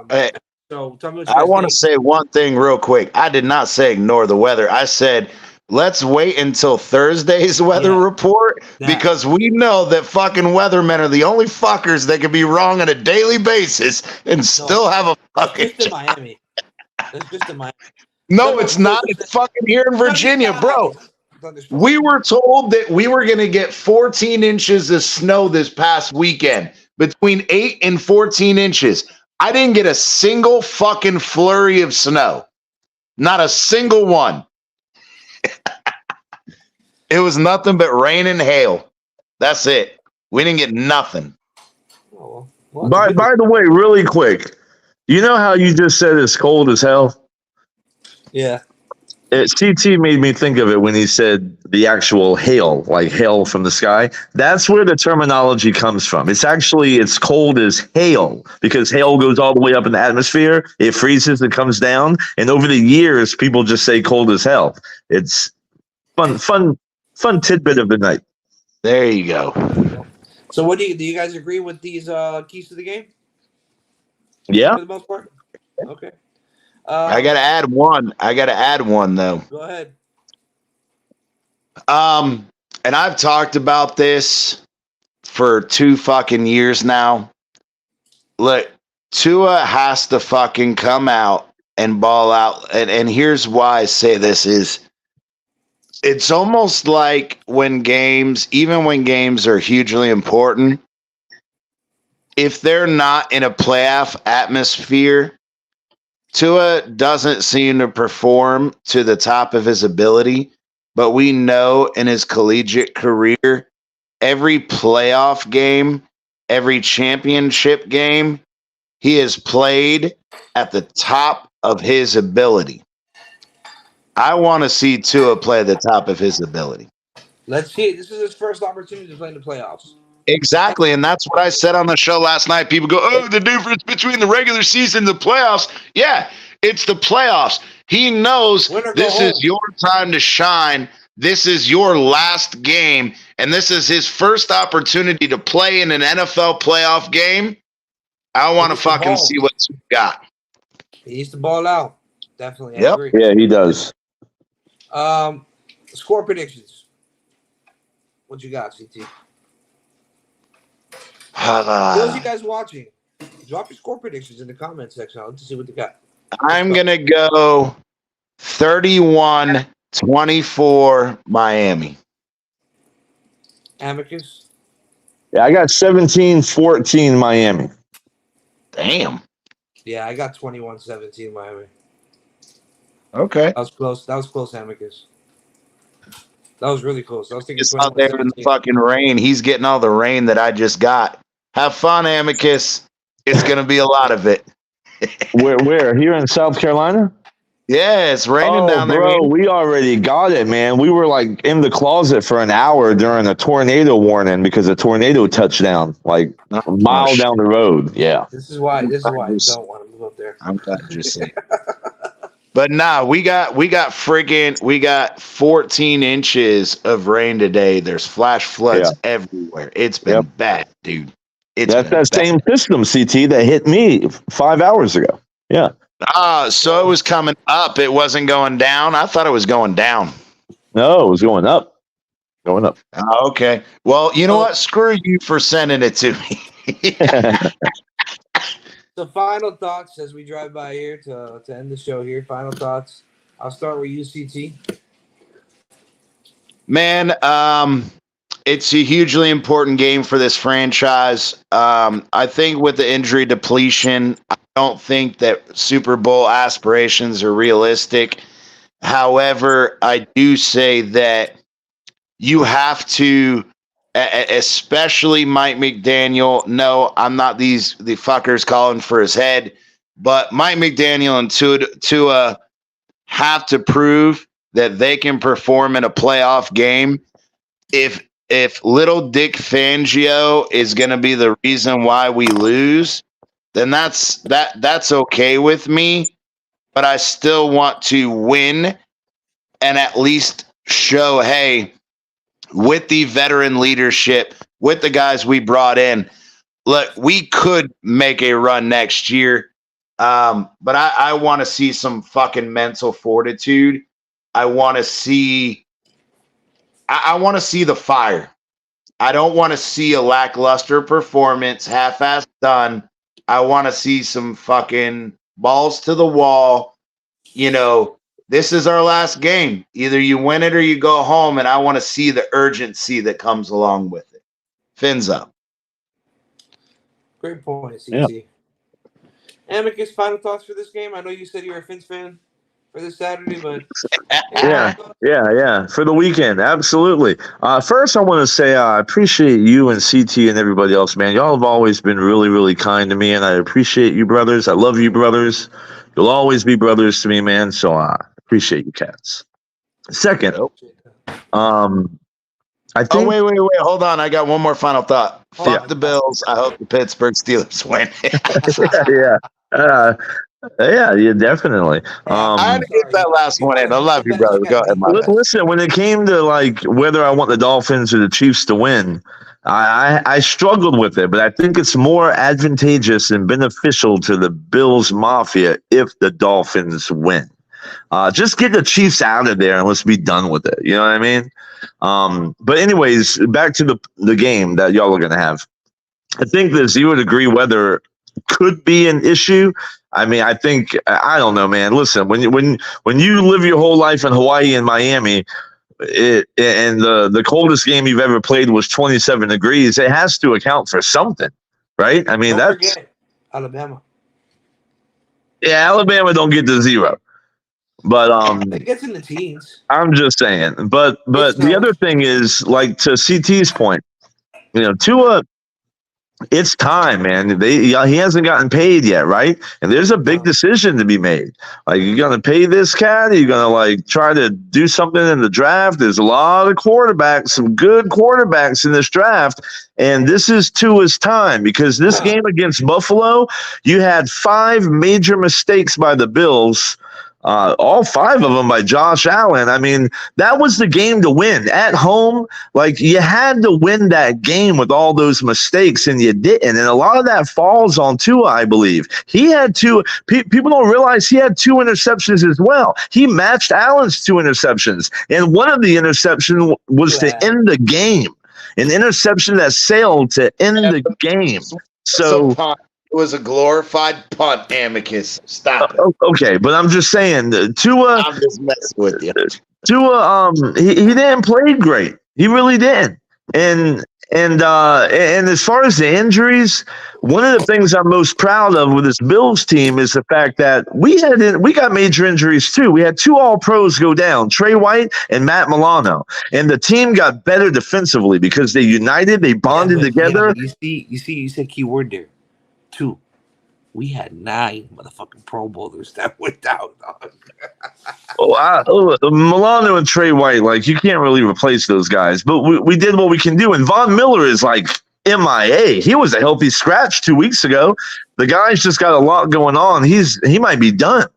[SPEAKER 4] Hey,
[SPEAKER 1] so tell me what you
[SPEAKER 4] I
[SPEAKER 1] guys
[SPEAKER 4] want to
[SPEAKER 1] think.
[SPEAKER 4] say one thing real quick. I did not say ignore the weather. I said let's wait until Thursday's weather report because we know that fucking weathermen are the only fuckers that can be wrong on a daily basis and still have a fucking.
[SPEAKER 1] Just in Miami. That's just in Miami.
[SPEAKER 4] No, it's not. It's fucking here in Virginia, bro. We were told that we were going to get 14 inches of snow this past weekend. between 8 and 14 inches. I didn't get a single fucking flurry of snow. Not a single one. It was nothing but rain and hail. That's it. We didn't get nothing.
[SPEAKER 1] Oh, well, that's
[SPEAKER 6] By
[SPEAKER 1] good.
[SPEAKER 6] the way, really quick, you know how you just said it's cold as hell?
[SPEAKER 1] Yeah.
[SPEAKER 6] CT made me think of it when he said the actual hail, like hail from the sky. That's where the terminology comes from. It's cold as hail because hail goes all the way up in the atmosphere. It freezes, it comes down, and over the years, people just say cold as hell. It's fun tidbit of the night.
[SPEAKER 4] There you go.
[SPEAKER 1] So, what do you guys agree with these keys to the game
[SPEAKER 6] Yeah.
[SPEAKER 1] for the most part? Okay.
[SPEAKER 4] I gotta add one though.
[SPEAKER 1] Go ahead.
[SPEAKER 4] And I've talked about this for 2 fucking years now. Look, Tua has to fucking come out and ball out. And here's why I say this is it's almost like even when games are hugely important, if they're not in a playoff atmosphere, Tua doesn't seem to perform to the top of his ability, but we know in his collegiate career, every playoff game, every championship game, he has played at the top of his ability. I want to see Tua play at the top of his ability.
[SPEAKER 1] Let's see. This is his first opportunity to play in the playoffs.
[SPEAKER 4] Exactly, and that's what I said on the show last night. People go, "Oh, the difference between the regular season and the playoffs." Yeah, it's the playoffs. He knows this is your time to shine. This is your last game, and this is his first opportunity to play in an NFL playoff game. I want to fucking see what you got.
[SPEAKER 1] He needs to ball out. Definitely, I
[SPEAKER 4] Yep.
[SPEAKER 1] agree.
[SPEAKER 6] Yeah, he does.
[SPEAKER 1] Score predictions. What you got, CT? Those you guys watching, drop your score predictions in the comment section. I'll see what they got.
[SPEAKER 4] I'm going to go 31-24 Miami.
[SPEAKER 1] Amicus?
[SPEAKER 6] Yeah, I got 17-14 Miami.
[SPEAKER 4] Damn.
[SPEAKER 1] Yeah, I got 21-17 Miami.
[SPEAKER 4] Okay.
[SPEAKER 1] That was close. That was close, Amicus. That was really close. I was thinking
[SPEAKER 4] It's out there in the fucking rain. He's getting all the rain that I just got. Have fun, Amicus. It's going to be a lot of it.
[SPEAKER 6] Where? Here in South Carolina?
[SPEAKER 4] Yeah, it's raining down there.
[SPEAKER 6] Bro, we already got it, man. We were like in the closet for an hour during a tornado warning because a tornado touched down like a mile down the road. Yeah.
[SPEAKER 1] This is why I don't want to move up there.
[SPEAKER 4] I'm glad you're saying. But nah, we got 14 inches of rain today. There's flash floods everywhere. It's been bad, dude.
[SPEAKER 6] That's that same system, CT, that hit me 5 hours ago. Yeah.
[SPEAKER 4] So it was coming up. It wasn't going down. I thought it was going down.
[SPEAKER 6] No, it was going up. Going up.
[SPEAKER 4] Okay. Well, you know what? Screw you for sending it to me.
[SPEAKER 1] So final thoughts as we drive by here to end the show here. Final thoughts. I'll start with you, CT.
[SPEAKER 4] Man, it's a hugely important game for this franchise. I think with the injury depletion, I don't think that Super Bowl aspirations are realistic. However, I do say that you have to, especially Mike McDaniel. No, I'm not the fuckers calling for his head, but Mike McDaniel and Tua have to prove that they can perform in a playoff game. If little Dick Fangio is going to be the reason why we lose, then that's okay with me. But I still want to win and at least show, hey, with the veteran leadership, with the guys we brought in, look, we could make a run next year. But I want to see some fucking mental fortitude. I want to see the fire. I don't want to see a lackluster performance, half-assed done. I want to see some fucking balls to the wall. You know, this is our last game. Either you win it or you go home, and I want to see the urgency that comes along with it. Fins up.
[SPEAKER 1] Great point,
[SPEAKER 5] Yeah.
[SPEAKER 1] CT. Amicus, final thoughts for this game? I know you said you're a Finns fan for this Saturday, but any
[SPEAKER 6] Yeah,
[SPEAKER 1] final thoughts?
[SPEAKER 6] yeah. For the weekend, absolutely. First, I want to say I appreciate you and CT and everybody else, man. Y'all have always been really, really kind to me, and I appreciate you, brothers. I love you, brothers. You'll always be brothers to me, man. So I appreciate you, cats. Second,
[SPEAKER 4] Nope.
[SPEAKER 6] I
[SPEAKER 4] Oh,
[SPEAKER 6] think,
[SPEAKER 4] wait. Hold on. I got one more final thought.
[SPEAKER 1] Hold
[SPEAKER 6] yeah,
[SPEAKER 4] Fuck
[SPEAKER 1] on.
[SPEAKER 4] the Bills. I hope the Pittsburgh Steelers win.
[SPEAKER 6] yeah, uh, yeah, definitely.
[SPEAKER 1] Yeah,
[SPEAKER 4] I had
[SPEAKER 1] I'm
[SPEAKER 4] to get
[SPEAKER 1] sorry.
[SPEAKER 4] that last
[SPEAKER 1] You
[SPEAKER 4] one in.
[SPEAKER 1] gotta
[SPEAKER 4] I
[SPEAKER 1] beat the
[SPEAKER 4] love you,
[SPEAKER 1] best.
[SPEAKER 4] brother.
[SPEAKER 1] You
[SPEAKER 4] Go
[SPEAKER 1] gotta
[SPEAKER 4] ahead,
[SPEAKER 1] beat
[SPEAKER 4] my
[SPEAKER 1] the
[SPEAKER 4] bad.
[SPEAKER 1] best.
[SPEAKER 6] Listen, when it came to like whether I want the Dolphins or the Chiefs to win, I struggled with it, but I think it's more advantageous and beneficial to the Bills Mafia if the Dolphins win. Just get the Chiefs out of there and let's be done with it. You know what I mean? But anyways, back to the game that y'all are gonna have. I think the 0 degree weather could be an issue. I mean, I think I don't know, man. Listen, when you live your whole life in Hawaii and Miami, and the coldest game you've ever played was 27 degrees, it has to account for something, right? I mean,
[SPEAKER 1] Don't
[SPEAKER 6] that's
[SPEAKER 1] forget Alabama.
[SPEAKER 6] yeah. Alabama don't get to 0, but
[SPEAKER 1] It gets in the teens.
[SPEAKER 6] I'm just saying.
[SPEAKER 1] It
[SPEAKER 6] But the
[SPEAKER 1] snows.
[SPEAKER 6] other thing is, like to CT's point, Tua, it's time, man. He hasn't gotten paid yet, right? And there's a big
[SPEAKER 1] No.
[SPEAKER 6] decision to be made. Like, you gonna pay this cat? Are you gonna like try to do something in the draft? There's a lot of quarterbacks, some good quarterbacks in this draft, and this is Tua's time because this game against Buffalo, you had 5 major mistakes by the Bills. All 5 of them by Josh Allen. I mean, that was the game to win at home. Like, you had to win that game with all those mistakes, and you didn't. And a lot of that falls on Tua, I believe. He had 2. People don't realize he had 2 interceptions as well. He matched Allen's 2 interceptions, and one of the interceptions was to
[SPEAKER 1] Yeah.
[SPEAKER 6] end the game. An interception that sailed to end the game.
[SPEAKER 4] It's a
[SPEAKER 6] So
[SPEAKER 4] punt. It was a glorified punt, Amicus. Stop it.
[SPEAKER 6] okay, but I'm just saying, Tua.
[SPEAKER 4] I'm just messing with you.
[SPEAKER 6] Tua, he didn't play great. He really didn't. And as far as the injuries, one of the things I'm most proud of with this Bills team is the fact that we got major injuries too. We had 2 All Pros go down, Trey White and Matt Milano, and the team got better defensively because they united, they bonded together.
[SPEAKER 1] But you said key word there. 2. We had 9 motherfucking Pro Bowlers that went down, dog.
[SPEAKER 6] Milano and Trey White, like, you can't really replace those guys, but we did what we can do. And Von Miller is like MIA. He was a healthy scratch 2 weeks ago. The guy's just got a lot going on. He might be done,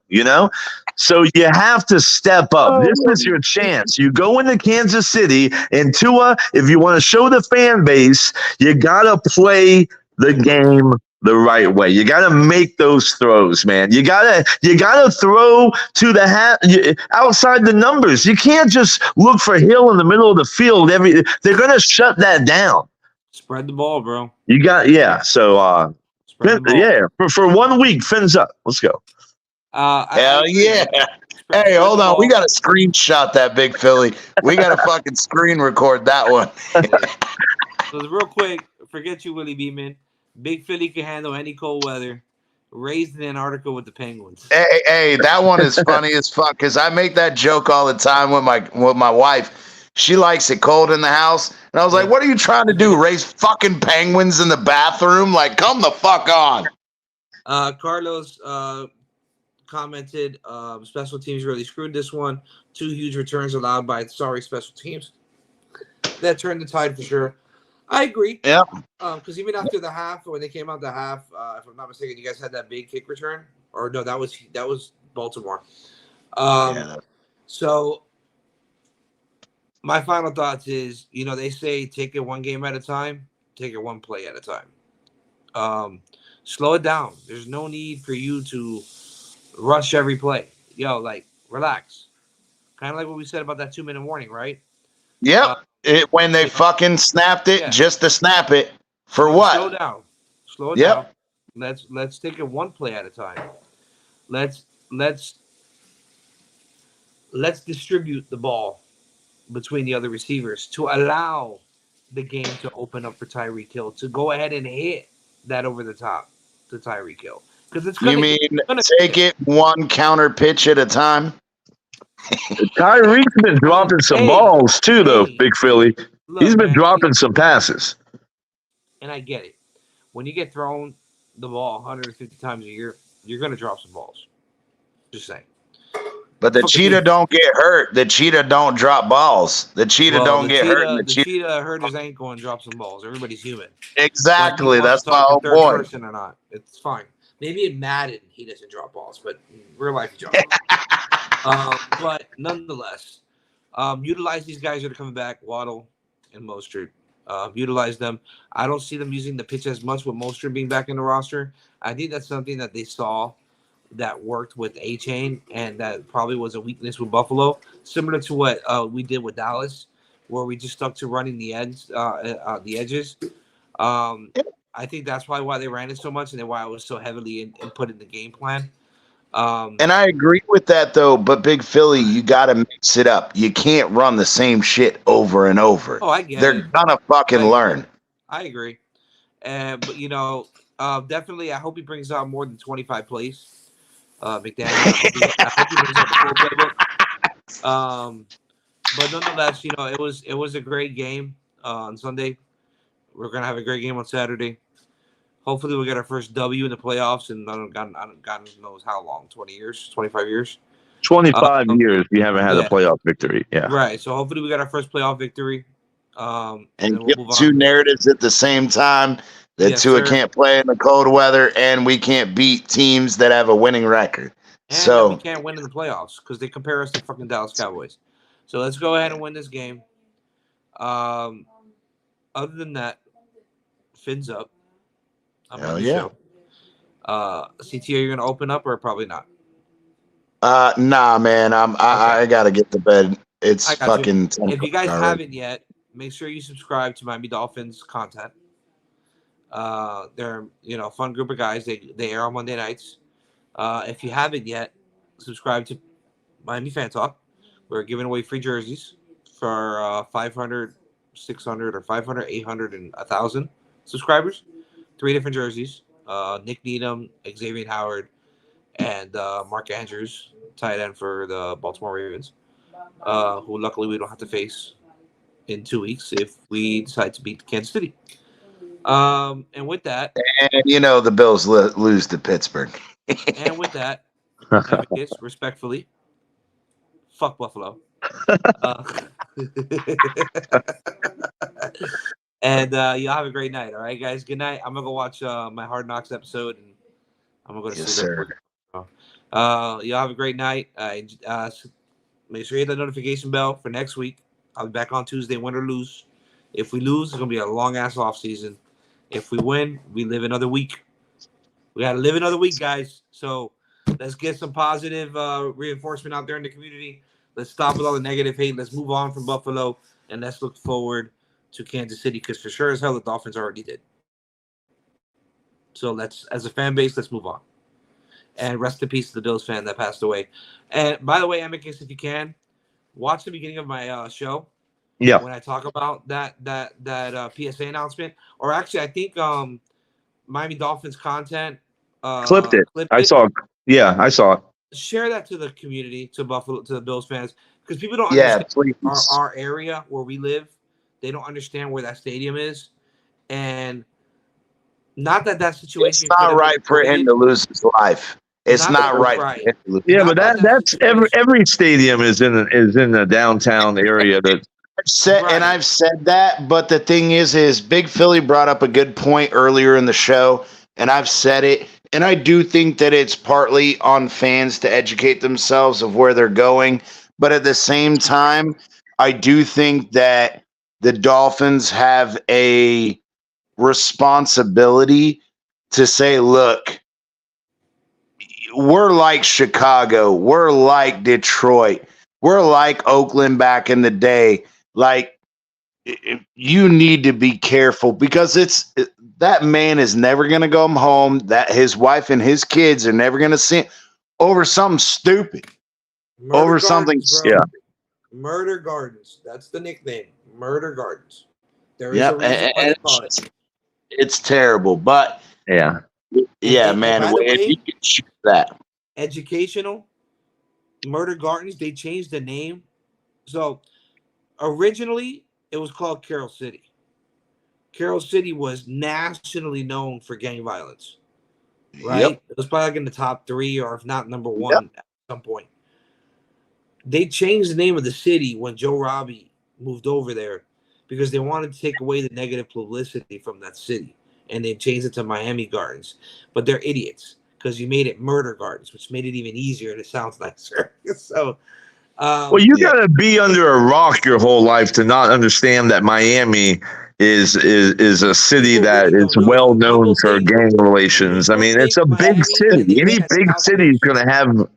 [SPEAKER 6] So you have to step up. This is your chance. You go into Kansas City, and Tua, if you want to show the fan base, you gotta play the game the right way. You got to make those throws, man. You gotta throw to the outside the numbers. You can't just look for Hill in the middle of the field. They're gonna shut that down.
[SPEAKER 1] Spread the ball, bro.
[SPEAKER 6] You got So
[SPEAKER 1] Spread the ball.
[SPEAKER 6] yeah, for 1 week, fins up. Let's go.
[SPEAKER 4] Hell yeah. Hey, hold on. We got to screenshot that, Big Philly. We got to fucking screen record that one.
[SPEAKER 1] So real quick, forget you, Willie Beeman. Big Philly can handle any cold weather. Raised in Antarctica with the Penguins.
[SPEAKER 4] Hey, that one is funny as fuck because I make that joke all the time with my wife. She likes it cold in the house, and I was like, "What are you trying to do? Raise fucking penguins in the bathroom? Like, come the fuck on!"
[SPEAKER 1] Carlos commented, "Special teams really screwed this one. 2 huge returns allowed by special teams. That turned the tide for sure." I agree.
[SPEAKER 4] Yep.
[SPEAKER 1] Because even after the half, when they came out the half, if I'm not mistaken, you guys had that big kick return, or no, that was Baltimore. So my final thoughts is, they say take it 1 game at a time, take it 1 play at a time. Slow it down. There's no need for you to rush every play. Relax. Kind of like what we said about that 2-minute warning, right?
[SPEAKER 4] Yep. When they fucking snapped it, just to snap it. For what?
[SPEAKER 1] Slow down. Slow it down. Let's take it 1 play at a time. Let's distribute the ball between the other receivers to allow the game to open up for Tyreek Hill to go ahead and hit that over the top to Tyreek Hill because it's
[SPEAKER 4] You
[SPEAKER 1] gonna
[SPEAKER 4] mean
[SPEAKER 1] gonna
[SPEAKER 4] take it one counter pitch at a time?
[SPEAKER 6] Tyreek's been
[SPEAKER 1] I mean,
[SPEAKER 6] dropping some
[SPEAKER 1] hey,
[SPEAKER 6] balls too, though.
[SPEAKER 1] hey,
[SPEAKER 6] Big Philly. He's
[SPEAKER 1] look,
[SPEAKER 6] been
[SPEAKER 1] man,
[SPEAKER 6] dropping some passes.
[SPEAKER 1] and I get it. When you get thrown the ball 150 times a year, you're gonna drop some balls. Just saying.
[SPEAKER 4] But the
[SPEAKER 1] Fucking
[SPEAKER 4] cheetah don't get hurt. The cheetah don't drop balls. The cheetah
[SPEAKER 1] well,
[SPEAKER 4] don't get hurt. And
[SPEAKER 1] the cheetah hurt his ankle and dropped some balls. Everybody's human. Whether you
[SPEAKER 4] exactly.
[SPEAKER 1] want to
[SPEAKER 4] That's my
[SPEAKER 1] talk in
[SPEAKER 4] whole
[SPEAKER 1] third
[SPEAKER 4] point.
[SPEAKER 1] person or not, it's fine. Maybe in Madden he doesn't drop balls, but in real life he drops balls. But nonetheless, utilize these guys that are coming back, Waddle and Mostert. Utilize them. I don't see them using the pitch as much with Mostert being back in the roster. I think that's something that they saw that worked with A-Chain, and that probably was a weakness with Buffalo, similar to what we did with Dallas, where we just stuck to running the edges. Um, I think that's probably why they ran it so much, and then why it was so heavily input in the game plan.
[SPEAKER 4] And I agree with that though, but Big Philly, you gotta mix it up. You can't run the same shit over and over.
[SPEAKER 1] Oh, I get
[SPEAKER 4] They're
[SPEAKER 1] it.
[SPEAKER 4] gonna fucking
[SPEAKER 1] I get it.
[SPEAKER 4] learn.
[SPEAKER 1] I agree. But definitely, I hope he brings out more than 25 plays. McDaniels, I hope he brings out the full playbook. But nonetheless, it was a great game on Sunday. We're gonna have a great game on Saturday. Hopefully, we'll get our first W in the playoffs, and God knows how long, 20 years, 25 years.
[SPEAKER 6] 25
[SPEAKER 1] Um,
[SPEAKER 6] years, you haven't had a
[SPEAKER 1] yeah,
[SPEAKER 6] playoff victory. Yeah.
[SPEAKER 1] right. So hopefully, we got our first playoff victory, and
[SPEAKER 4] And
[SPEAKER 1] then we'll
[SPEAKER 4] kill
[SPEAKER 1] move
[SPEAKER 4] two
[SPEAKER 1] on.
[SPEAKER 4] narratives at the same time. That
[SPEAKER 1] Yes,
[SPEAKER 4] Tua
[SPEAKER 1] sir.
[SPEAKER 4] can't play in the cold weather, and we can't beat teams that have a winning record.
[SPEAKER 1] And that we
[SPEAKER 4] So
[SPEAKER 1] can't win in the playoffs because they compare us to fucking Dallas Cowboys. So let's go ahead and win this game. Um, Other than that, fins up. I'm on
[SPEAKER 4] hell
[SPEAKER 1] the
[SPEAKER 4] yeah.
[SPEAKER 1] show. CT, are you gonna open up or probably not?
[SPEAKER 4] Nah, man. I gotta get to bed. It's
[SPEAKER 1] I got you.
[SPEAKER 4] fucking 10
[SPEAKER 1] If you
[SPEAKER 4] o'clock
[SPEAKER 1] guys
[SPEAKER 4] already.
[SPEAKER 1] haven't yet, make sure you subscribe to Miami Dolphins content. They're a fun group of guys. They air on Monday nights. If you haven't yet, subscribe to Miami Fan Talk. We're giving away free jerseys for 500, 600, or 500, 800, and 1,000 subscribers. 3 different jerseys. Nick Needham, Xavier Howard, and Mark Andrews, tight end for the Baltimore Ravens, who luckily we don't have to face in 2 weeks if we decide to beat Kansas City. And with that,
[SPEAKER 4] And the Bills lose to Pittsburgh.
[SPEAKER 1] Amicus, respectfully, fuck Buffalo. Uh, and y'all have a great night. All right, guys. Good night. I'm gonna go watch my Hard Knocks episode, and I'm gonna go to
[SPEAKER 4] Yes,
[SPEAKER 1] sleep.
[SPEAKER 4] sir.
[SPEAKER 1] Y'all have a great night. Make sure you hit the notification bell for next week. I'll be back on Tuesday, win or lose. If we lose, it's gonna be a long ass off season. If we win, we live another week. We gotta live another week, guys. So let's get some positive reinforcement out there in the community. Let's stop with all the negative hate. Let's move on from Buffalo and let's look forward to Kansas City because for sure as hell the Dolphins already did. So let's, as a fan base, let's move on. And rest in peace to the Bills fan that passed away. And by the way, Amicus, if you can, watch the beginning of my show.
[SPEAKER 6] Yeah.
[SPEAKER 1] When I talk about that PSA announcement, or actually, I think Miami Dolphins content
[SPEAKER 6] Clipped it. I saw it.
[SPEAKER 1] Share that to the community, to the Bills fans, because people don't
[SPEAKER 4] Yeah,
[SPEAKER 1] understand
[SPEAKER 4] please.
[SPEAKER 1] our area where we live. They don't understand where that stadium is, and not that situation.
[SPEAKER 4] It's not right for him to lose his life. It's not right.
[SPEAKER 1] Right.
[SPEAKER 6] Yeah, but that's every stadium is in the downtown area that.
[SPEAKER 4] I've said that, but the thing is Big Philly brought up a good point earlier in the show, and I've said it, and I do think that it's partly on fans to educate themselves of where they're going, but at the same time, I do think that the Dolphins have a responsibility to say, look, we're like Chicago, we're like Detroit, we're like Oakland back in the day. Like, you need to be careful because that man is never going to go home. That his wife and his kids are never going to see over something stupid.
[SPEAKER 1] Murder
[SPEAKER 4] Something.
[SPEAKER 1] Yeah. Murder Gardens. That's the nickname. Murder Gardens. There is a reason why they call it.
[SPEAKER 4] It's terrible, but
[SPEAKER 6] Yeah.
[SPEAKER 4] Yeah,
[SPEAKER 1] And
[SPEAKER 4] man.
[SPEAKER 1] by the
[SPEAKER 4] If you
[SPEAKER 1] way,
[SPEAKER 4] can shoot that.
[SPEAKER 1] educational Murder Gardens, they changed the name. So originally it was called Carroll City. Carroll City was nationally known for gang violence, right?
[SPEAKER 4] Yep.
[SPEAKER 1] It was probably like in the top three, or if not number
[SPEAKER 4] Yep.
[SPEAKER 1] one at some point. They changed the name of the city when Joe Robbie moved over there because they wanted to take away the negative publicity from that city, and they changed it to Miami Gardens. But they're idiots because you made it Murder Gardens, which made it even easier and it sounds nicer. So,
[SPEAKER 6] Well,
[SPEAKER 1] um,
[SPEAKER 6] you
[SPEAKER 4] Yeah.
[SPEAKER 6] got to be under a rock your whole life to not understand that Miami is a city
[SPEAKER 1] people
[SPEAKER 6] that
[SPEAKER 1] really
[SPEAKER 6] is
[SPEAKER 1] don't know
[SPEAKER 6] well
[SPEAKER 1] that.
[SPEAKER 6] known for gang relations. I
[SPEAKER 1] People
[SPEAKER 6] mean, it's
[SPEAKER 1] think
[SPEAKER 6] a big
[SPEAKER 1] Miami
[SPEAKER 6] city.
[SPEAKER 1] and they
[SPEAKER 6] Any
[SPEAKER 1] think that
[SPEAKER 6] big
[SPEAKER 1] South
[SPEAKER 6] city is
[SPEAKER 1] Beach.
[SPEAKER 6] going to have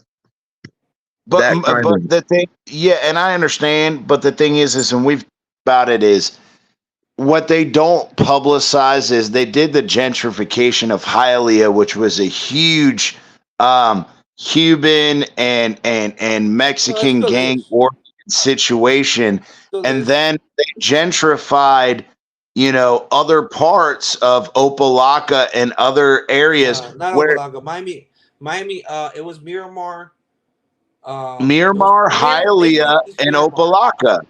[SPEAKER 4] But
[SPEAKER 6] that kind
[SPEAKER 4] but
[SPEAKER 6] of.
[SPEAKER 4] the thing, yeah, and I understand. But the thing is, and we've about it is what they don't publicize is they did the gentrification of Hialeah, which was a huge um, Cuban and
[SPEAKER 1] No, it
[SPEAKER 4] Mexican
[SPEAKER 1] still
[SPEAKER 4] gang
[SPEAKER 1] is.
[SPEAKER 4] war situation,
[SPEAKER 1] Still
[SPEAKER 4] and
[SPEAKER 1] is.
[SPEAKER 4] then they gentrified, other parts of Opelika and other areas
[SPEAKER 1] Not
[SPEAKER 4] where
[SPEAKER 1] Opa-locka. Miami. It was Miramar. It was
[SPEAKER 4] Miramar,
[SPEAKER 1] maybe not
[SPEAKER 4] Hialeah,
[SPEAKER 1] just
[SPEAKER 4] and
[SPEAKER 1] Miramar.
[SPEAKER 4] Opelika.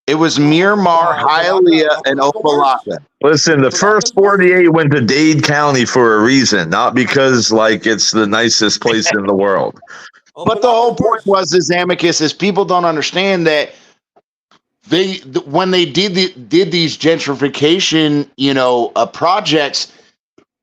[SPEAKER 4] It was
[SPEAKER 1] No,
[SPEAKER 4] Miramar, Hialeah, and
[SPEAKER 1] Opa-locka worse.
[SPEAKER 4] Opelika.
[SPEAKER 6] Listen, the first
[SPEAKER 1] Opa-locka's worse.
[SPEAKER 6] 48 went to Dade County for a reason, not because like it's the nicest place in the world.
[SPEAKER 4] But the
[SPEAKER 1] Opa-locka's
[SPEAKER 4] whole point
[SPEAKER 1] worse.
[SPEAKER 4] was, is Amicus, is people don't understand that when they did these gentrification, projects,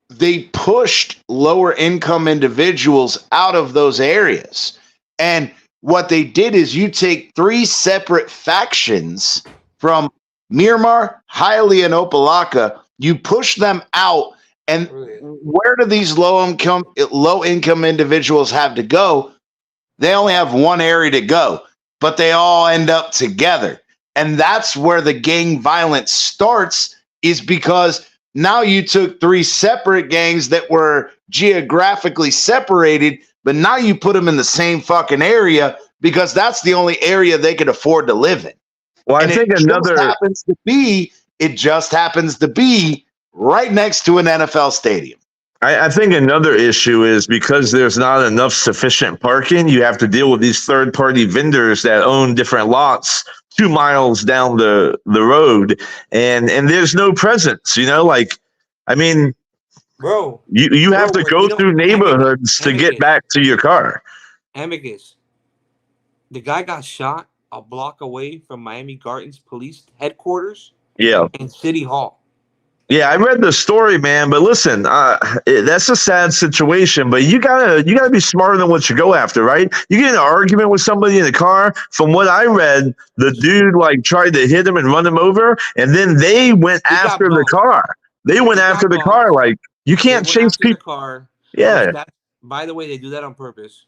[SPEAKER 4] they pushed lower income individuals out of those areas. And what they did is you take three separate factions from Miramar, Hialeah, and Opelika, you push them out, and
[SPEAKER 1] Really.
[SPEAKER 4] where do these low income individuals have to go? They only have one area to go, but they all end up together. And that's where the gang violence starts, is because now you took three separate gangs that were geographically separated, but now you put them in the same fucking area because that's the only area they could afford to live in.
[SPEAKER 6] Well, I
[SPEAKER 4] And
[SPEAKER 6] think another.
[SPEAKER 4] it just happens to be right next to an NFL stadium.
[SPEAKER 6] I think another issue is because there's not enough sufficient parking, you have to deal with these third party vendors that own different lots 2 miles down the road, and there's no presence, like, I mean,
[SPEAKER 1] Bro.
[SPEAKER 6] you have to go
[SPEAKER 1] You know,
[SPEAKER 6] through neighborhoods to get back to your car.
[SPEAKER 1] Amicus. The guy got shot a block away from Miami Gardens Police Headquarters
[SPEAKER 6] Yeah.
[SPEAKER 1] and City Hall.
[SPEAKER 6] Yeah, I read the story, man. But listen, that's a sad situation. But you gotta be smarter than what you go after, right? You get in an argument with somebody in the car. From what I read, the dude like tried to hit him and run him over, and then they went after the car. They went after the car. Like, you can't chase
[SPEAKER 1] The
[SPEAKER 6] people.
[SPEAKER 1] car.
[SPEAKER 6] Yeah,
[SPEAKER 1] By the way, they do that on purpose.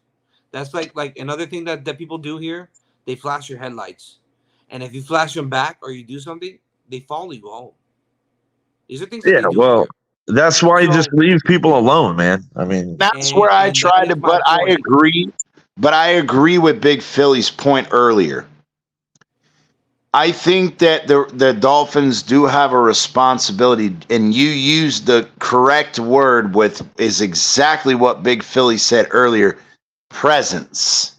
[SPEAKER 1] That's like another thing that people do here. They flash your headlights, and if you flash them back or you do something, they follow you home. These are things that
[SPEAKER 6] yeah.
[SPEAKER 1] they do
[SPEAKER 6] Well,
[SPEAKER 1] here.
[SPEAKER 6] that's why you
[SPEAKER 1] So,
[SPEAKER 6] just leave people alone, man. I mean,
[SPEAKER 4] That's where I
[SPEAKER 1] and that
[SPEAKER 4] tried to,
[SPEAKER 1] is my
[SPEAKER 4] but I
[SPEAKER 1] point.
[SPEAKER 4] agree. But I agree with Big Philly's point earlier. I think that the Dolphins do have a responsibility, and you used the correct word with is exactly what Big Philly said earlier: presence.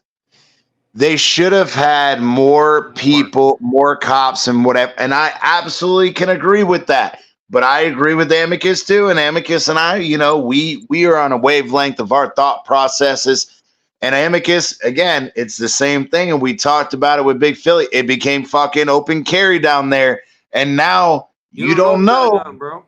[SPEAKER 4] They should have had more people, more cops, and whatever. And I absolutely can agree with that. But I agree with Amicus too. And Amicus and I, we are on a wavelength of our thought processes. And Amicus, again, it's the same thing. And we talked about it with Big Philly. It became fucking open carry down there. And now you don't know.
[SPEAKER 1] Bro.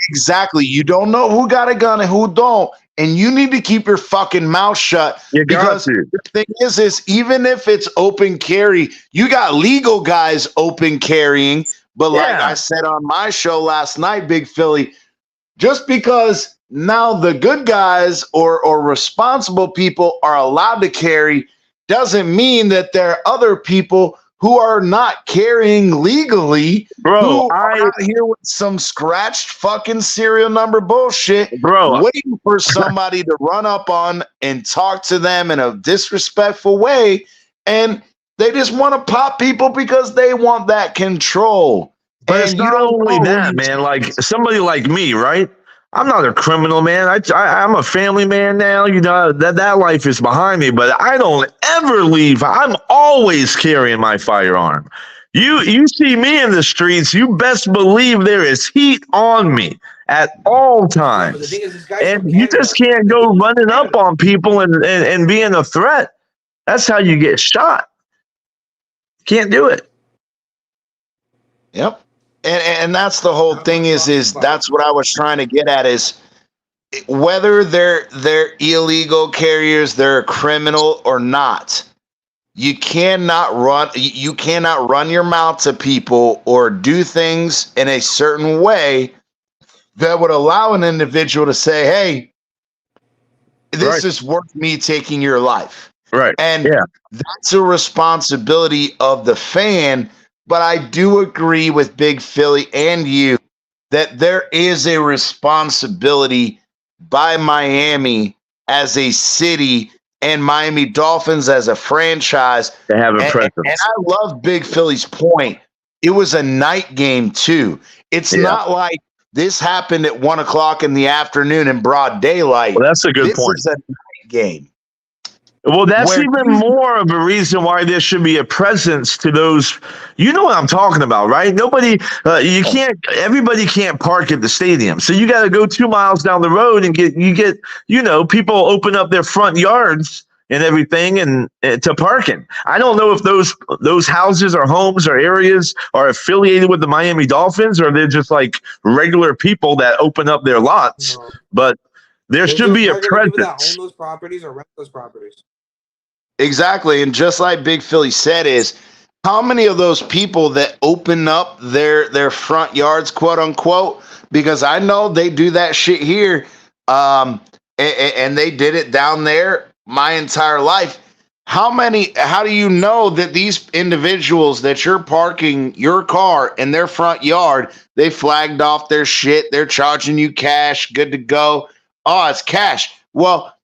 [SPEAKER 4] Exactly. You don't know who got a gun and who don't. And you need to keep your fucking mouth shut.
[SPEAKER 6] you got
[SPEAKER 4] Because
[SPEAKER 6] to.
[SPEAKER 4] the thing is even if it's open carry, you got legal guys open carrying. But like I said on my show last night, Big Philly, just because now the good guys or responsible people are allowed to carry doesn't mean that there are other people who are not carrying legally,
[SPEAKER 6] Bro,
[SPEAKER 4] who are out here with some scratched fucking serial number bullshit,
[SPEAKER 6] bro,
[SPEAKER 4] waiting for somebody to run up on and talk to them in a disrespectful way. And they just want to pop people because they want that control.
[SPEAKER 6] but
[SPEAKER 4] And
[SPEAKER 6] it's
[SPEAKER 4] you
[SPEAKER 6] not
[SPEAKER 4] don't
[SPEAKER 6] only
[SPEAKER 4] know
[SPEAKER 6] that, man. Like somebody like me, right? I'm not a criminal, man. I'm a family man now. You know that life is behind me, but I don't ever leave. I'm always carrying my firearm. You see me in the streets, you best believe there is heat on me at all
[SPEAKER 1] Yeah, but the
[SPEAKER 6] times,
[SPEAKER 1] thing is, this guy's
[SPEAKER 6] and
[SPEAKER 1] from
[SPEAKER 6] you just
[SPEAKER 1] Canada.
[SPEAKER 6] can't
[SPEAKER 1] The
[SPEAKER 6] go
[SPEAKER 1] dude's from
[SPEAKER 6] running up
[SPEAKER 1] Canada.
[SPEAKER 6] on people and being a threat. That's how you get shot. Can't do it.
[SPEAKER 4] Yep. And that's the whole
[SPEAKER 1] Not my
[SPEAKER 4] thing is
[SPEAKER 1] fucking fight.
[SPEAKER 4] that's what I was trying to get at is whether they're illegal carriers, they're a criminal or not. You cannot run your mouth to people or do things in a certain way that would allow an individual to say, "Hey, this
[SPEAKER 6] Right.
[SPEAKER 4] is worth me taking your life."
[SPEAKER 6] Right.
[SPEAKER 4] And
[SPEAKER 6] Yeah.
[SPEAKER 4] that's a responsibility of the fan. But I do agree with Big Philly and you that there is a responsibility by Miami as a city and Miami Dolphins as a franchise.
[SPEAKER 6] They have a
[SPEAKER 4] And
[SPEAKER 6] presence.
[SPEAKER 4] I love Big Philly's point. It was a night game, too. It's
[SPEAKER 6] Yeah.
[SPEAKER 4] not like this happened at 1 o'clock in the afternoon in broad daylight.
[SPEAKER 6] Well, that's a good
[SPEAKER 4] This
[SPEAKER 6] point.
[SPEAKER 4] is a night game.
[SPEAKER 6] Well, that's
[SPEAKER 4] Where
[SPEAKER 6] even more of a reason why there should be a presence to those. You know what I'm talking about, right? Nobody, you can't. Everybody can't park at the stadium, so you got to go 2 miles down the road and get. People open up their front yards and everything and to parking. I don't know if those houses or homes or areas are affiliated with the Miami Dolphins or they're just like regular people that open up their lots,
[SPEAKER 1] No.
[SPEAKER 6] but there
[SPEAKER 1] They're
[SPEAKER 6] should
[SPEAKER 1] just
[SPEAKER 6] be a
[SPEAKER 1] regular people that own
[SPEAKER 6] presence.
[SPEAKER 1] those properties or rent those properties.
[SPEAKER 4] Exactly. And just like Big Philly said, is how many of those people that open up their front yards, quote unquote, because I know they do that shit here. And they did it down there my entire life. How do you know that these individuals that you're parking your car in their front yard, they flagged off their shit, they're charging you cash, good to go. Oh, it's cash. Well,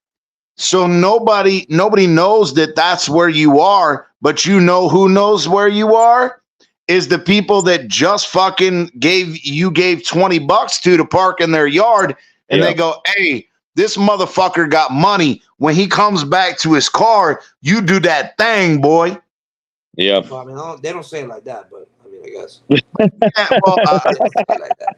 [SPEAKER 4] so nobody knows that that's where you are, but you know who knows where you are is the people that just fucking gave $20 to park in their yard, and
[SPEAKER 6] Yeah.
[SPEAKER 4] they go, "Hey, this motherfucker got money. When he comes back to his car, you do that thing, boy."
[SPEAKER 6] Yeah.
[SPEAKER 1] Well, I mean, they don't say it like that, but I mean, I guess.
[SPEAKER 4] Yeah, well,
[SPEAKER 1] They don't say it like that.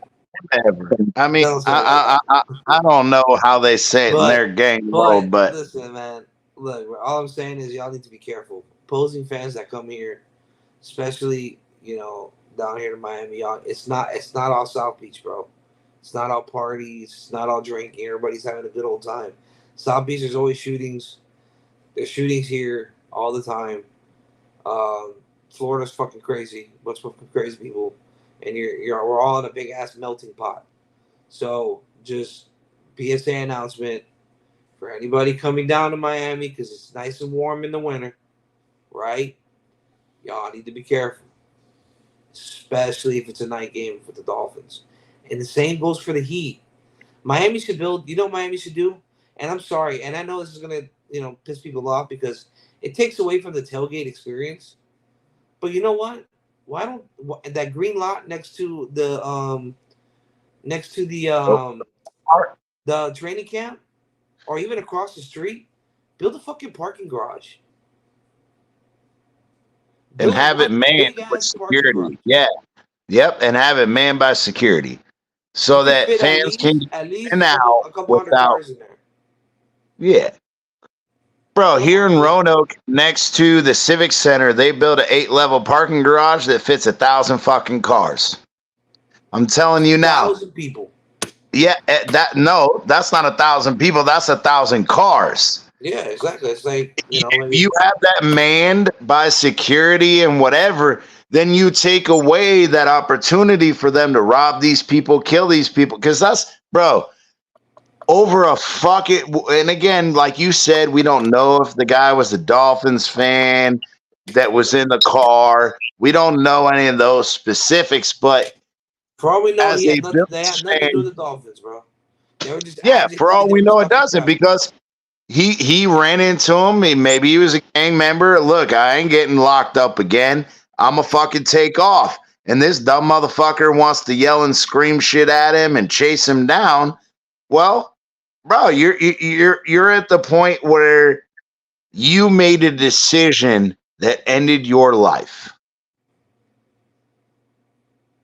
[SPEAKER 4] whatever. I
[SPEAKER 1] They
[SPEAKER 4] mean,
[SPEAKER 1] don't say it like that.
[SPEAKER 4] I don't know how they say it in their gang world, but
[SPEAKER 1] listen, man. Look, all I'm saying is y'all need to be careful. Opposing fans that come here, especially down here in Miami, y'all, it's not all South Beach, bro. It's not all parties. It's not all drinking. Everybody's having a good old time. South Beach, there's always shootings. There's shootings here all the time. Florida's fucking crazy. What's fucking crazy people, and we're all in a big ass melting pot. So just PSA announcement for anybody coming down to Miami because it's nice and warm in the winter, right? Y'all need to be careful, especially if it's a night game with the Dolphins. And the same goes for the Heat. Miami should build. You know what Miami should do? And I'm sorry, and I know this is gonna piss people off because it takes away from the tailgate experience. But you know what? Why don't that green lot next to the training camp or even across the street, build a fucking parking garage.
[SPEAKER 4] and
[SPEAKER 1] Build
[SPEAKER 4] have it
[SPEAKER 1] one
[SPEAKER 4] manned
[SPEAKER 1] big
[SPEAKER 4] with
[SPEAKER 1] ass parking garage.
[SPEAKER 4] security. Yeah. Yep, and have it manned by security
[SPEAKER 1] You
[SPEAKER 4] so
[SPEAKER 1] can
[SPEAKER 4] that
[SPEAKER 1] fit at
[SPEAKER 4] fans can
[SPEAKER 1] least
[SPEAKER 4] get
[SPEAKER 1] at least
[SPEAKER 4] in and
[SPEAKER 1] a
[SPEAKER 4] out
[SPEAKER 1] couple hundred
[SPEAKER 4] without.
[SPEAKER 1] cars in there.
[SPEAKER 4] Yeah. Bro,
[SPEAKER 1] Come
[SPEAKER 4] here
[SPEAKER 1] on,
[SPEAKER 4] in
[SPEAKER 1] man.
[SPEAKER 4] Roanoke, next to the Civic Center, they built an 8-level parking garage that fits 1,000 fucking cars. I'm telling you now.
[SPEAKER 1] 1,000 people.
[SPEAKER 4] Yeah, that's not 1,000 people. That's 1,000 cars.
[SPEAKER 1] Yeah, exactly. It's like
[SPEAKER 4] If
[SPEAKER 1] maybe
[SPEAKER 4] you have that manned by security and whatever, then you take away that opportunity for them to rob these people, kill these people. Because that's, bro, over a fucking. And again, like you said, we don't know if the guy was a Dolphins fan that was in the car. We don't know any of those specifics, but
[SPEAKER 1] for all we know,
[SPEAKER 4] as a
[SPEAKER 1] they had
[SPEAKER 4] Bills
[SPEAKER 1] nothing to do
[SPEAKER 4] fan,
[SPEAKER 1] with the Dolphins, bro. They were just
[SPEAKER 4] yeah, for all we
[SPEAKER 1] they were
[SPEAKER 4] know,
[SPEAKER 1] just
[SPEAKER 4] it
[SPEAKER 1] off the
[SPEAKER 4] doesn't
[SPEAKER 1] track.
[SPEAKER 4] because he ran into him. Maybe he was a gang member. Look, I ain't getting locked up again. I'm a fucking take off. And this dumb motherfucker wants to yell and scream shit at him and chase him down. Well, bro, you're at the point where you made a decision that ended your life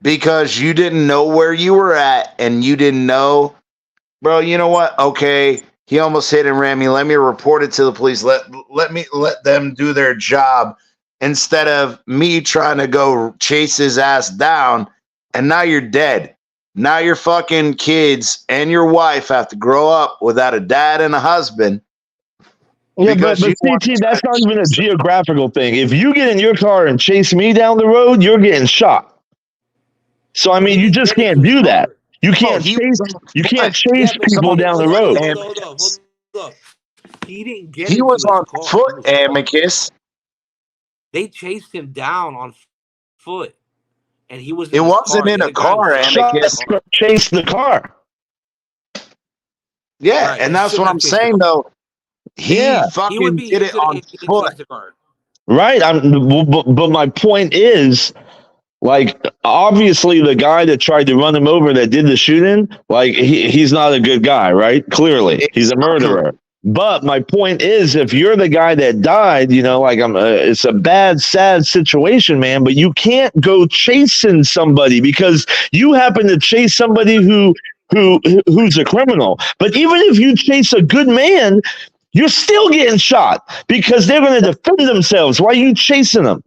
[SPEAKER 4] because you didn't know where you were at and you didn't know, bro, you know what? Okay, he almost hit and ran me. Let me report it to the police. Let them do their job instead of me trying to go chase his ass down. And now you're dead. Now your fucking kids and your wife have to grow up without a dad and a husband
[SPEAKER 6] Yeah, but
[SPEAKER 4] because you want
[SPEAKER 6] CT,
[SPEAKER 4] to try
[SPEAKER 6] that's
[SPEAKER 4] to
[SPEAKER 6] not even a
[SPEAKER 4] chase them.
[SPEAKER 6] geographical thing. If you get in your car and chase me down the road, you're getting shot. So I
[SPEAKER 1] No, he
[SPEAKER 6] mean, you
[SPEAKER 1] didn't
[SPEAKER 6] just
[SPEAKER 1] get into
[SPEAKER 6] can't
[SPEAKER 1] his
[SPEAKER 6] do that.
[SPEAKER 1] car.
[SPEAKER 6] You
[SPEAKER 4] Oh,
[SPEAKER 6] can't
[SPEAKER 4] he
[SPEAKER 6] chase.
[SPEAKER 4] was on
[SPEAKER 6] You can't
[SPEAKER 4] foot.
[SPEAKER 6] chase
[SPEAKER 1] Yeah, but
[SPEAKER 6] people down the road.
[SPEAKER 4] Amicus.
[SPEAKER 1] hold up. He didn't get
[SPEAKER 4] He
[SPEAKER 1] into
[SPEAKER 4] was
[SPEAKER 1] his
[SPEAKER 4] on
[SPEAKER 1] car. He
[SPEAKER 4] foot,
[SPEAKER 1] was parked.
[SPEAKER 4] Amicus.
[SPEAKER 1] They chased him down on foot, and he was
[SPEAKER 4] It
[SPEAKER 1] in his
[SPEAKER 4] wasn't
[SPEAKER 1] car.
[SPEAKER 4] in
[SPEAKER 1] He's
[SPEAKER 4] a
[SPEAKER 1] the guy who
[SPEAKER 4] car,
[SPEAKER 1] shot him in his
[SPEAKER 4] Amicus.
[SPEAKER 1] car.
[SPEAKER 6] Chase the car.
[SPEAKER 4] Yeah,
[SPEAKER 1] Right.
[SPEAKER 4] and
[SPEAKER 1] He
[SPEAKER 4] that's
[SPEAKER 1] shouldn't
[SPEAKER 4] what
[SPEAKER 1] have
[SPEAKER 4] I'm
[SPEAKER 1] chased the
[SPEAKER 4] saying
[SPEAKER 1] car.
[SPEAKER 4] though. He
[SPEAKER 6] Yeah,
[SPEAKER 1] He would
[SPEAKER 4] fucking
[SPEAKER 1] be
[SPEAKER 4] did it
[SPEAKER 1] innocent
[SPEAKER 4] on
[SPEAKER 1] if he didn't
[SPEAKER 4] foot.
[SPEAKER 1] chase the car.
[SPEAKER 6] right. But my point is, like, obviously, the guy that tried to run him over that did the shooting, like, he's not a good guy, right? Clearly, he's a
[SPEAKER 4] Exactly.
[SPEAKER 6] murderer. But my point is, if you're the guy that died, you know, like it's a bad, sad situation, man. But you can't go chasing somebody because you happen to chase somebody who's a criminal. But even if you chase a good man, you're still getting shot because they're going to defend themselves. Why are you chasing them?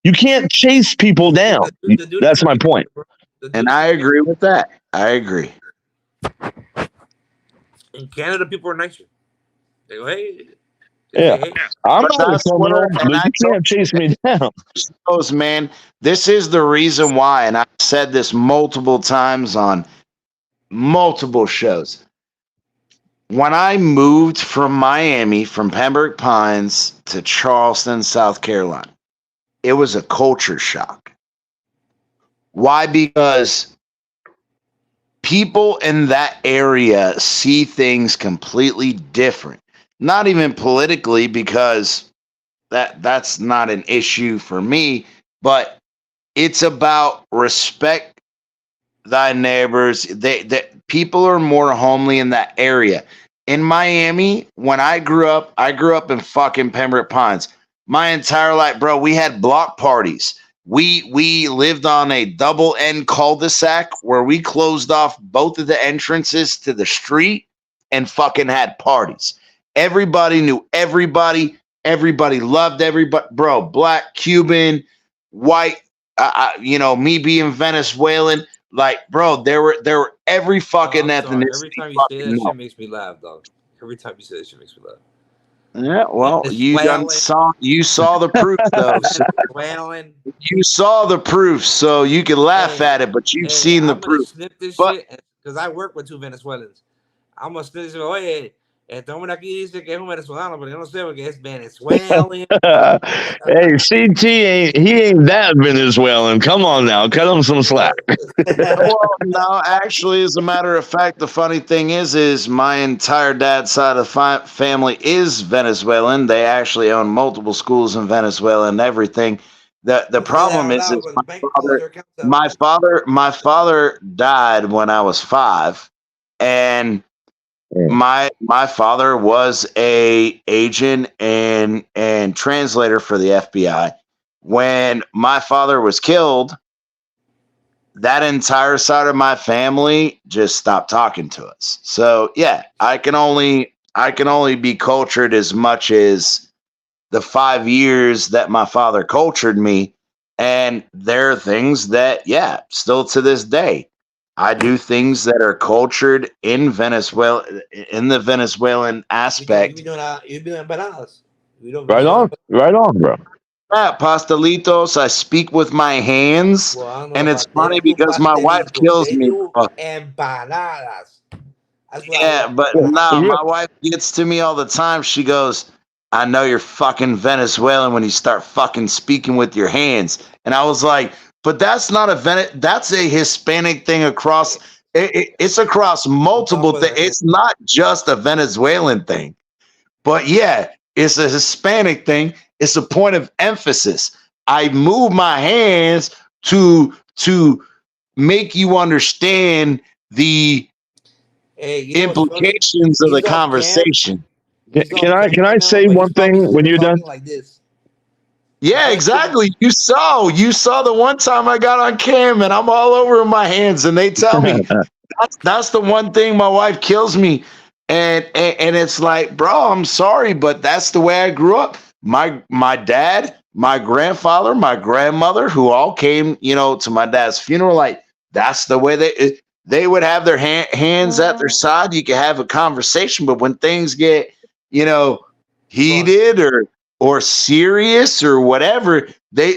[SPEAKER 6] You can't chase people
[SPEAKER 1] Yeah,
[SPEAKER 6] down.
[SPEAKER 1] the dude is
[SPEAKER 6] That's
[SPEAKER 1] a
[SPEAKER 6] my
[SPEAKER 1] gangster,
[SPEAKER 6] point.
[SPEAKER 1] bro. The dude
[SPEAKER 4] And
[SPEAKER 1] is a
[SPEAKER 4] I
[SPEAKER 1] gangster.
[SPEAKER 4] agree with that. I agree.
[SPEAKER 1] In Canada, people are nicer. They go, hey, they
[SPEAKER 6] Yeah.
[SPEAKER 1] say, hey.
[SPEAKER 6] I'm
[SPEAKER 4] But
[SPEAKER 6] not a
[SPEAKER 4] that's where,
[SPEAKER 6] criminal,
[SPEAKER 4] and
[SPEAKER 6] but
[SPEAKER 4] I
[SPEAKER 6] you
[SPEAKER 4] told
[SPEAKER 6] can't chase me down.
[SPEAKER 4] you, man, this is the reason why, and I've said this multiple times on multiple shows. When I moved from Miami, from Pembroke Pines to Charleston, South Carolina, it was a culture shock. Why? Because people in that area see things completely different. Not even politically, because that's not an issue for me, but it's about respect thy neighbors. They people are more homely in that area. In Miami, when I grew up in fucking Pembroke Pines. My entire life, bro, we had block parties. We lived on a double end cul-de-sac where we closed off both of the entrances to the street and fucking had parties. Everybody knew everybody. Everybody loved everybody, bro. Black, Cuban, white. Me being Venezuelan, like, bro, there were every
[SPEAKER 1] Oh,
[SPEAKER 4] fucking
[SPEAKER 1] I'm sorry. Every
[SPEAKER 4] ethnicity
[SPEAKER 1] time you say
[SPEAKER 4] fucking
[SPEAKER 1] that
[SPEAKER 4] no.
[SPEAKER 1] shit makes me laugh, dog. Every time you say that shit makes me laugh.
[SPEAKER 4] Yeah, well,
[SPEAKER 1] Venezuelan.
[SPEAKER 4] you saw the proof though. So
[SPEAKER 1] Venezuelan.
[SPEAKER 4] you saw the proof, so you can laugh
[SPEAKER 1] Hey,
[SPEAKER 4] at it, but you've
[SPEAKER 1] hey,
[SPEAKER 4] seen the
[SPEAKER 1] I'm gonna
[SPEAKER 4] proof.
[SPEAKER 1] snip this
[SPEAKER 4] But
[SPEAKER 1] shit because I work with two Venezuelans. I'm gonna snip this shit. Oye, este hombre aquí dice que es un venezolano, pero yo no sé porque es Venezuelan.
[SPEAKER 6] Hey, CT he ain't that Venezuelan. Come on now, cut him some slack.
[SPEAKER 4] well, no, actually, as a matter of fact, the funny thing is my entire dad's side of the family is Venezuelan. They actually own multiple schools in Venezuela and everything. The problem is
[SPEAKER 1] the bank closed their accounts out.
[SPEAKER 4] my father died when I was 5, and my father was a agent and translator for the FBI. When my father was killed, that entire side of my family just stopped talking to us. So yeah, I can only be cultured as much as the 5 years that my father cultured me. And there are things that, yeah, still to this day, I do things that are cultured in Venezuela, in the Venezuelan aspect.
[SPEAKER 1] You be doing empanadas. You know Venezuelan.
[SPEAKER 6] Right on, bro.
[SPEAKER 4] Yeah, pastelitos. I speak with my hands,
[SPEAKER 1] Bueno,
[SPEAKER 4] and it's funny because my wife kills
[SPEAKER 1] they
[SPEAKER 4] me.
[SPEAKER 1] do empanadas. That's what I
[SPEAKER 4] Yeah,
[SPEAKER 1] love.
[SPEAKER 4] but nah, my wife gets to me all the time. She goes, I know you're fucking Venezuelan when you start fucking speaking with your hands. And I was like, but that's not that's a Hispanic thing across it's across multiple things. It's not just a Venezuelan thing. But yeah, it's a Hispanic thing. It's a point of emphasis. I move my hands to make you understand the
[SPEAKER 1] Hey, you know what's funny?
[SPEAKER 4] implications of
[SPEAKER 1] He's
[SPEAKER 4] the
[SPEAKER 1] off cam.
[SPEAKER 4] conversation.
[SPEAKER 1] He's off
[SPEAKER 6] Can I
[SPEAKER 1] cam right now,
[SPEAKER 6] say
[SPEAKER 1] but
[SPEAKER 6] one
[SPEAKER 1] he's probably
[SPEAKER 6] thing
[SPEAKER 1] sitting
[SPEAKER 6] when
[SPEAKER 1] there
[SPEAKER 6] you're done?
[SPEAKER 1] talking like this.
[SPEAKER 4] Yeah, exactly. You saw the one time I got on cam and I'm all over in my hands, and they tell me that's the one thing my wife kills me, and it's like, bro, I'm sorry, but that's the way I grew up. My dad, my grandfather, my grandmother, who all came, to my dad's funeral, like that's the way they would have their hands at their side. You could have a conversation, but when things get, you know, heated or serious or whatever,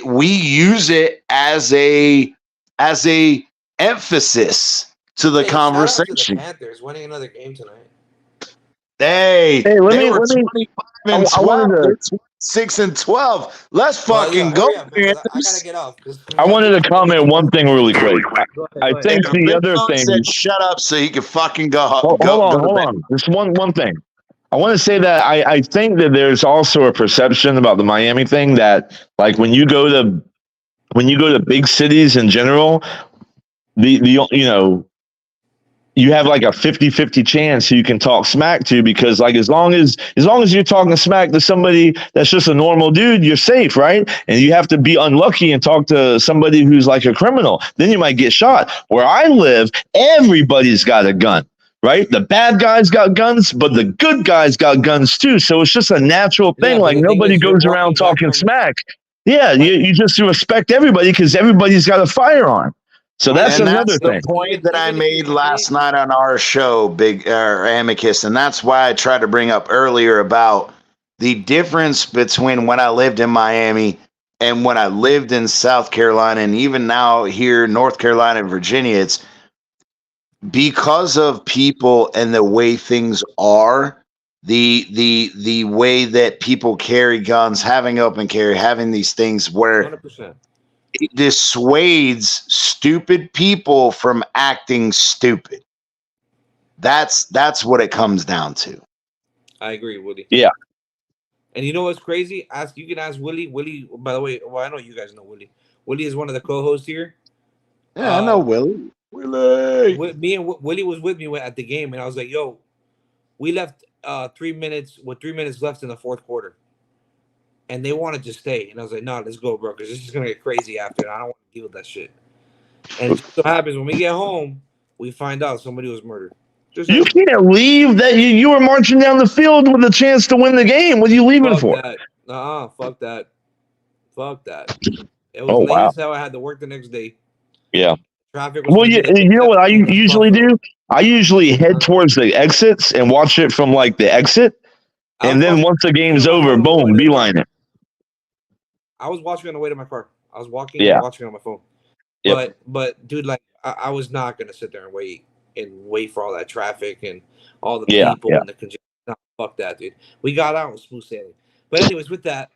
[SPEAKER 4] we use it as a emphasis to the
[SPEAKER 1] Hey, shout out to the
[SPEAKER 4] conversation.
[SPEAKER 1] Panthers winning another game tonight.
[SPEAKER 4] Hey,
[SPEAKER 6] Hey,
[SPEAKER 4] they were
[SPEAKER 6] let me.
[SPEAKER 4] 25 and
[SPEAKER 6] I
[SPEAKER 4] 12.
[SPEAKER 6] wanted
[SPEAKER 4] They're
[SPEAKER 6] to.
[SPEAKER 4] 26 and 12. Let's
[SPEAKER 1] Well,
[SPEAKER 4] fucking
[SPEAKER 1] yeah,
[SPEAKER 4] go,
[SPEAKER 1] hurry up, man, because I gotta
[SPEAKER 4] Panthers.
[SPEAKER 1] get off. Because
[SPEAKER 6] I wanted to
[SPEAKER 1] I'm gonna
[SPEAKER 6] comment
[SPEAKER 1] get
[SPEAKER 6] one thing really quick.
[SPEAKER 1] Go ahead,
[SPEAKER 6] I
[SPEAKER 1] go ahead.
[SPEAKER 6] think
[SPEAKER 4] And
[SPEAKER 6] the
[SPEAKER 4] Big
[SPEAKER 6] other
[SPEAKER 4] Dog
[SPEAKER 6] thing.
[SPEAKER 4] said shut up so he could fucking go
[SPEAKER 6] Hold
[SPEAKER 4] to bed.
[SPEAKER 6] on. Just one thing. I want to say that I think that there's also a perception about the Miami thing that like when you go to big cities in general, the you have like a 50-50 chance who you can talk smack to, because like as long as you're talking smack to somebody that's just a normal dude, you're safe, right? And you have to be unlucky and talk to somebody who's like a criminal, then you might get shot. Where I live, everybody's got a gun, right? The bad guys got guns, but the good guys got guns too. So it's just a natural
[SPEAKER 1] Yeah,
[SPEAKER 6] thing.
[SPEAKER 1] but
[SPEAKER 6] Like
[SPEAKER 1] the thing
[SPEAKER 6] nobody
[SPEAKER 1] is, you're
[SPEAKER 6] goes around
[SPEAKER 1] walking back
[SPEAKER 6] talking
[SPEAKER 1] from
[SPEAKER 6] smack. Yeah, you just respect everybody because everybody's got a firearm. So that's
[SPEAKER 4] And
[SPEAKER 6] another
[SPEAKER 4] that's the
[SPEAKER 6] thing.
[SPEAKER 4] point that I
[SPEAKER 1] even if you're
[SPEAKER 4] made last
[SPEAKER 1] Canadian,
[SPEAKER 4] night on our show, Big Amicus, and that's why I tried to bring up earlier about the difference between when I lived in Miami and when I lived in South Carolina, and even now here, North Carolina and Virginia. It's because of people and the way things are, the way that people carry guns, having open carry, having these things where
[SPEAKER 1] 100%.
[SPEAKER 4] it dissuades stupid people from acting stupid. That's what it comes down to.
[SPEAKER 1] I agree, Woody.
[SPEAKER 6] Yeah.
[SPEAKER 1] And you know what's crazy? You can ask Willie. Willie, by the way, well, I know you guys know Willie. Willie is one of the co-hosts here.
[SPEAKER 4] Yeah, I know Willie. Willie.
[SPEAKER 1] Me and Willie was with me at the game, and I was like, "Yo, we left 3 minutes with 3 minutes left in the fourth quarter, and they wanted to stay." And I was like, "No, let's go, bro, because this is gonna get crazy after, and I don't want to deal with that shit." And it just so happens when we get home, we find out somebody was murdered. Just
[SPEAKER 6] You
[SPEAKER 1] saying.
[SPEAKER 6] can't leave that you were marching down the field with a chance to win the game. What are you leaving
[SPEAKER 1] Fuck
[SPEAKER 6] for?
[SPEAKER 1] that. Fuck that. Fuck that. It was
[SPEAKER 6] Oh
[SPEAKER 1] late
[SPEAKER 6] wow.
[SPEAKER 1] as hell. I had to work the next day.
[SPEAKER 6] Yeah.
[SPEAKER 1] Traffic was
[SPEAKER 6] Well,
[SPEAKER 1] gonna be like
[SPEAKER 6] you know what I
[SPEAKER 1] in
[SPEAKER 6] usually
[SPEAKER 1] Buffalo.
[SPEAKER 6] do? I usually head towards the exits and watch it from like the exit, and then once the game's over, boom, beeline it.
[SPEAKER 1] I was watching on the way to my car. I was walking and
[SPEAKER 6] Yeah.
[SPEAKER 1] watching on my phone.
[SPEAKER 6] Yep.
[SPEAKER 1] But dude, like I was not gonna sit there and wait for all that traffic and all the
[SPEAKER 6] Yeah.
[SPEAKER 1] people and the congestion. No, fuck that, dude. We got out with smooth sailing. But anyways, with that,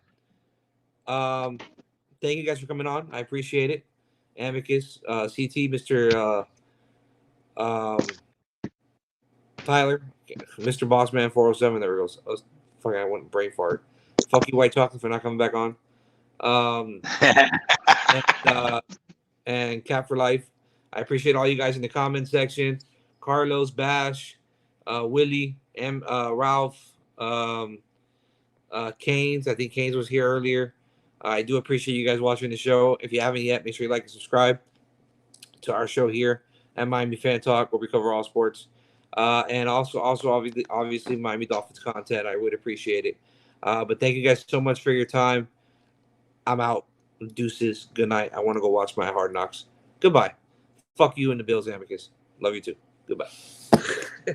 [SPEAKER 1] thank you guys for coming on. I appreciate it. Amicus, CT, Mr. Tyler, Mr. Bossman 407. There we go. I went brain fart. Fuck you, White Chocolate, for not coming back on. And Cap for Life. I appreciate all you guys in the comment section. Carlos, Bash, Willie, Ralph, Canes. I think Canes was here earlier. I do appreciate you guys watching the show. If you haven't yet, make sure you like and subscribe to our show here at Miami Fan Talk, where we cover all sports. And also obviously Miami Dolphins content. I would appreciate it. But thank you guys so much for your time. I'm out. Deuces. Good night. I want to go watch my Hard Knocks. Goodbye. Fuck you and the Bills, Amicus. Love you too. Goodbye.